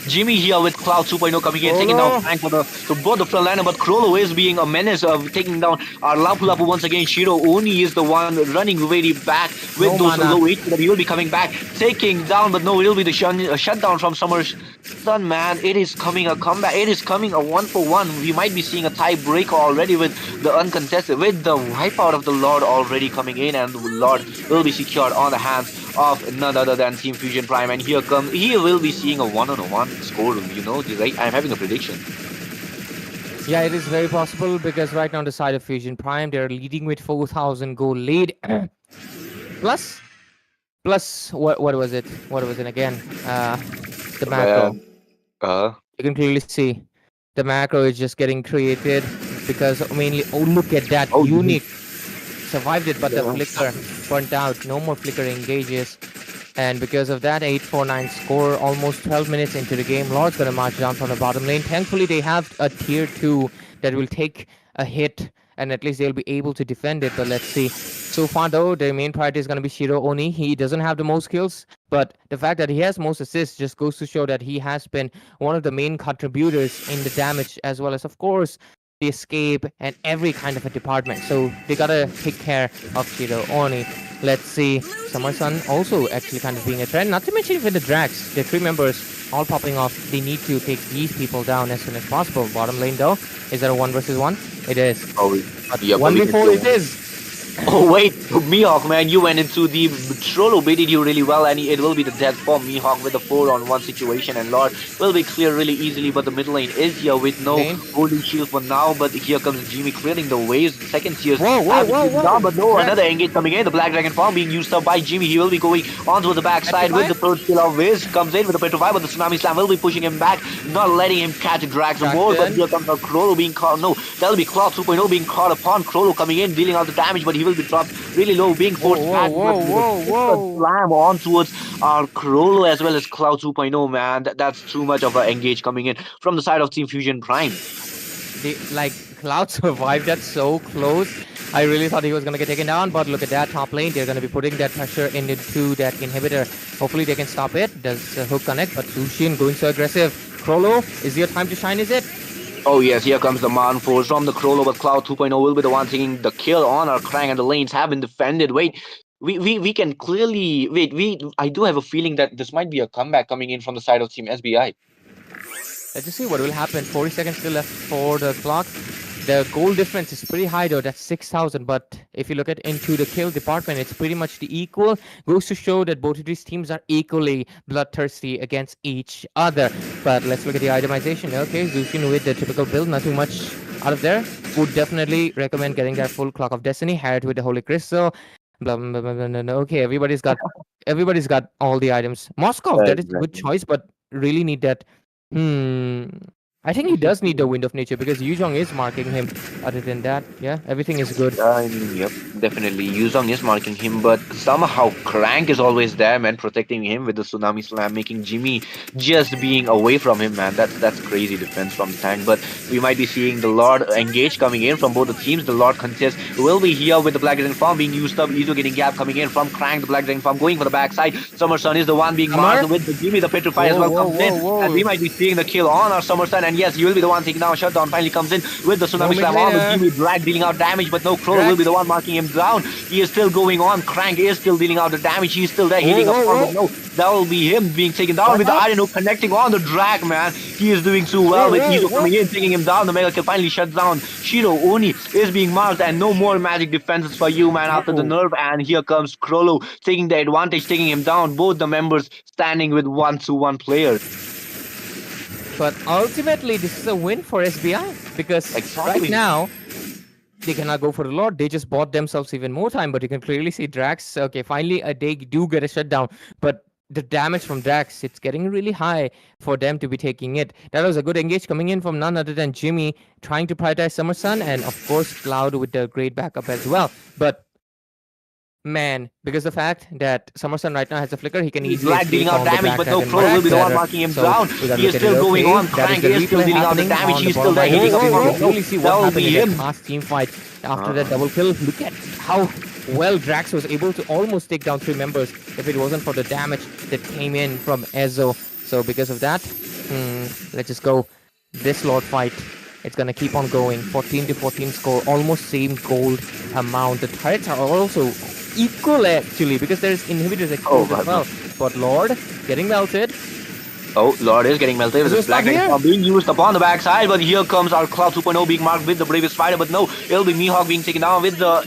Jimmy here with Cloud 2.0 coming in, taking down Frank for both the front liner, but Krolo is being a menace of taking down our Lapu Lapu once again. Shiro Oni is the one running very back with those low HP that he will be coming back, taking down, but no, it will be the shutdown from Summerstun, man. It is coming a comeback. It is coming a 1-for-1. We might be seeing a tiebreaker already with the uncontested, with the wipeout of the Lord already coming in. And the Lord will be secured on the hands of none other than Team Fusion Prime. And he will be seeing a 1-on-1 score. Right? I'm having a prediction. Yeah, it is very possible because right now on the side of Fusion Prime, they're leading with 4,000 gold lead. plus, what was it? What was it again? The macro. You can clearly see the macro is just getting created because mainly. Oh, look at that unique. Survived it, but the flicker burnt out. No more flicker engages, and because of that, 8-4-9 score. Almost 12 minutes into the game, Lord's gonna march down from the bottom lane. Thankfully, they have a tier 2 that will take a hit, and at least they'll be able to defend it. But let's see. So far, though, their main priority is gonna be Shiro Oni. He doesn't have the most kills, but the fact that he has most assists just goes to show that he has been one of the main contributors in the damage, as well as, of course, the escape and every kind of a department. So they gotta take care of Shiro Oni. Let's see. Summer-sun also actually kind of being a threat. Not to mention with the Drax, the 3 members all popping off. They need to take these people down as soon as possible. Bottom lane though, is that a 1 versus 1? It is. But 1v4 it is. Oh wait, Mihawk, man, you went into the Trollo baited you really well, and it will be the death for Mihawk with the 4-on-1 situation, and Lord will be clear really easily, but the middle lane is here with no holding shield for now, but here comes Jimmy clearing the waves. Second tier down, but no, another engage coming in. The Black Dragon farm being used up by Jimmy. He will be going onto the backside with the third kill of Wiz. Comes in with the Petrify, but the Tsunami Slam will be pushing him back, not letting him catch Drax more, but here comes the Krolo being caught. No, that'll be Cloud 2.0 being caught upon. Krolo coming in, dealing out the damage, but he will be dropped really low, being forced back. Slam on towards our Krolo as well as Cloud 2.0, man. That's too much of an engage coming in from the side of Team Fusion Prime. Cloud survived that so close. I really thought he was going to get taken down, but look at that top lane. They're going to be putting that pressure into that inhibitor. Hopefully they can stop it. Does the hook connect? But Sushin going so aggressive. Krolo, is your time to shine, is it? Oh yes, here comes the Man Force from the Krolo, but Cloud 2.0 will be the one taking the kill on our Krang, and the lanes have been defended. Wait, we can clearly... I do have a feeling that this might be a comeback coming in from the side of Team SBI. Let's just see what will happen. 40 seconds still left for the clock. The goal difference is pretty high though, that's 6,000, but if you look at into the kill department, it's pretty much the equal. Goes to show that both of these teams are equally bloodthirsty against each other. But let's look at the itemization. Okay, Zushin with the typical build, not too much out of there. Would definitely recommend getting that full Clock of Destiny, Harriet with the Holy Crystal. Blah, blah, blah, blah, blah. Okay, everybody's got all the items. Moskov, that is a good choice, but really need that I think he does need the wind of nature because Yuzhong is marking him. Other than that, yeah, everything is good. I mean, yep, definitely. Yuzong is marking him, but somehow Crank is always there, man, protecting him with the tsunami slam, making Jimmy just being away from him, man. That's crazy defense from the tank. But we might be seeing the Lord engage coming in from both the teams. The Lord contest will be here with the Black Dragon farm being used up. Izo getting gap coming in from Crank. The Black Dragon farm going for the backside. Summer Sun is the one being Summer? marked with the Jimmy. The Petrify as Whoa, well whoa, comes whoa, in, whoa. and we might be seeing the kill on our Summer Sun. And yes, he will be the one taking down. Shutdown finally comes in with the tsunami Moment slam on the later. Jimmy. Drag dealing out damage, but no Crow will be the one marking him down. He is still going on. Crank is still dealing out the damage. He's still there hitting Whoa, up whoa, front, but no, that will be him being taken down with the What? Iron Hook connecting on the drag, man. He is doing too well Whoa, with whoa, Izo whoa. coming in, taking him down. The Mega Kill finally shuts down. Shiro Oni is being marked, and no more magic defenses for you, man, after the nerf. And here comes Krollo taking the advantage, taking him down. Both the members standing with 1-1 player. But ultimately, this is a win for SBI because Exactly. right now they cannot go for the Lord. They just bought themselves even more time. But you can clearly see Drax. Okay, finally, they do get a shutdown. But the damage from Drax, it's getting really high for them to be taking it. That was a good engage coming in from none other than Jimmy, trying to prioritize Summer Sun, and of course, Cloud with the great backup as well. But man, because the fact that Summer Sun right now has a flicker, he can easily Black dealing escape out from the damage, but no Black Crow Dragon will be the one Batter. marking him So, down. we gotta He is look at still it. going Okay, on. that Crank the is still replay dealing out the happening damage. on He's the still there bottom hitting right. up front. We'll but no, really see that what will happened be in him. that last team fight after that double kill. Look at how well Drax was able to almost take down 3 members if it wasn't for the damage that came in from Ezo. So because of that, let's just go. This Lord fight, it's gonna keep on going. 14-14 score, almost same gold amount. The turrets are also equal actually because there's inhibitors exposed as well. But Lord getting melted. Oh, Lord is getting melted with Is his it Black stuck Dragon here? Farm being used upon the backside, but here comes our Cloud 2.0 being marked with the Bravest Fighter, but no, it'll be Mihawk being taken down with the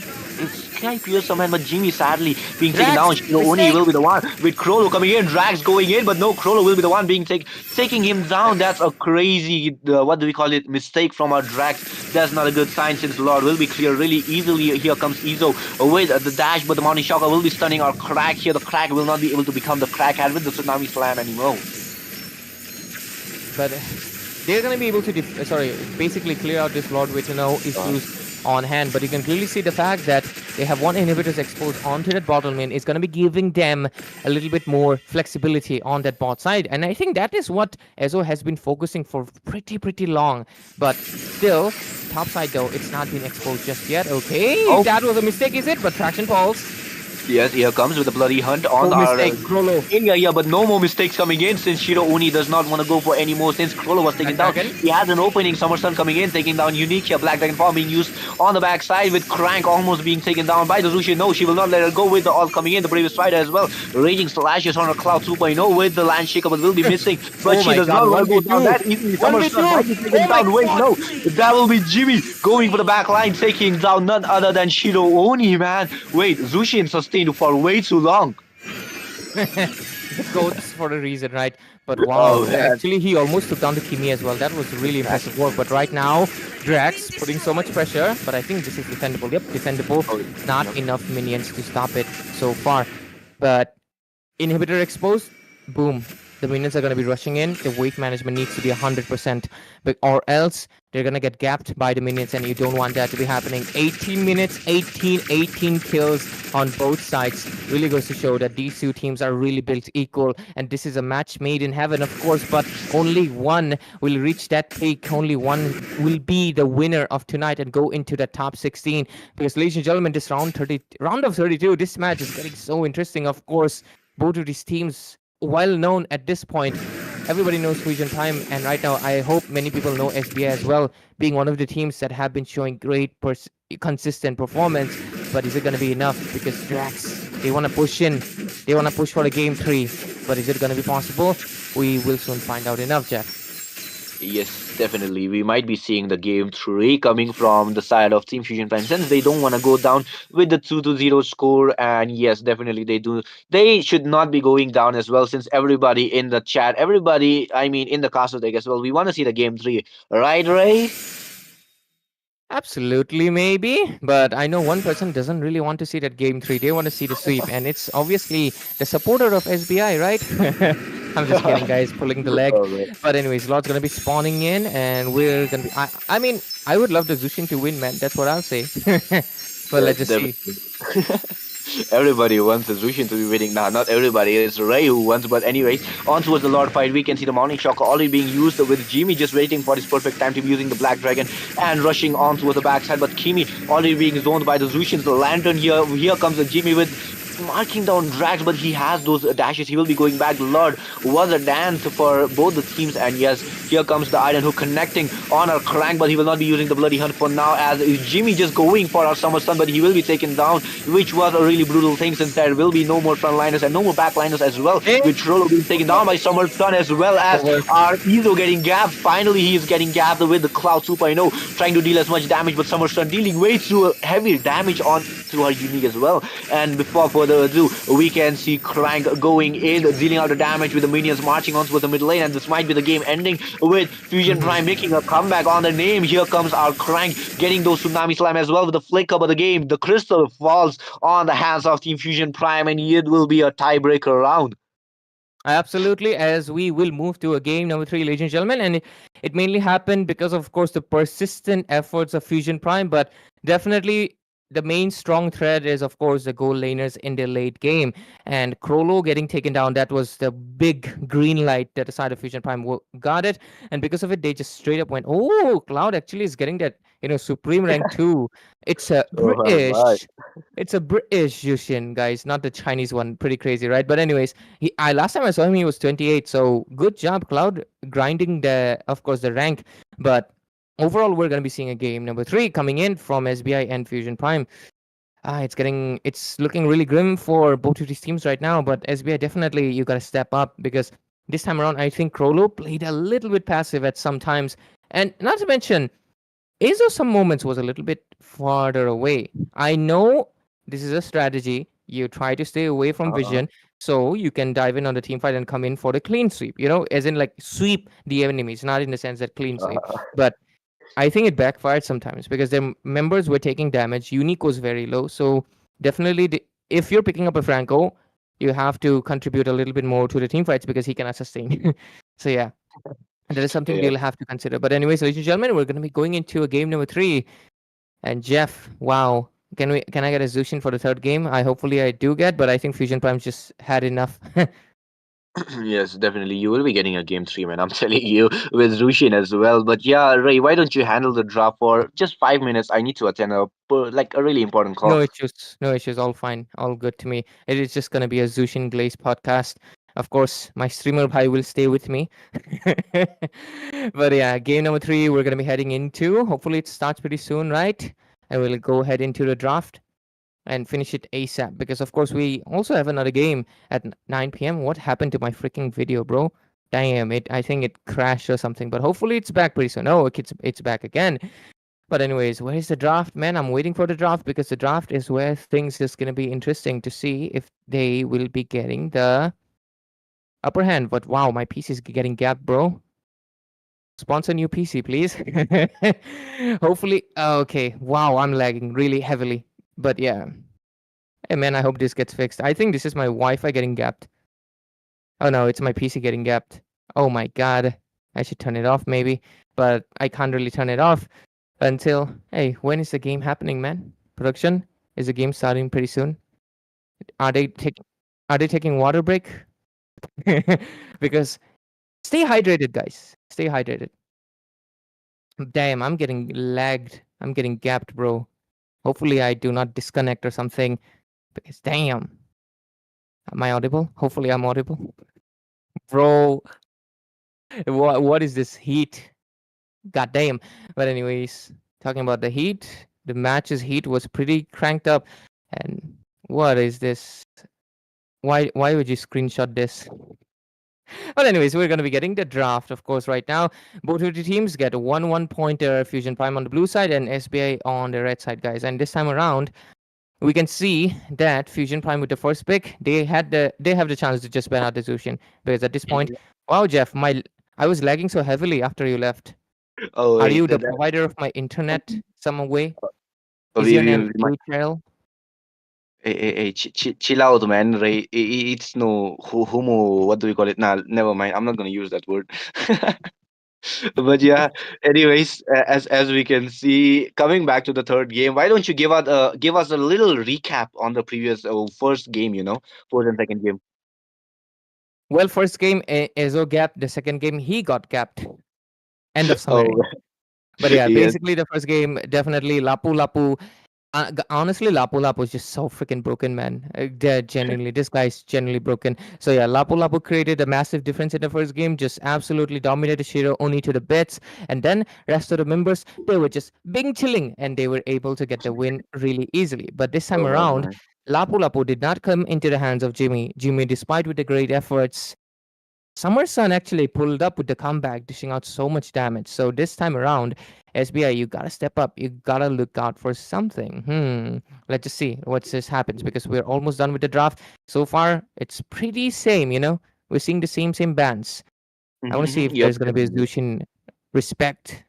Sky Pierce man, but Jimmy sadly being taken down. Drax, Shiro Oni mistake. will be the one with Krollo coming in, Drax going in, but no, Krollo will be the one being taking him down. That's a crazy, what do we call it, mistake from our Drax. That's not a good sign since Lord will be clear really easily. Here comes Izo with the dash, but the Mounting Shocker will be stunning our Crack here. The Crack will not be able to become the Crackhead with the Tsunami Slam anymore. But they're gonna be able to basically clear out this Lord with issues on hand. But you can clearly see the fact that they have one inhibitors exposed onto that bottom lane is gonna be giving them a little bit more flexibility on that bot side. And I think that is what Ezo has been focusing for pretty long. But still, top side though, it's not been exposed just yet. Okay, that was a mistake, is it? But Traction Pulse. Yes, here comes with the bloody hunt on our area, yeah, but no more mistakes coming in since Shiro Oni does not want to go for any more since Krollo was taken down. He has an opening, Summer Sun coming in, taking down Unique here, Black Dragon Farm being used on the backside with Crank almost being taken down by the Zushi. No, she will not let her go with the all coming in, the Bravest Fighter as well. Raging Slashes on her Cloud 2.0 with the Land Shaker, but will be missing. But she does not want to go down that easily. Summer Sun might be taken down. Wait, no, that will be Jimmy going for the back line, taking down none other than Shiro Oni, man. Wait, Zushin sustained for way too long. The goats for a reason, right? But wow, actually he almost took down the Kimi as well. That was really impressive work. But right now, Drax putting so much pressure. But I think this is defendable. Yep, defendable. Not enough minions to stop it so far. But inhibitor exposed, boom. The minions are going to be rushing in. The wave management needs to be 100%, or else they're going to get gapped by the minions, and you don't want that to be happening. 18 minutes, 18 kills on both sides. Really goes to show that these two teams are really built equal, and this is a match made in heaven, of course, but only one will reach that peak. Only one will be the winner of tonight and go into the top 16. Because, ladies and gentlemen, this round of 32, this match is getting so interesting. Of course, both of these teams well known at this point. Everybody knows Fusion Time, and right now I hope many people know SBI as well, being one of the teams that have been showing great consistent performance. But is it going to be enough? Because Drax, they want to push in, they want to push for the game 3, but is it going to be possible? We will soon find out. Enough, Jeff. Yes, definitely. We might be seeing the game 3 coming from the side of Team Fusion Prime since they don't want to go down with the 2-0 score. And yes, definitely they do. They should not be going down as well since everybody in the chat, everybody, I mean, in the castle deck as well, we want to see the game 3. Right, Ray? Absolutely, maybe. But I know one person doesn't really want to see that game 3. They want to see the sweep. And it's obviously the supporter of SBI, right? I'm just kidding, guys. Pulling the leg. Oh, man. But anyways, Lord's gonna be spawning in, and we're gonna be. I mean, I would love the Zushin to win, man. That's what I'll say. But let's Yes, just see. definitely. Everybody wants the Zushin to be winning now. Not everybody. It's Ray who wants. But anyways, on towards the Lord fight, we can see the Mounting Shocker already being used with Jimmy just waiting for his perfect time to be using the Black Dragon and rushing on towards the backside. But Kimi already being zoned by the Zushins. The Lantern here. Here comes the Jimmy with marking down drags, but he has those dashes. He will be going back. The Lord was a dance for both the teams, and yes, here comes the Iron Hook connecting on our Crank, but he will not be using the Bloody Hunt for now, as Jimmy just going for our Summer Sun, but he will be taken down, which was a really brutal thing, since there will be no more frontliners and no more backliners as well, with Rolo being taken down by Summer Sun, as well as our Ezo getting gapped. Finally, he is getting gapped with the Cloud Super, trying to deal as much damage, but Summer Sun dealing way too heavy damage on to her unique as well. And before further ado, we can see Crank going in, dealing out the damage with the minions marching on towards the mid lane, and this might be the game ending with Fusion Prime making a comeback on the name. Here comes our Crank getting those Tsunami Slam as well with the flicker, but the game, the crystal falls on the hands of Team Fusion Prime, and it will be a tiebreaker round. Absolutely, as we will move to a game number 3, ladies and gentlemen, and it mainly happened because of course, the persistent efforts of Fusion Prime, but definitely the main strong thread is, of course, the goal laners in the late game. And Krolo getting taken down, that was the big green light that the side of Fusion Prime got it. And because of it, they just straight up went, oh, Cloud actually is getting that, Supreme Rank 2. It's a Oh, British. right. It's a British Yushin, guys, not the Chinese one. Pretty crazy, right? But anyways, last time I saw him, he was 28. So good job, Cloud, grinding of course, the rank. But overall, we're going to be seeing a game number 3 coming in from SBI and Fusion Prime. It's looking really grim for both of these teams right now. But SBI, definitely, you got to step up, because this time around, I think Krolo played a little bit passive at some times. And not to mention, Azo some moments was a little bit farther away. I know this is a strategy. You try to stay away from vision, so you can dive in on the team fight and come in for the clean sweep. As in like sweep the enemies, not in the sense that clean sweep. But I think it backfired sometimes, because their members were taking damage. Unique was very low, so definitely, if you're picking up a Franco, you have to contribute a little bit more to the team fights, because he cannot sustain. So yeah. And that is something Yeah. we'll have to consider. But anyways, ladies and gentlemen, we're going to be going into a game number 3. And Jeff, wow, can I get a Zushin for the third game? Hopefully I do get, but I think Fusion Prime just had enough. Yes, definitely. You will be getting a game 3, man. I'm telling you, with Rushin as well. But yeah, Ray, why don't you handle the draft for just 5 minutes? I need to attend a really important call. No issues, no issues. All fine, all good to me. It is just going to be a Zushin Glaze podcast. Of course, my streamer bhai will stay with me. But yeah, game number 3 we're going to be heading into. Hopefully it starts pretty soon, right? And we'll go ahead into the draft and finish it ASAP, because of course we also have another game at 9 p.m. What happened to my freaking video, bro? Damn it, I think it crashed or something, but hopefully it's back pretty soon. Oh, it's back again. But anyways, where is the draft, man? I'm waiting for the draft, because the draft is where things is going to be interesting to see if they will be getting the upper hand. But wow, my PC is getting gapped, bro. Sponsor new PC, please. Hopefully. Okay, wow, I'm lagging really heavily. But yeah. Hey man, I hope this gets fixed. I think this is my Wi-Fi getting gapped. Oh no, it's my PC getting gapped. Oh my god. I should turn it off maybe. But I can't really turn it off until... Hey, when is the game happening, man? Production? Is the game starting pretty soon? Are they taking water break? Because stay hydrated, guys. Stay hydrated. Damn, I'm getting lagged. I'm getting gapped, bro. Hopefully I do not disconnect or something, because damn. Am I audible? Hopefully I'm audible. Bro, what is this heat? God damn. But anyways, talking about the heat, the match's heat was pretty cranked up. And what is this? Why would you screenshot this? But anyways, we're going to be getting the draft, of course, right now. Both of the teams get a 1-1 pointer, Fusion Prime on the blue side and SBI on the red side, guys. And this time around, we can see that Fusion Prime with the first pick, they have the chance to just ban out the Zushin. Because at this point, wow, Jeff, I was lagging so heavily after you left. Oh, Are wait, you the provider of my internet some way? oh, Is we, your we, name we might, HL? chill out, man. Right? It's no homo. What do we call it? Nah, never mind. I'm not gonna use that word. But yeah, anyways, as we can see, coming back to the third game, why don't you give us a little recap on the previous first game? First and second game. Well, first game, Ezo gapped. The second game, he got gapped. End of Oh, summary. But yeah, yes. basically the first game, definitely Lapu Lapu. Honestly, Lapu Lapu is just so freaking broken, man. They're genuinely, this guy's genuinely broken. So yeah, Lapu Lapu created a massive difference in the first game, just absolutely dominated Shiro Oni to the bits, and then rest of the members they were just being chilling, and they were able to get the win really easily. But this time around, Uh-huh. Lapu Lapu did not come into the hands of Jimmy. Jimmy, despite with the great efforts, Summer Sun actually pulled up with the comeback, dishing out so much damage. So this time around, SBI, you gotta step up. You gotta look out for something. Let's just see what this happens because we're almost done with the draft. So far, it's pretty same. We're seeing the same bands. I want to see if Yep. there's gonna be a Zushin respect.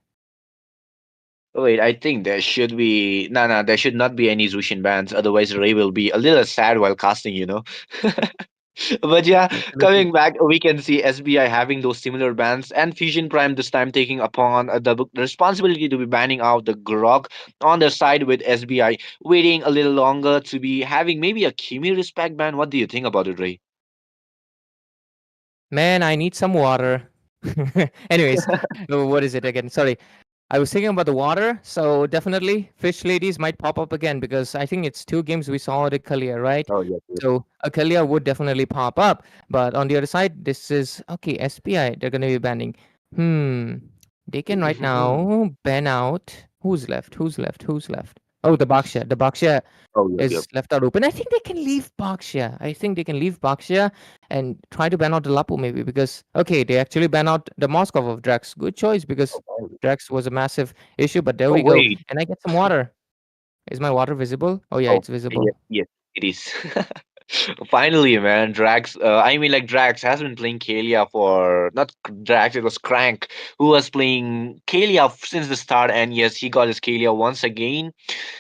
Wait, I think there should be no, there should not be any Zushin bans. Otherwise, Ray will be a little sad while casting. But yeah, Absolutely. coming back, we can see SBI having those similar bans and Fusion Prime this time taking upon the responsibility to be banning out the Grog on their side with SBI waiting a little longer to be having maybe a Kimi respect ban. What do you think about it, Ray? Man, I need some water. Anyways, what is it again? Sorry. I was thinking about the water, so definitely fish ladies might pop up again because I think it's two games we saw at Kalia, right? Oh, yes, yes. So Akalia would definitely pop up, but on the other side, this is okay. SPI they're gonna be banning. Hmm, they can right now ban out. Who's left? Who's left? Who's left? Oh, the Baksha. The Baksha Oh, yep, yep. is left out open. I think they can leave Baksha. I think they can leave Baksha and try to ban out the Lapu maybe because okay, they actually ban out the Moskov of Drax. Good choice because Drax was a massive issue. But there Oh, we go, wait. and I get some water. Is my water visible? Oh yeah, Oh, it's visible. yes, yes, it is. Finally, man, Drax. I mean, like Drax has been playing Kalia for not Drax. It was Crank who was playing Kalia since the start, and yes, he got his Kalia once again.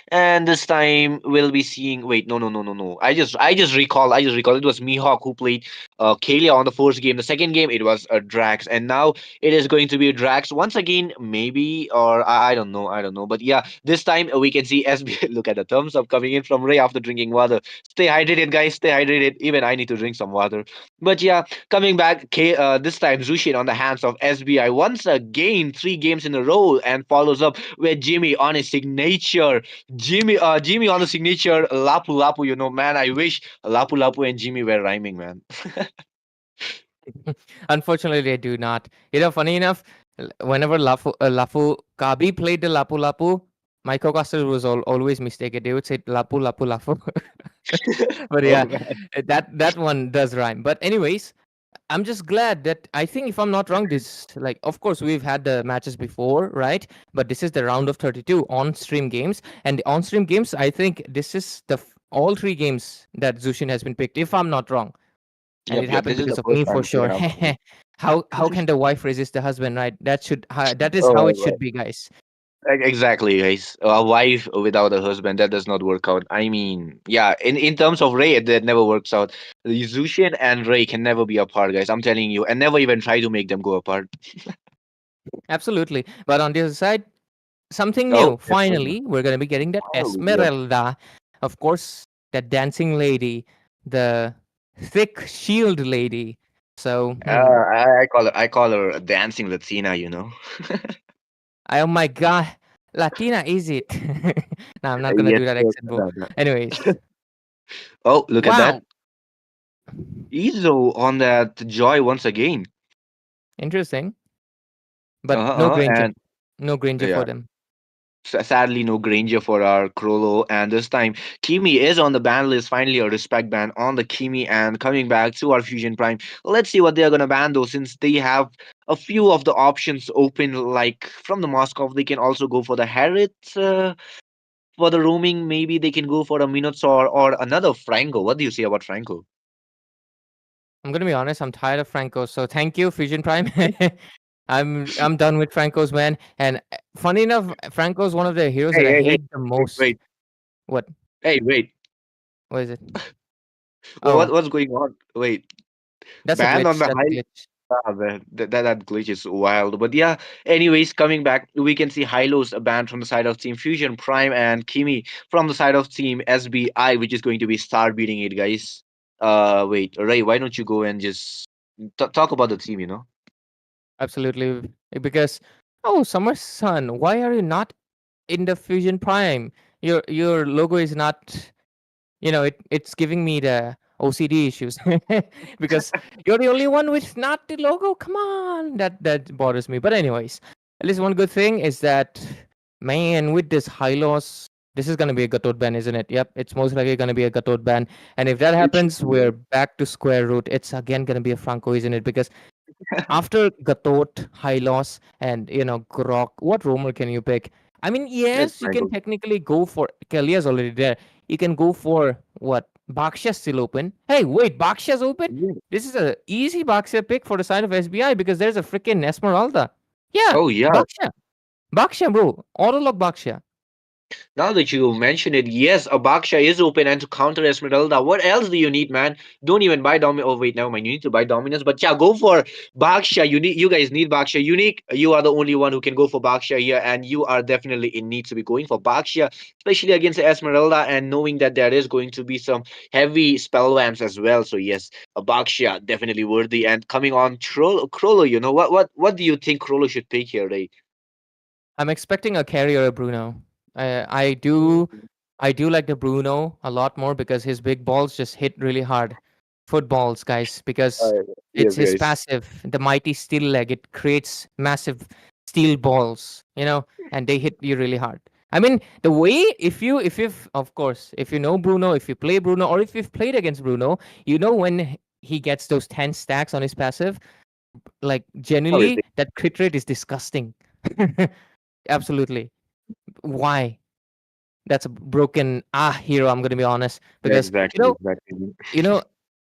And this time we'll be seeing. Wait, no, no, no, no, no. I just recall. It was Mihawk who played Kalia on the first game. The second game it was Drax, and now it is going to be Drax once again, maybe, or I don't know, I don't know. But yeah, this time we can see SB. Look at the thumbs up coming in from Ray after drinking water. Stay hydrated, guys. Stay hydrated. Even I need to drink some water. But yeah, coming back, this time Zushin on the hands of SBI once again, 3 games in a row, and follows up with Jimmy on his signature. Jimmy on the signature Lapu Lapu. Man, I wish Lapu Lapu and Jimmy were rhyming, man. Unfortunately, I do not. Funny enough, whenever Lafu Kabi played the Lapu Lapu, my co-caster was always mistaken. They would say Lapu Lapu Lafu. But Oh yeah, man. that one does rhyme. But anyways, I'm just glad that I think if I'm not wrong, this like of course we've had the matches before, right? But this is the round of 32 on-stream games, and the on-stream games, I think this is all 3 games that Zushin has been picked, if I'm not wrong, and Yep, it yep. happened This is the because of first me time for we sure. have. How can the wife resist the husband, right? That is how it Oh, should be, guys. exactly, guys. A wife without a husband, that does not work out. I mean, yeah, in terms of Ray, that never works out. Zushin and Ray can never be apart, guys. I'm telling you, and never even try to make them go apart. Absolutely. But on the other side, something Oh, new. yes, no. Finally, we're gonna be getting that Finally, yep. Esmeralda, of course, that dancing lady, the thick shield lady. So, I call her a dancing Latina. oh my god, Latina is it? No, I'm not gonna Yes, do that yes. accent, bro. Anyways, Oh, look at that. wow, Izo on that joy once again. interesting. But no Uh-huh. Granger, And no Granger yeah, for them. sadly, no Granger for our Krollo. And this time, Kimi is on the ban list. Finally, a respect ban on the Kimi. And coming back to our Fusion Prime, let's see what they're going to ban though, since they have a few of the options open. Like from the Moscow, they can also go for the Harriet. For the roaming, maybe they can go for a Minotaur or another Franco. What do you say about Franco? I'm gonna be honest. I'm tired of Franco. So thank you, Fusion Prime. I'm done with Franco's, man. And funny enough, Franco's one of the heroes Hey, that I hey, hey, hate the wait, most. wait, What? hey, wait. What is it? Well, Oh, what's going on? Wait, that's a ban on glitch. the That's a high. glitch. Ah, man, that glitch is wild. But yeah, anyways, coming back, we can see Hylos banned from the side of Team Fusion, Prime, and Kimi from the side of Team SBI, which is going to be star beating it, guys. Wait, Ray, why don't you go and just talk about the team? Absolutely. Because oh, Summer Sun, why are you not in the Fusion Prime? Your logo is not. It's giving me the OCD issues because you're the only one with not the logo. Come on, that bothers me. But anyways, at least one good thing is that man, with this high loss, this is gonna be a Gatot ban, isn't it? Yep, it's most likely gonna be a Gatot ban. And if that It should happens, we're back to square root. It's again gonna be a Franco, isn't it? Because after Gatot, Hylos, and Grok, what roamer can you pick? I mean, It's yes, you can Franco. technically go for Kalia's already there. You can go for what? Baksha's still open. Hey, wait, Baksha's open? Yeah. This is a easy Baksha pick for the side of SBI because there's a freaking Esmeralda. Yeah, Oh yeah, Baksha. Baksha, bro. Autolog Baksha. now that you mention it, yes, Abaksha is open, and to counter Esmeralda, what else do you need, man? Don't even buy Dominus. Oh wait, never mind. You need to buy Dominus, but yeah, go for Baksha. You guys need Baksha. Unique, you are the only one who can go for Baksha here, and you are definitely in need to be going for Baksha, especially against Esmeralda, and knowing that there is going to be some heavy spell vamps as well. So yes, Abaksha definitely worthy. And coming on Krollo, what do you think Krollo should pick here, Ray? I'm expecting a carrier Bruno. I do I do like the Bruno a lot more because his big balls just hit really hard. Footballs, guys, because Uh, it's yes, his guys. passive, the mighty steel leg. It creates massive steel balls, and they hit you really hard. I mean, the way if of course, if you know Bruno, if you play Bruno, or if you've played against Bruno, when he gets those 10 stacks on his passive, like How is genuinely, it? that crit rate is disgusting. Absolutely. Why? That's a broken hero, I'm gonna be honest. Because Exactly, exactly. you know,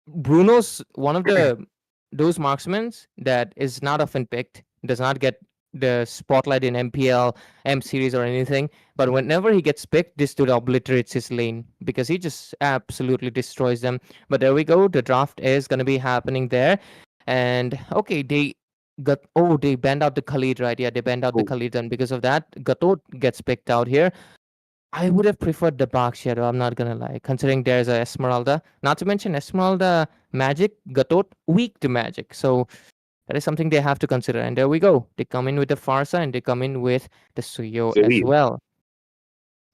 Bruno's one of the those marksmen that is not often picked, does not get the spotlight in MPL, M series or anything. But whenever he gets picked, this dude obliterates his lane because he just absolutely destroys them. But there we go. The draft is gonna be happening there. And okay, they banned out the Khalid, right? Yeah, they banned out the Oh, Khalid, and because of that, Gatot gets picked out here. I would have preferred the Bark Shadow, I'm not gonna lie, considering there's a Esmeralda. Not to mention Esmeralda magic, Gatot weak to magic. So that is something they have to consider. And there we go. They come in with the Farsa and they come in with the Suyo as Zoe. well.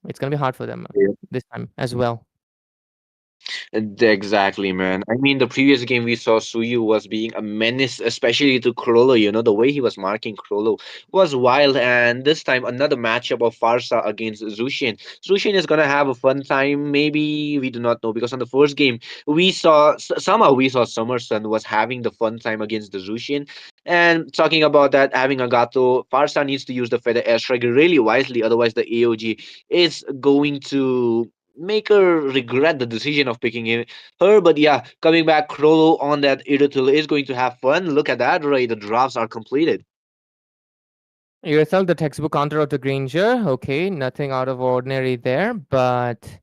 It's gonna be hard for them this time as well. Exactly, man. I mean, the previous game we saw Suyu was being a menace, especially to Krollo. The way he was marking Krollo was wild. And this time, another matchup of Farsa against Zushin. Zushin is gonna have a fun time. Maybe we do not know because on the first game somehow we saw Summerson was having the fun time against the Zushin. And talking about that, having Agato, Farsa needs to use the Feather Airstrike really wisely, otherwise the AOG is going to make her regret the decision of picking her. But yeah, coming back, Krollo on that Irrital is going to have fun. Look at that, Ray. The drafts are completed. Yourself, the textbook counter of the Granger. Okay, nothing out of ordinary there, but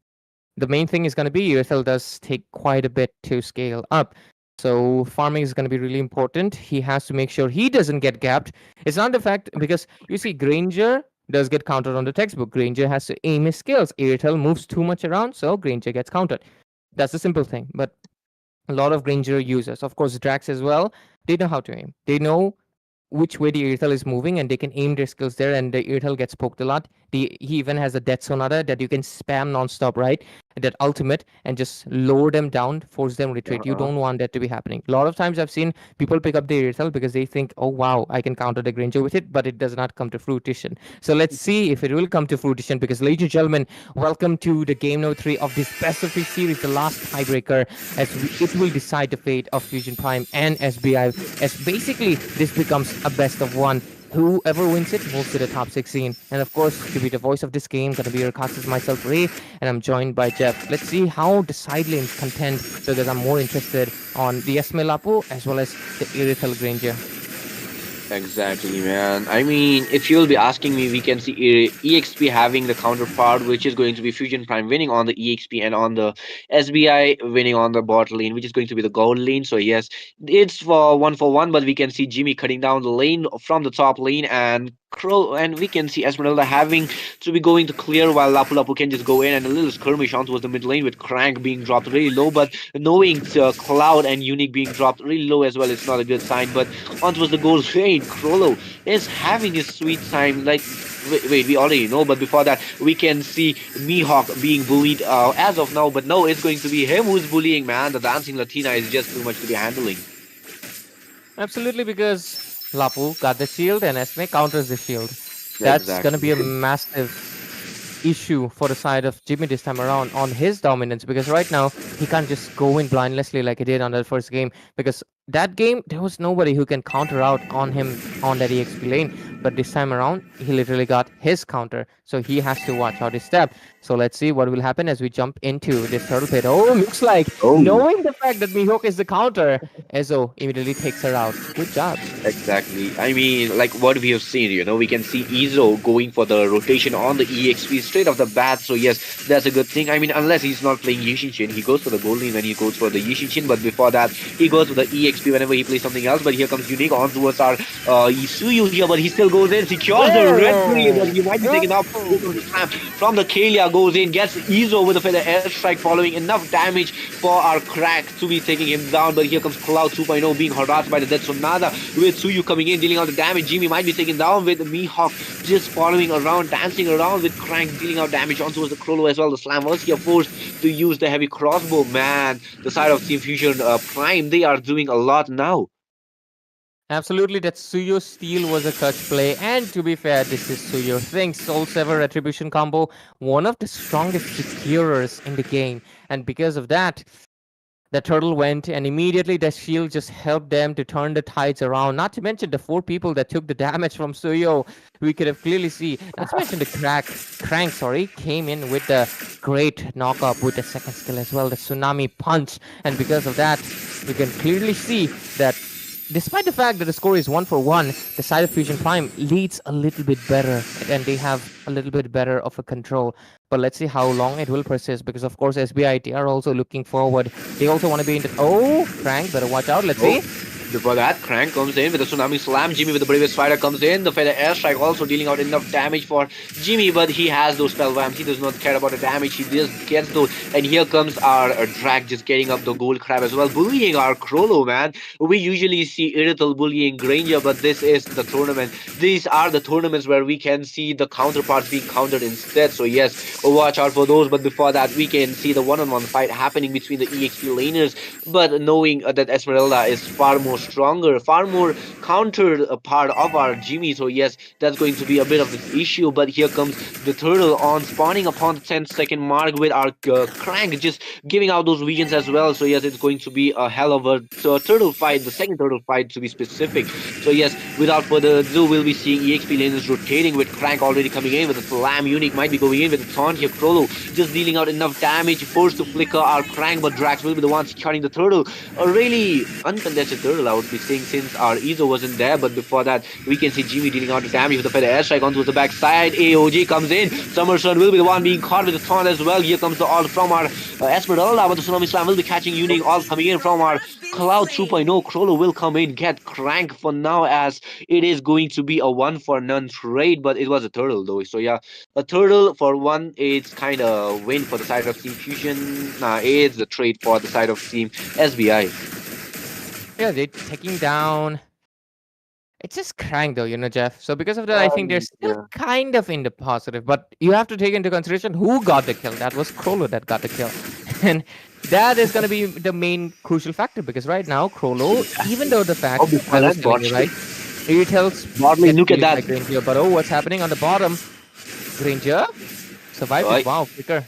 the main thing is going to be USL does take quite a bit to scale up. So farming is going to be really important. He has to make sure he doesn't get gapped. It's not the fact because you see Granger does get countered on the textbook. Granger has to aim his skills. Airtel moves too much around, so Granger gets countered. That's the simple thing. But a lot of Granger users, of course, Drax as well, they know how to aim. They know which way the Irithel is moving and they can aim their skills there and the Irithel gets poked a lot. He even has a Death Sonata that you can spam non-stop, right? That ultimate and just lower them down, force them retreat. You Uh-huh. don't want that to be happening. A lot of times I've seen people pick up the Irithel because they think, oh wow, I can counter the Granger with it, but it does not come to fruition. So let's see if it will come to fruition because ladies and gentlemen, welcome to the game number 3 of this best of 3 series, the last tiebreaker it will decide the fate of Fusion Prime and SBI as basically this becomes a best of one. Whoever wins it moves to the top 16. And of course, to be the voice of this game, gonna be your cast is myself, Ray, and I'm joined by Jeff. Let's see how the side lanes contend because I'm more interested on the Esme Lapu as well as the Irithel Granger. Exactly, man. I mean, if you'll be asking me, we can see EXP having the counterpart, which is going to be Fusion Prime winning on the EXP and on the SBI winning on the bot lane, which is going to be the gold lane. So yes, it's for one, but we can see Jimmy cutting down the lane from the top lane and Crow, and we can see Esmeralda having to be going to clear while Lapu Lapu can just go in and a little skirmish on towards the mid lane with Crank being dropped really low, but knowing Cloud and Unique being dropped really low as well, it's not a good sign. But on towards the goal lane, Krollo is having his sweet time. Like, wait, we already know, but before that, we can see Mihawk being bullied as of now. But no, it's going to be him who's bullying, man. The dancing Latina is just too much to be handling. Absolutely, because Lapu got the shield and Esme counters the shield. That's going to be a massive issue for the side of Jimmy this time around on his dominance, because right now he can't just go in blindlessly like he did on that first game, because that game there was nobody who can counter out on him on that EXP lane. But this time around he literally got his counter, so he has to watch out his step. So let's see what will happen as we jump into this turtle pit. Oh, looks like knowing the fact that Mihawk is the counter, Ezo immediately takes her out. Good job. Exactly. I mean, like what we have seen, we can see Izo going for the rotation on the EXP straight off the bat. So yes, that's a good thing. I mean, unless he's not playing Yishinshin, he goes for the gold lane when he goes for the Yishinshin. But before that, he goes for the EXP whenever he plays something else. But here comes Unique on towards our Isuyu here, but he still goes in, secures the red tree, but he might be taken out from the Kalia, goes in, gets Izo with a feather airstrike, following enough damage for our Crack to be taking him down. But here comes Cloud 2.0 being harassed by the Dead Sonada, with Suyu coming in, dealing out the damage. Jimmy might be taken down with Mihawk just following around, dancing around with Crank, dealing out damage on towards the Krollo as well. The Slam was here forced to use the heavy crossbow. Man, the side of Team Fusion Prime, they are doing a lot now. Absolutely, that Suyo steal was a clutch play, and to be fair, this is Suyo. Thanks, Soul Sever Retribution combo, one of the strongest securers in the game, and because of that, the turtle went, and immediately the shield just helped them to turn the tides around. Not to mention the 4 people that took the damage from Suyo. We could have clearly see. Not to mention the Crank, came in with the great knock-up with the second skill as well, the Tsunami Punch, and because of that, we can clearly see that despite the fact that the score is 1-1, the side of Fusion Prime leads a little bit better, and they have a little bit better of a control. But let's see how long it will persist, because of course SBIT are also looking forward. They also want to be in the... Oh, Crank, better watch out. Let's see. Before that, Crank comes in with a Tsunami Slam. Jimmy with the Bravest Fighter comes in. The Feather Airstrike also dealing out enough damage for Jimmy, but he has those spell vamps. He does not care about the damage. He just gets those. And here comes our Drag just getting up the Gold Crab as well, bullying our Krollo, man. We usually see Irrital bullying Granger, but this is the tournament. These are the tournaments where we can see the counterparts being countered instead. So yes, watch out for those. But before that, we can see the one-on-one fight happening between the EXP laners. But knowing that Esmeralda is far more stronger, far more countered a part of our Jimmy. So yes, that's going to be a bit of an issue. But here comes the turtle on spawning upon the 10-second mark with our Crank just giving out those regions as well. So yes, it's going to be a hell of a turtle fight, the second turtle fight to be specific. So yes, without further ado, we'll be seeing EXP laners rotating with Crank already coming in with a Slam. Unique might be going in with a taunt here. Krollo just dealing out enough damage, forced to flicker our Crank, but Drax will be the one securing the turtle. A really uncontested turtle, I would be saying, since our Izo wasn't there. But before that, we can see Jimmy dealing out the damage with the Feather Airstrike onto the backside. AOG comes in. Summerson will be the one being caught with the taunt as well. Here comes the ult from our Esmeralda, but the Tsunami Slam will be catching Unique. All coming in from our Cloud 2.0. Krollo will come in, get Crank for now, as it is going to be a 1-for-none trade, but it was a turtle though. So yeah, a turtle for one, it's kind of win for the side of Team Fusion. It's the trade for the side of Team SBI. Yeah, they're taking down... It's just Crank though, Jeff. So because of that, I think they're still kind of in the positive. But you have to take into consideration who got the kill. That was Krollo that got the kill. And that is going to be the main crucial factor, because right now, Krollo, even though the fact... I was telling you, right? He tells... Look at that. Granger, but what's happening on the bottom? Granger survived it. Wow, flicker.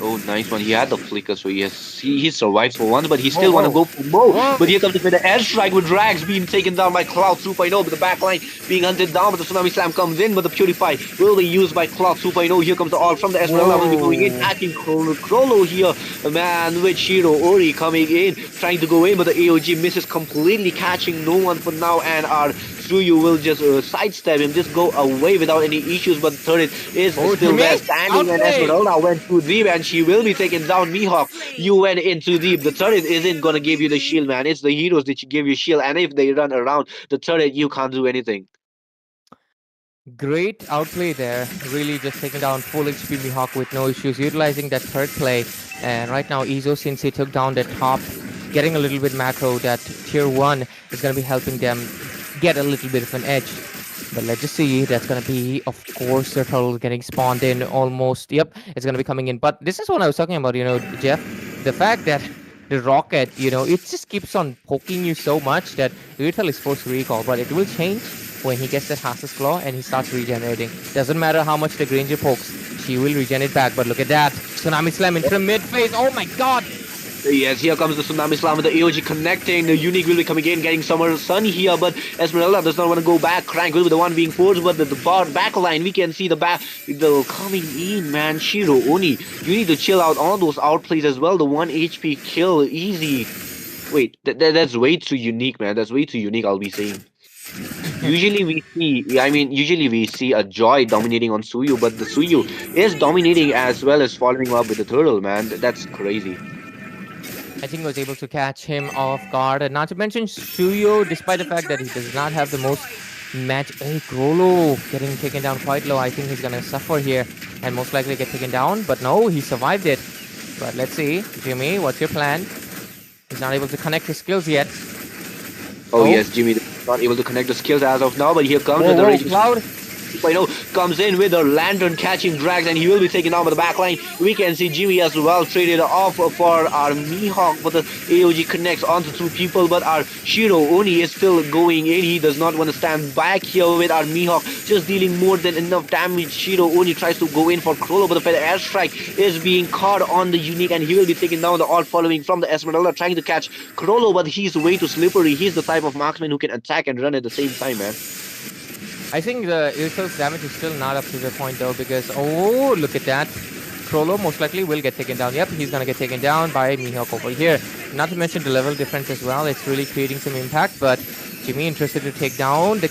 Oh, nice one. He had the flicker, so yes, he survived for once, but he still want to go for more. But here comes the airstrike with Drags being taken down by Cloud 2.0, but the backline being hunted down, but the Tsunami Slam comes in, but the Purify will be used by Cloud 2.0. Here comes the ult from the Esmeralda, will be going in, attacking Krollo here, man, with Shiro Ori coming in, trying to go in, but the AOG misses completely, catching no one for now, and our Suyu will just sidestep him, just go away without any issues. But the turret is still Jimmy, there, standing, and outplay. Esmeralda went too deep, and she will be taking down Mihawk. You went in too deep. The turret isn't gonna give you the shield, man. It's the heroes that you give you shield, and if they run around the turret, you can't do anything. Great outplay there. Really just taking down full HP Mihawk with no issues, utilizing that third play. And right now, Izo, since he took down the top, getting a little bit macro, that tier 1 is going to be helping them get a little bit of an edge. But let's just see. That's going to be, of course, the turtle getting spawned in almost. Yep, it's going to be coming in. But this is what I was talking about, Jeff. The fact that the rocket, it just keeps on poking you so much that Irithel is forced to recall. But it will change when he gets that Hass's Claw and he starts regenerating. Doesn't matter how much the Granger pokes, she will regenerate back. But look at that. Tsunami Slam into the mid phase. Oh my god! Yes, here comes the Tsunami Slam with the AOG connecting. The Unique will be coming in, getting Summer Sun here, but Esmeralda does not want to go back. Crank will be the one being forced, but the back line, we can see the coming in, man. Shiro, Oni, you need to chill out on those outplays as well. The 1 HP kill, easy. Wait, that's way too unique, man. That's way too unique, I'll be saying. Usually we see a Joy dominating on Suyu, but the Suyu is dominating as well as following up with the turtle, man. That's crazy. I think was able to catch him off guard. And not to mention Shuyo, despite the fact that he does not have the most match. Hey, Grolo getting taken down quite low. I think he's gonna suffer here and most likely get taken down. But no, he survived it. But let's see, Jimmy, what's your plan? He's not able to connect his skills yet. Oh yes, Jimmy is not able to connect the skills as of now, but here comes the Raging Cloud. 2.0 comes in with a lantern catching drags, and he will be taken down by the backline. We can see Jimmy as well traded off for our Mihawk, but the AOG connects onto 2 people, but our Shiro Oni is still going in. He does not want to stand back here with our Mihawk, just dealing more than enough damage. Shiro Oni tries to go in for Krollo, but the feather airstrike is being caught on the Unique, and he will be taking down the alt following from the Esmeralda, trying to catch Krollo, but he's way too slippery. He's the type of marksman who can attack and run at the same time, man. I think the Irthel's damage is still not up to the point though, because oh, look at that. Krollo most likely will get taken down. Yep, he's gonna get taken down by Mihawk over here. Not to mention the level difference as well. It's really creating some impact, but Jimmy interested to take down the...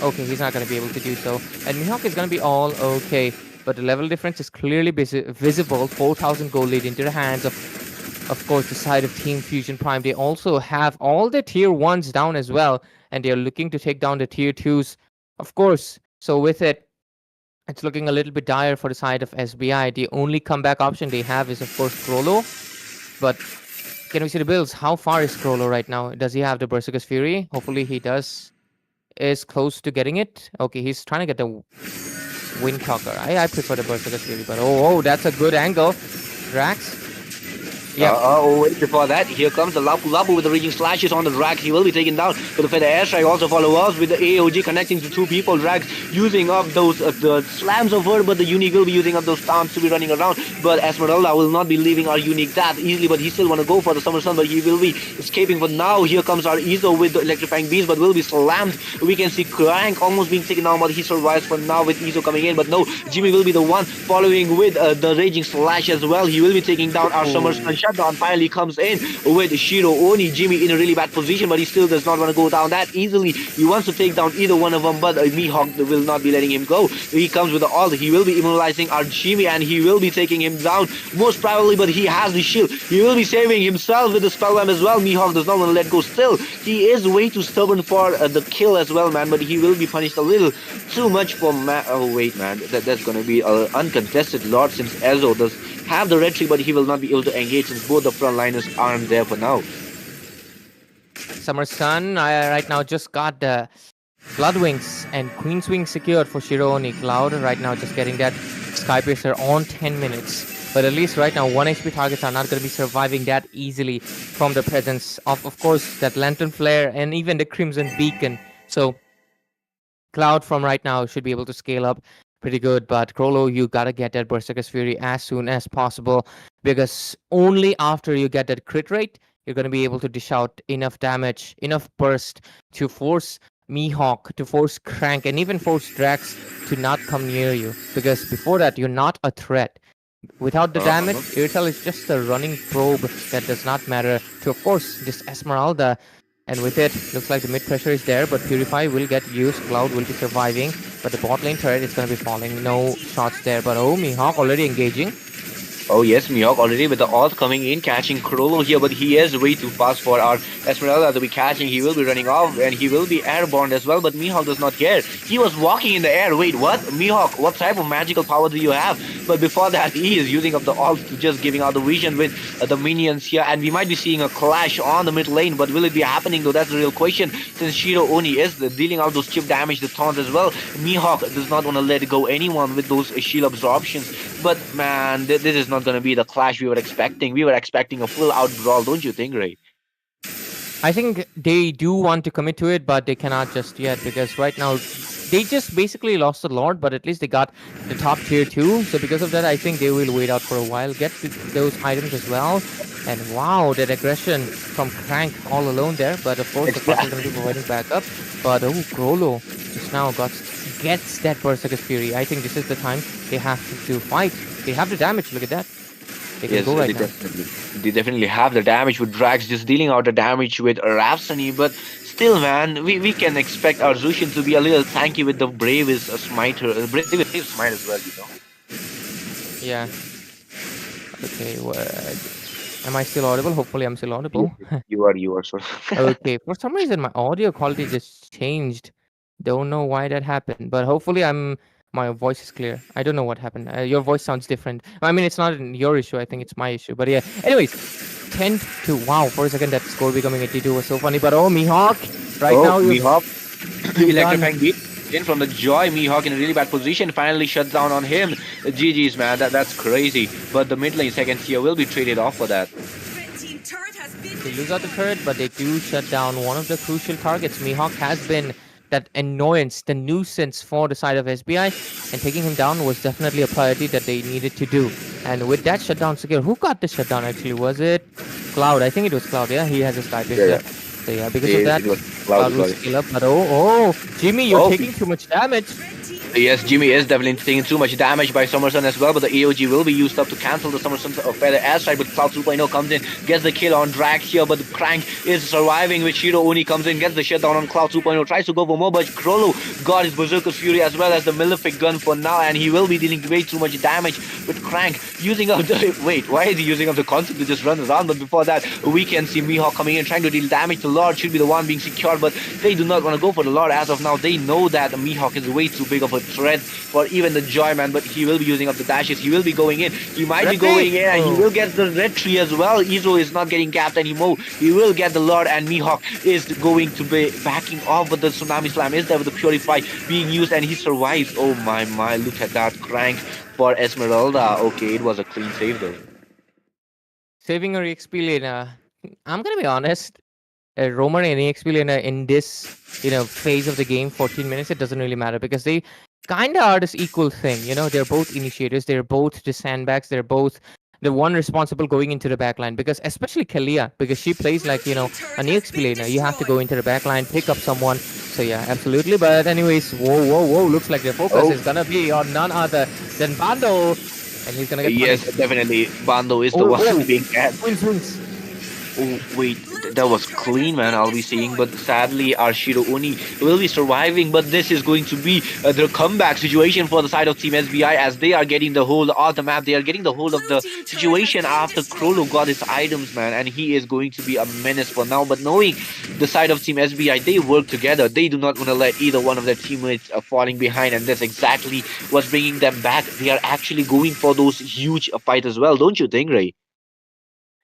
Okay, he's not gonna be able to do so. And Mihawk is gonna be all okay, but the level difference is clearly visible. 4,000 gold lead into the hands of course, the side of Team Fusion Prime. They also have all the tier 1s down as well, and they're looking to take down the tier 2s. Of course, so with it, it's looking a little bit dire for the side of SBI. The only comeback option they have is, of course, Krollo. But can we see the builds? How far is Krollo right now? Does he have the Berserker's Fury? Hopefully he does. Is close to getting it. Okay, he's trying to get the Windtalker. I prefer the Berserker's Fury, but oh, that's a good angle. Drax. Yeah. Wait, before that, here comes the Lapu Lapu with the Raging Slashes on the Drax. He will be taken down, but the Feather Airstrike also follows with the AOG connecting to 2 people. Drax using up those the slams of her, but the Unique will be using up those stamps to be running around. But Esmeralda will not be leaving our Unique that easily, but he still want to go for the Summer Sun, but he will be escaping for now. Here comes our Izo with the Electrifying Beams, but will be slammed. We can see Crank almost being taken down, but he survives for now with Izo coming in. But no, Jimmy will be the one following with the Raging Slash as well. He will be taking down our Summer Sun. Shutdown finally comes in with Shiro Oni. Jimmy in a really bad position, but he still does not want to go down that easily. He wants to take down either one of them, but Mihawk will not be letting him go. He comes with the ult. He will be immobilizing our Jimmy, and he will be taking him down most probably, but he has the shield. He will be saving himself with the spellbomb as well. Mihawk does not want to let go still. He is way too stubborn for the kill as well, man, but he will be punished a little too much for oh wait, man, that's gonna be an uncontested Lord, since Ezo does have the red tree, but he will not be able to engage since both the frontliners aren't there for now. Summer Sun, I right now just got the Blood Wings and Queen's Wing secured for Shiro Oni. Cloud right now just getting that Sky Piercer on 10 minutes. But at least right now 1 HP targets are not going to be surviving that easily from the presence of course, that Lantern Flare and even the Crimson Beacon. So Cloud from right now should be able to scale up pretty good, but Krollo, you gotta get that Berserker's Fury as soon as possible, because only after you get that crit rate, you're gonna be able to dish out enough damage, enough burst to force Mihawk, to force Crank, and even force Drax to not come near you, because before that, you're not a threat. Without the damage, Irithel is just a running probe that does not matter to, of course, this Esmeralda. And with it, looks like the mid pressure is there, but Purify will get used. Cloud will be surviving, but the bot lane turret is going to be falling. No shots there, but oh, Mihawk already engaging. Oh yes, Mihawk already with the ult coming in, catching Krollo here, but he is way too fast for our Esmeralda to be catching. He will be running off and he will be airborne as well, but Mihawk does not care. He was walking in the air. Wait, what? Mihawk, what type of magical power do you have? But before that, he is using up the ult to just giving out the vision with the minions here, and we might be seeing a clash on the mid lane, but will it be happening though? That's the real question, since Shiro Oni is dealing out those chip damage, the taunts as well. Mihawk does not want to let go anyone with those shield absorptions, but man, this is not going to be the clash we were expecting. We were expecting a full-out brawl, don't you think, Ray? I think they do want to commit to it, but they cannot just yet because right now they just basically lost the Lord, but at least they got the top tier 2. So because of that, I think they will wait out for a while, get those items as well. And wow, that aggression from Crank all alone there. But of course, the Fox is going to be providing backup. But oh, Grollo just now gets that Berserker's Fury. I think this is the time they have to fight. They have the damage. Look at that. They can go right now. They definitely have the damage with Drax just dealing out the damage with Rhapsody, but still, man, we can expect our Zushin to be a little tanky with the Bravest Smiter, Bravest Smite as well, you know. Yeah. Okay, am I still audible? Hopefully I'm still audible. You are, sort of. Okay, for some reason my audio quality just changed. Don't know why that happened, but hopefully my voice is clear. I don't know what happened. Your voice sounds different. I mean, it's not your issue. I think it's my issue. But yeah. Anyways, 10 to wow. For a second, that score becoming 82 was so funny. But oh, Mihawk, now Mihawk, electrifying beat in from the Joy. Mihawk in a really bad position. Finally shut down on him. GG's, man. That's crazy. But the mid lane second tier will be traded off for that. They lose out the turret, but they do shut down one of the crucial targets. Mihawk has been that annoyance, the nuisance for the side of SBI, and taking him down was definitely a priority that they needed to do. And with that shutdown secure, who got the shutdown actually? Was it Cloud? I think it was Cloud. Yeah, he has a Skype. Yeah. So yeah, because of that, Cloud will scale up. But oh, Jimmy, you're taking too much damage. Yes, Jimmy is definitely taking too much damage by Summerson as well, but the AOG will be used up to cancel the Summerson's feather airstrike, but Cloud 2.0 comes in, gets the kill on Drax here, but the Crank is surviving with Shiro Oni comes in, gets the shutdown on Cloud 2.0, tries to go for more, but Krollo got his Berserker's Fury as well as the Malefic gun for now, and he will be dealing way too much damage with Crank using up the... Wait, why is he using up the concept to just run around? But before that, we can see Mihawk coming in, trying to deal damage. The Lord should be the one being secured, but they do not want to go for the Lord as of now. They know that Mihawk is way too big of a threat for even the Joy, man, but he will be using up the dashes. He will be going in. He might be going in, and he will get the red tree as well. Izo is not getting gapped anymore. He will get the Lord, and Mihawk is going to be backing off, but the Tsunami Slam is there with the Purify being used, and he survives. Oh my, look at that Crank for Esmeralda. Okay, it was a clean save though. Saving her EXP laner. I'm gonna be honest. Roamer and EXP laner in this phase of the game, 14 minutes, it doesn't really matter because they kind of are this equal thing. They're both initiators, they're both the sandbags, they're both the one responsible going into the backline, because especially Kalia, because she plays like an EXP laner. You have to go into the backline, pick up someone. So yeah, absolutely. But anyways, whoa, looks like their focus is gonna be on none other than Bando, and he's gonna get yes, punished. Definitely Bando is the one being at. Wins. Oh, wait, that was clean, man, I'll be seeing, but sadly our Shiro Oni will be surviving, but this is going to be the comeback situation for the side of Team SBI as they are getting the hold of the map. They are getting the hold of the situation after Krollo got his items, man, and he is going to be a menace for now. But knowing the side of Team SBI, they work together. They do not want to let either one of their teammates falling behind, and that's exactly what's bringing them back. They are actually going for those huge fights as well, don't you think, Ray?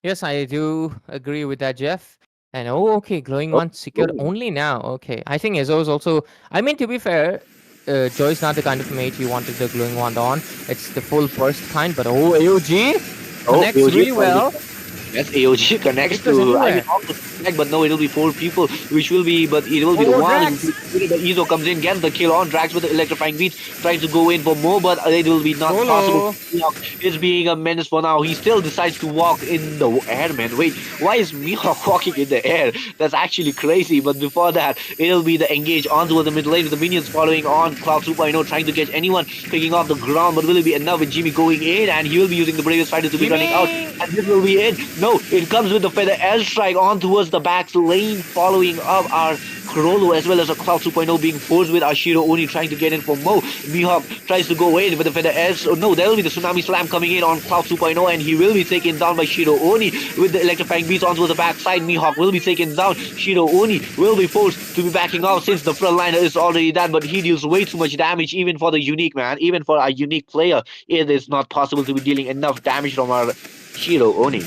Yes, I do agree with that, Jeff. And okay, glowing wand secured only now. Okay, I think Ezo is also. I mean, to be fair, Joy's not the kind of mate you wanted the glowing wand on. It's the full burst kind, but AOG connects really well. Yes, AOG connects to, I mean, connect, but no, it'll be 4 people, which will be, but it will be the one. But Izo comes in, gets the kill on Drax with the electrifying beat, trying to go in for more, but it will be not possible. It's being a menace for now. He still decides to walk in the air, man. Wait, why is Mihawk walking in the air? That's actually crazy. But before that, it'll be the engage onto the mid lane with the minions following on. Cloud 2.0 trying to catch anyone picking off the ground, but will it be enough with Jimmy going in? And he will be using the Bravest Fighter to be running out. And this will be it. No, it comes with the feather airstrike on towards the back lane, following up our Krolo as well as a Cloud 2.0 being forced with Ashiro Oni trying to get in for Mo. Mihawk tries to go in with the Feather S. Oh no, there will be the Tsunami Slam coming in on Cloud 2.0 and he will be taken down by Shiro Oni with the Electrifying Beast onto the backside. Mihawk will be taken down. Shiro Oni will be forced to be backing out since the front liner is already dead, but he deals way too much damage even for the unique man, even for a unique player. It is not possible to be dealing enough damage from our Shiro Oni.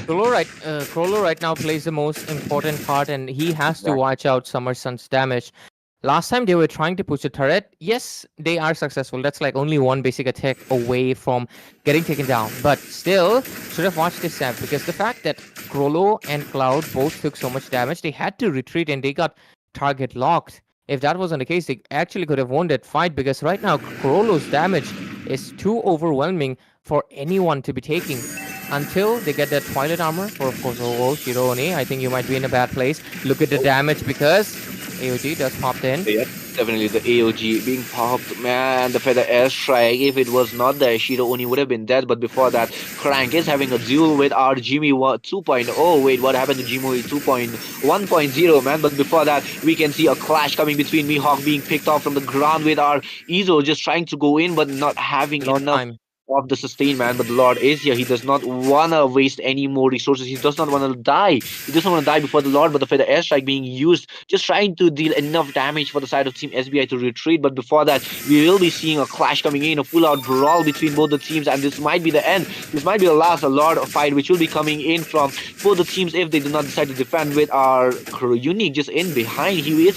Krolo right now plays the most important part, and he has to watch out Summer Sun's damage. Last time they were trying to push a turret. Yes, they are successful. That's like only one basic attack away from getting taken down. But still, should have watched this step because the fact that Krolo and Cloud both took so much damage, they had to retreat and they got target locked. If that wasn't the case, they actually could have won that fight because right now Krolo's damage is too overwhelming for anyone to be taking. Until they get that Twilight Armor for, of course, Shiro Oni, I think you might be in a bad place. Look at the damage because AOG just popped in. Yeah, definitely the AOG being popped. Man, the Feather Airstrike, if it was not there, Shiro Oni would have been dead. But before that, Crank is having a duel with our Jimmy 2.0. Wait, what happened to Jimmy 1.0, man? But before that, we can see a clash coming between Mihawk being picked off from the ground with our Izo just trying to go in, but not having enough Time. of the sustain, man. But the Lord is here. He does not want to waste any more resources. He does not want to die. He doesn't want to die before the Lord. But the Feather Airstrike being used, just trying to deal enough damage for the side of Team SBI to retreat. But before that, we will be seeing a clash coming in, a full-out brawl between both the teams, and this might be the end. This might be the last Lord fight, which will be coming in from both the teams if they do not decide to defend with our Unique just in behind. He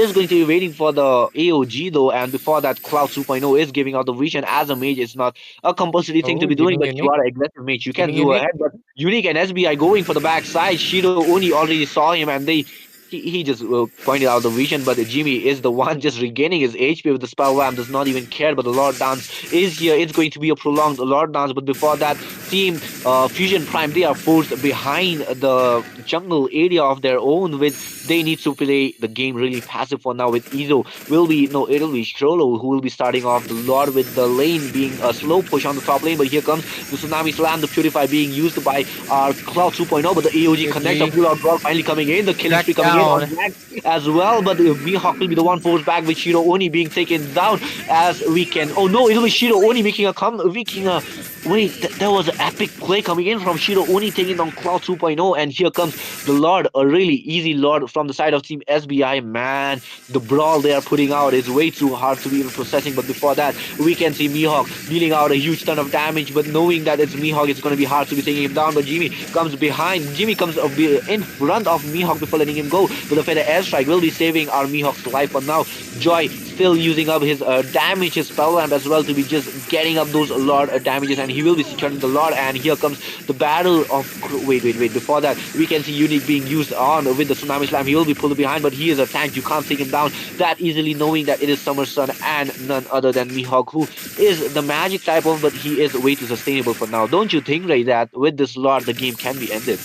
is going to be waiting for the AOG though, and before that, Cloud 2.0 is giving out the vision as a mage. It's not a compulsory thing to be doing, but you are an aggressive mage. You can Giving go Unique. ahead, but Unique and SBI going for the backside. Shiro Oni already saw him, and he just pointed out the vision, but Jimmy is the one just regaining his HP with the spell lamp, does not even care. But the Lord Dance is here. It's going to be a prolonged Lord Dance, but before that, Team Fusion Prime, they are forced behind the jungle area of their own, with they need to play the game really passive for now. With Izo it'll be Krolo who will be starting off the Lord, with the lane being a slow push on the top lane. But here comes the Tsunami Slam, the Purify being used by our Cloud 2.0, but the AOG connects, a full out brawl finally coming in, the killing spree coming in on Max as well. But Mihawk will be the one forced back, with Shiro Oni being taken down as we can. Oh no, it'll be Shiro Oni making a wait, there was an epic play coming in from Shiro Oni taking down Cloud 2.0, and here comes the Lord, a really easy Lord from the side of Team SBI. Man, the brawl they are putting out is way too hard to be even processing. But before that, we can see Mihawk dealing out a huge ton of damage, but knowing that it's Mihawk, it's going to be hard to be taking him down. But Jimmy comes behind. Jimmy comes in front of Mihawk before letting him go. But the Feather Airstrike will be saving our Mihawk's life for now. Joy still using up his damage, his spell lamp as well, to be just getting up those Lord damages, and he will be securing the Lord. And here comes the battle of wait, before that, we can see Unique being used on with the Tsunami Slam. He will be pulled behind, but he is a tank. You can't take him down that easily, knowing that it is Summer Sun and none other than Mihawk, who is the magic type of, but he is way too sustainable for now. Don't you think, Ray, that with this Lord the game can be ended?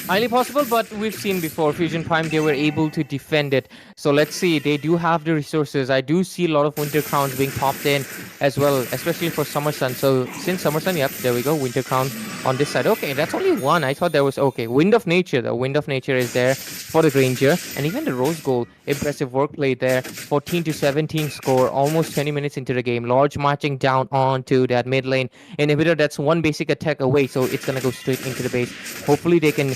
Highly possible, but we've seen before Fusion Prime, they were able to defend it. So let's see, they do have the resources. I do see a lot of Winter Crowns being popped in as well, especially for Summer Sun. So since Summer Sun, yep, there we go, Winter Crown on this side. Okay, that's only one. I thought there was, okay, Wind of Nature. The Wind of Nature is there for the Granger, and even the Rose Gold. Impressive work played there. 14 to 17 score, almost 20 minutes into the game. Large marching down onto that mid lane inhibitor. That's one basic attack away, so it's gonna go straight into the base. Hopefully they can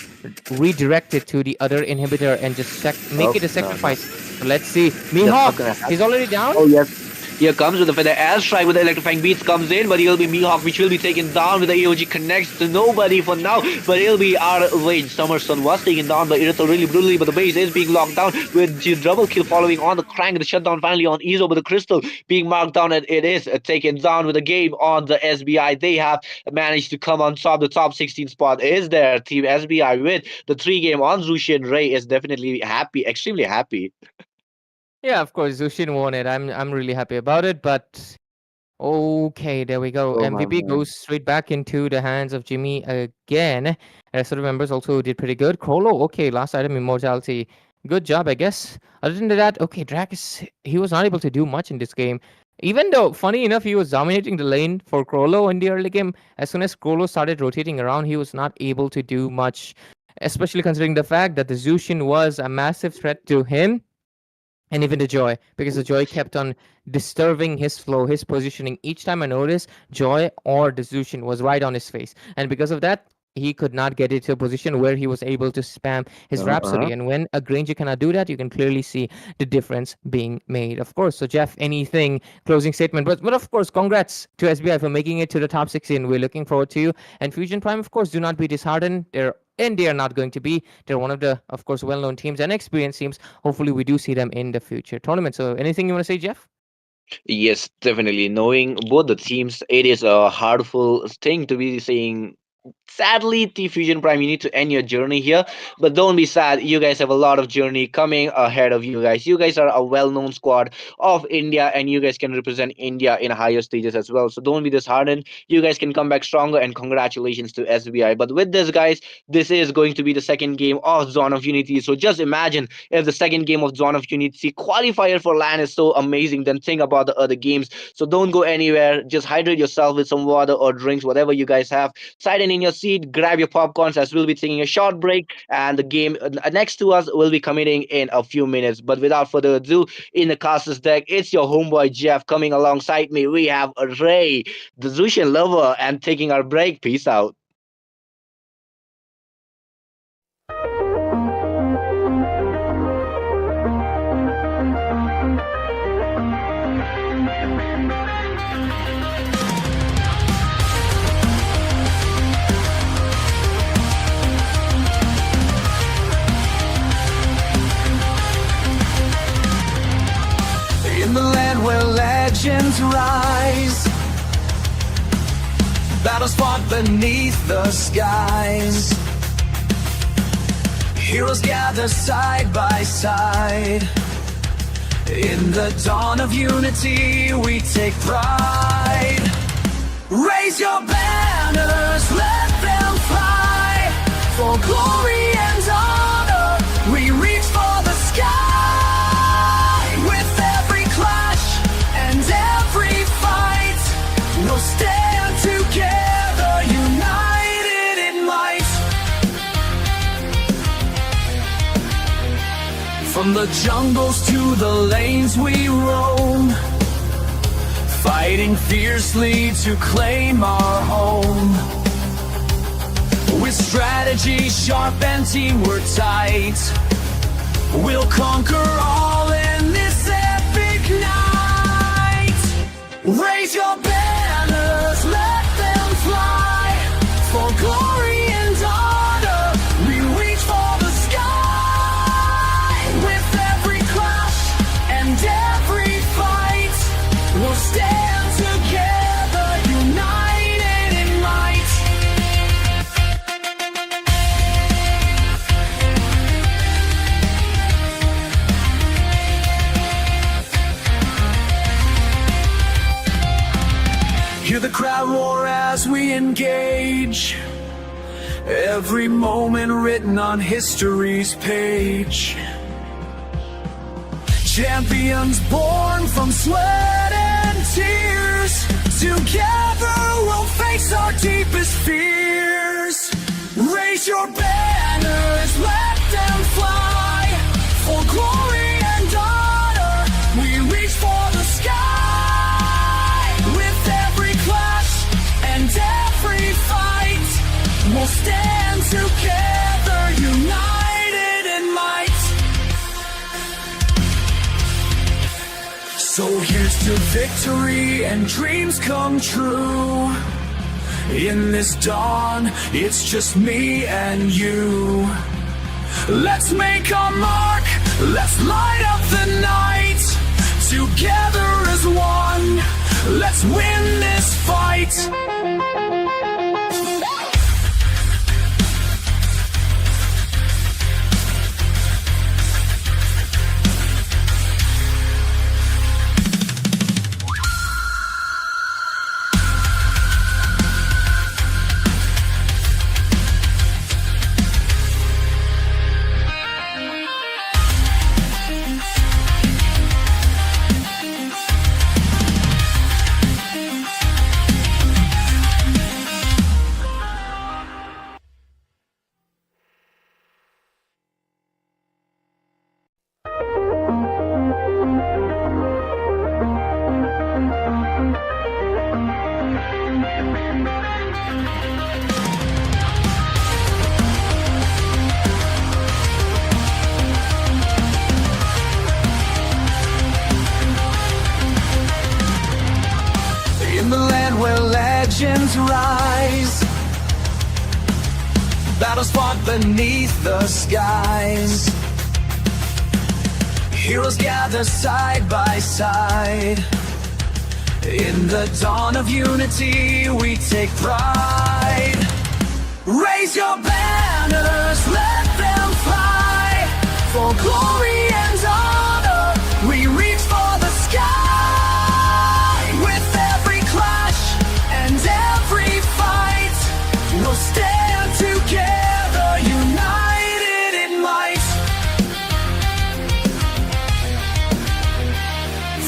redirect it to the other inhibitor and just make it a sacrifice. So let's see. Mihawk, he's already down. Oh yes. Here comes with the Feather Airstrike with the Electrifying Beats comes in, but he'll be Mihawk, which will be taken down with the AOG connects to nobody for now. But it'll be our wait. Summer Sun was taken down by Irithel really brutally, but the base is being locked down with double kill following on the Crank, the shutdown finally on Izo, but the Crystal being marked down, and it is taken down with the game on the SBI. They have managed to come on top. The top 16 spot is there. Team SBI with the 3-game on Zushin. Ray is definitely happy, extremely happy. Yeah, of course, Zushin won it. I'm really happy about it, but okay, there we go. Oh, my MVP man. goes straight back into the hands of Jimmy again. Rest of the members also did pretty good. Krolo, okay, last item, Immortality. Good job, I guess. Other than that, okay, Drakus, he was not able to do much in this game. Even though, funny enough, he was dominating the lane for Krollo in the early game, as soon as Krollo started rotating around, he was not able to do much, especially considering the fact that the Zushin was a massive threat to him and even the Joy, because the Joy kept on disturbing his flow, his positioning. Each time I noticed, Joy or the Zushin was right on his face. And because of that, he could not get into a position where he was able to spam his Rhapsody. And when a Granger cannot do that, you can clearly see the difference being made, of course. So, Jeff, anything closing statement? But of course, congrats to SBI for making it to the top 16. We're looking forward to you. And Fusion Prime, of course, do not be disheartened. They are not going to be. They're one of the, of course, well-known teams and experienced teams. Hopefully, we do see them in the future tournament. So, anything you want to say, Jeff? Yes, definitely. Knowing both the teams, it is a hurtful thing to be saying. Sadly, T Fusion Prime, you need to end your journey here. But don't be sad. You guys have a lot of journey coming ahead of you guys. You guys are a well-known squad of India, and you guys can represent India in higher stages as well. So don't be disheartened. You guys can come back stronger, and congratulations to SBI. But with this, guys, this is going to be the second game of Zone of Unity. So just imagine if the second game of Zone of Unity qualifier for LAN is so amazing, then think about the other games. So don't go anywhere. Just hydrate yourself with some water or drinks, whatever you guys have. Sit in your seat, grab your popcorns as we'll be taking a short break, and the game next to us will be coming in a few minutes. But without further ado, in the casters deck, it's your homeboy Jeff coming alongside me. We have Ray, the Zushin lover, and taking our break. Peace out. In the land where legends rise, battles fought beneath the skies, heroes gather side by side. In the dawn of unity, we take pride. Raise your banners, let them fly. For glory and honor, we reach for the sky. With every clash and every fight, we'll stand together, united in might. From the jungles to the lanes we roam, fighting fiercely to claim our home. With strategy sharp and teamwork tight, we'll conquer all in this epic night. Raise your banners, let them fly. For glory and honor, we reach for the sky. With every clash and every fight, we'll stand together, united in might. Hear the crowd roar as we engage, every moment written on history's page. Champions born from sweat and tears, together we'll face our deepest fears. Raise your banners, let them fly. For glory and honor, we reach for the sky. With every clash and every fight, we'll stand together, united in might. So here's to victory and dreams come true. In this dawn, it's just me and you. Let's make our mark, let's light up the night. Together as one, let's win this fight. In the land where legends rise, battles fought beneath the skies, heroes gather side by side. In the dawn of unity we take pride. Raise your banners, let them fly. For glory and honor we reach for the sky. With every clash and every fight we'll stand together, united in might.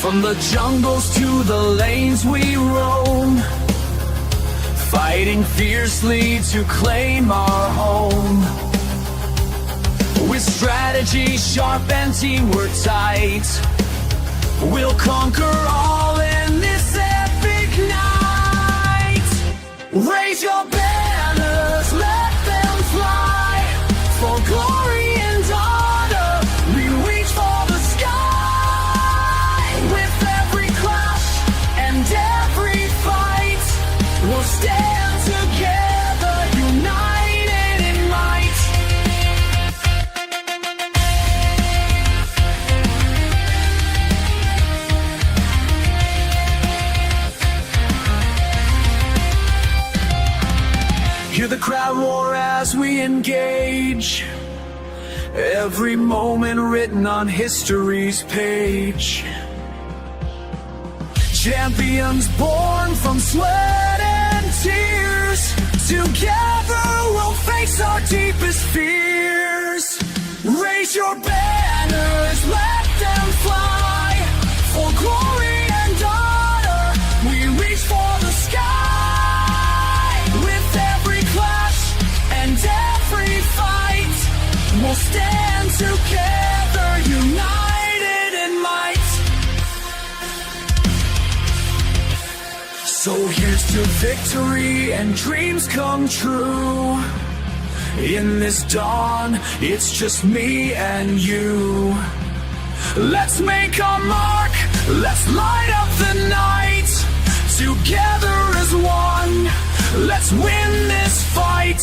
From the jungles to the lanes we roam, fighting fiercely to claim our home. With strategy sharp and teamwork tight, we'll conquer all in this epic night. Raise your banners, let them fly. For glory and honor we reach for the sky. With every clash and every fight we'll stand together, united in might. Hear the crowd roar as we engage, every moment written on history's page. Champions born from sweat and tears, together we'll face our deepest fears. Raise your banners, let them fly. For glory and honor we reach for the sky. With every clash and every fight we'll stand together, united in might. So here's to victory and dreams come true. In this dawn, it's just me and you. Let's make our mark, let's light up the night. Together as one, let's win this fight.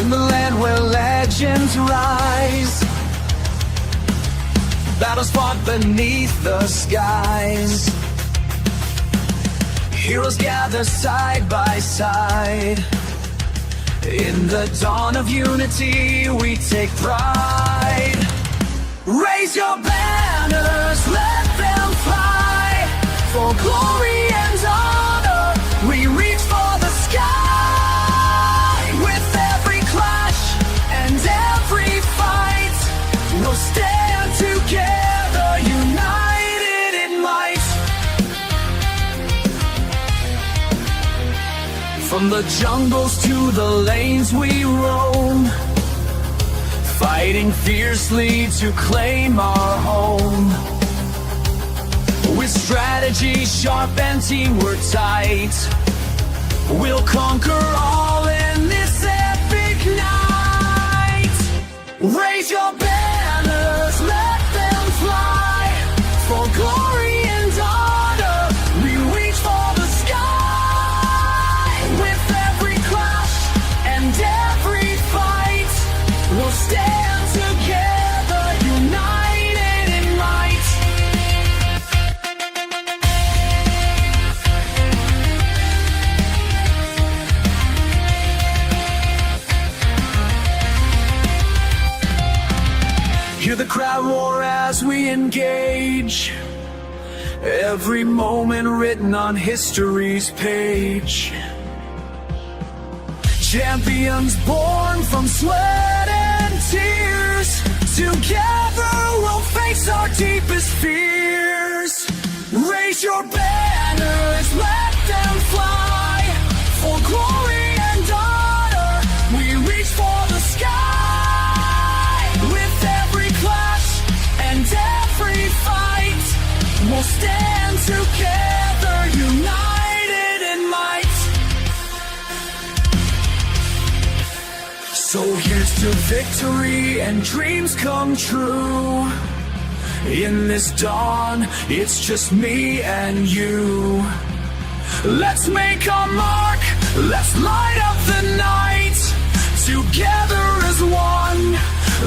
In the land where legends rise, battles fought beneath the skies, heroes gather side by side. In the dawn of unity we take pride. Raise your banners, let them fly. For glory and honor we reach for the sky. With every clash and every fight we'll stand together, united in might. From the jungles to the lanes we roam, fighting fiercely to claim our home. With strategy sharp and teamwork tight, we'll conquer all in this epic night. Raise your banners, let them fly. For glory and honor we reach for the sky. With every clash and every fight we'll stand together, united in might. as we engage. Every moment written on history's page. Champions born from sweat and tears. Together we'll face our deepest fears. Raise your banners, let them fly. For glory and honor, we reach for the sky. With every clash and every fight, we'll stand together, united in might. So here's to victory and dreams come true. In this dawn, it's just me and you. Let's make a mark, let's light up the night. Together as one,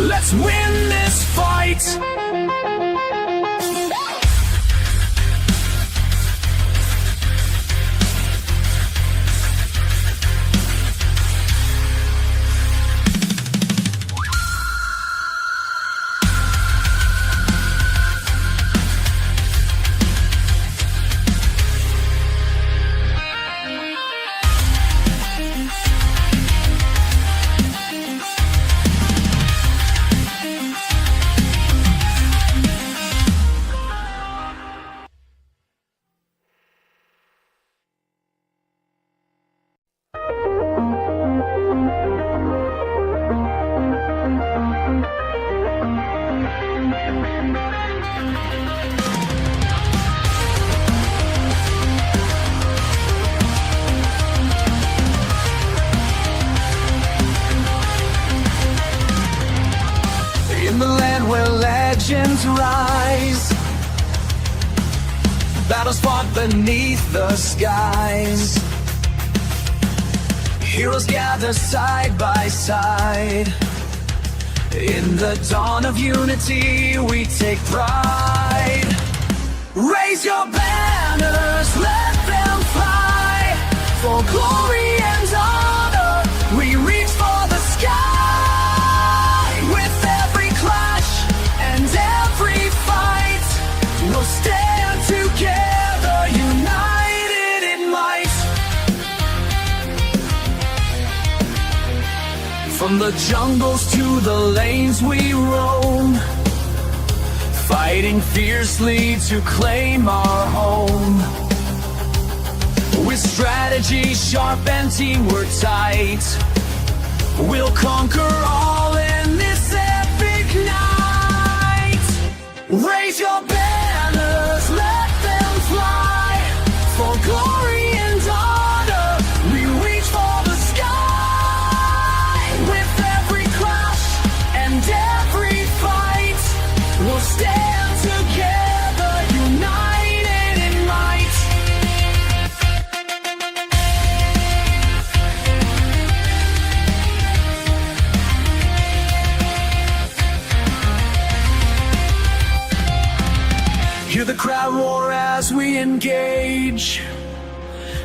let's win this fight. In the land where legends rise, battles fought beneath the skies. Heroes gather side by side. In the dawn of unity, we take pride. Raise your banners, let them fly. For glory and honor, we reach for the sky. With every clash and every fight, we'll stand together, united in might. From the jungles to the lanes we roam, fighting fiercely to claim our home. With strategy sharp and teamwork tight, we'll conquer all in this epic night. Raise your banners, let them fly. For glory and honor, we reach for the sky. With every clash and every fight, we'll stand together, united in might. Hear the crowd roar as we engage.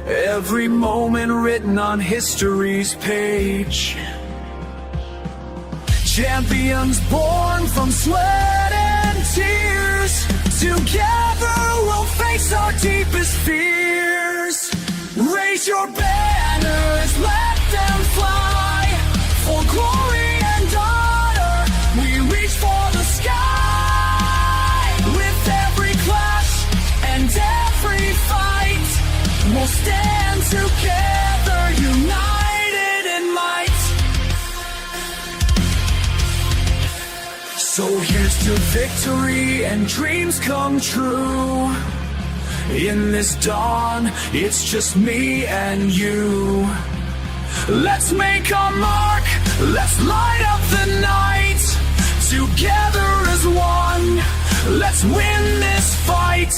Every moment written on history's page. Champions born from sweat and tears. Together we'll face our deepest fears. Raise your banners, let them fly. For glory and honor, we reach for the sky. With every clash and every fight, we'll stand together, united in might. So here's to victory and dreams come true. In this dawn, it's just me and you. Let's make a mark, let's light up the night. Together as one, let's win this fight.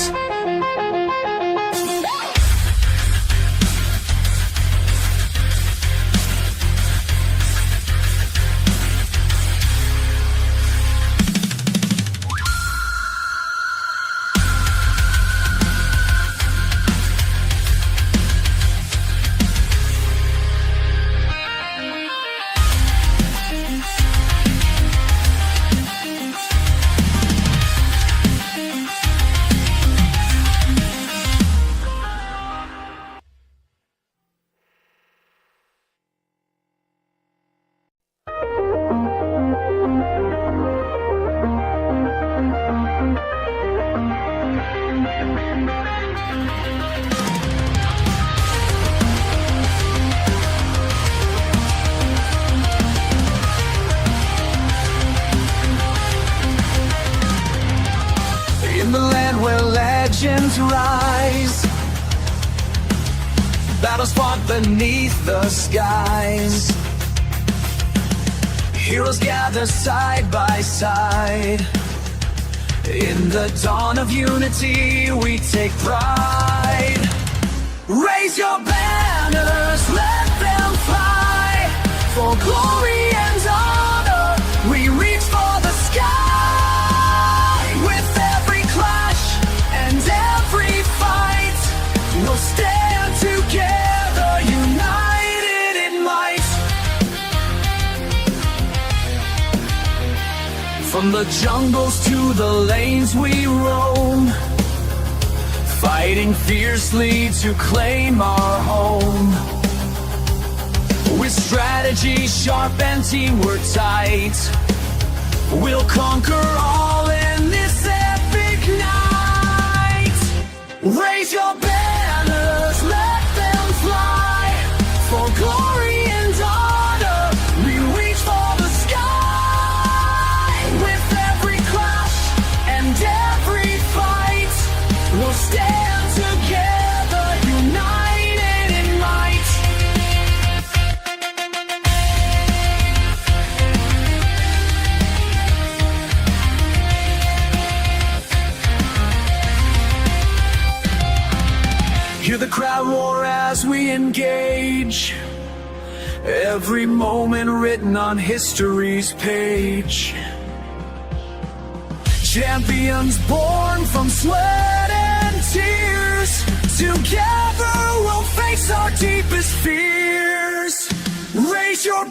rise. Battles fought beneath the skies. Heroes gather side by side. In the dawn of unity, we take pride. Raise your banners, let them fly. For glory and honor, we reach for the sky. With every clash and every fight, we'll stand together, united in might. From the jungles to the lanes we roam, fighting fiercely to claim our home. With strategy sharp and teamwork tight, we'll conquer all in this epic night. Raise your banners, let them fly. For glory and honor, we reach for the sky. With every clash and every fight, we'll stand together, united in might. Hear the crowd roar as we engage. Every moment written on history's page. Champions born from sweat and tears. Together we'll face our deepest fears. Raise your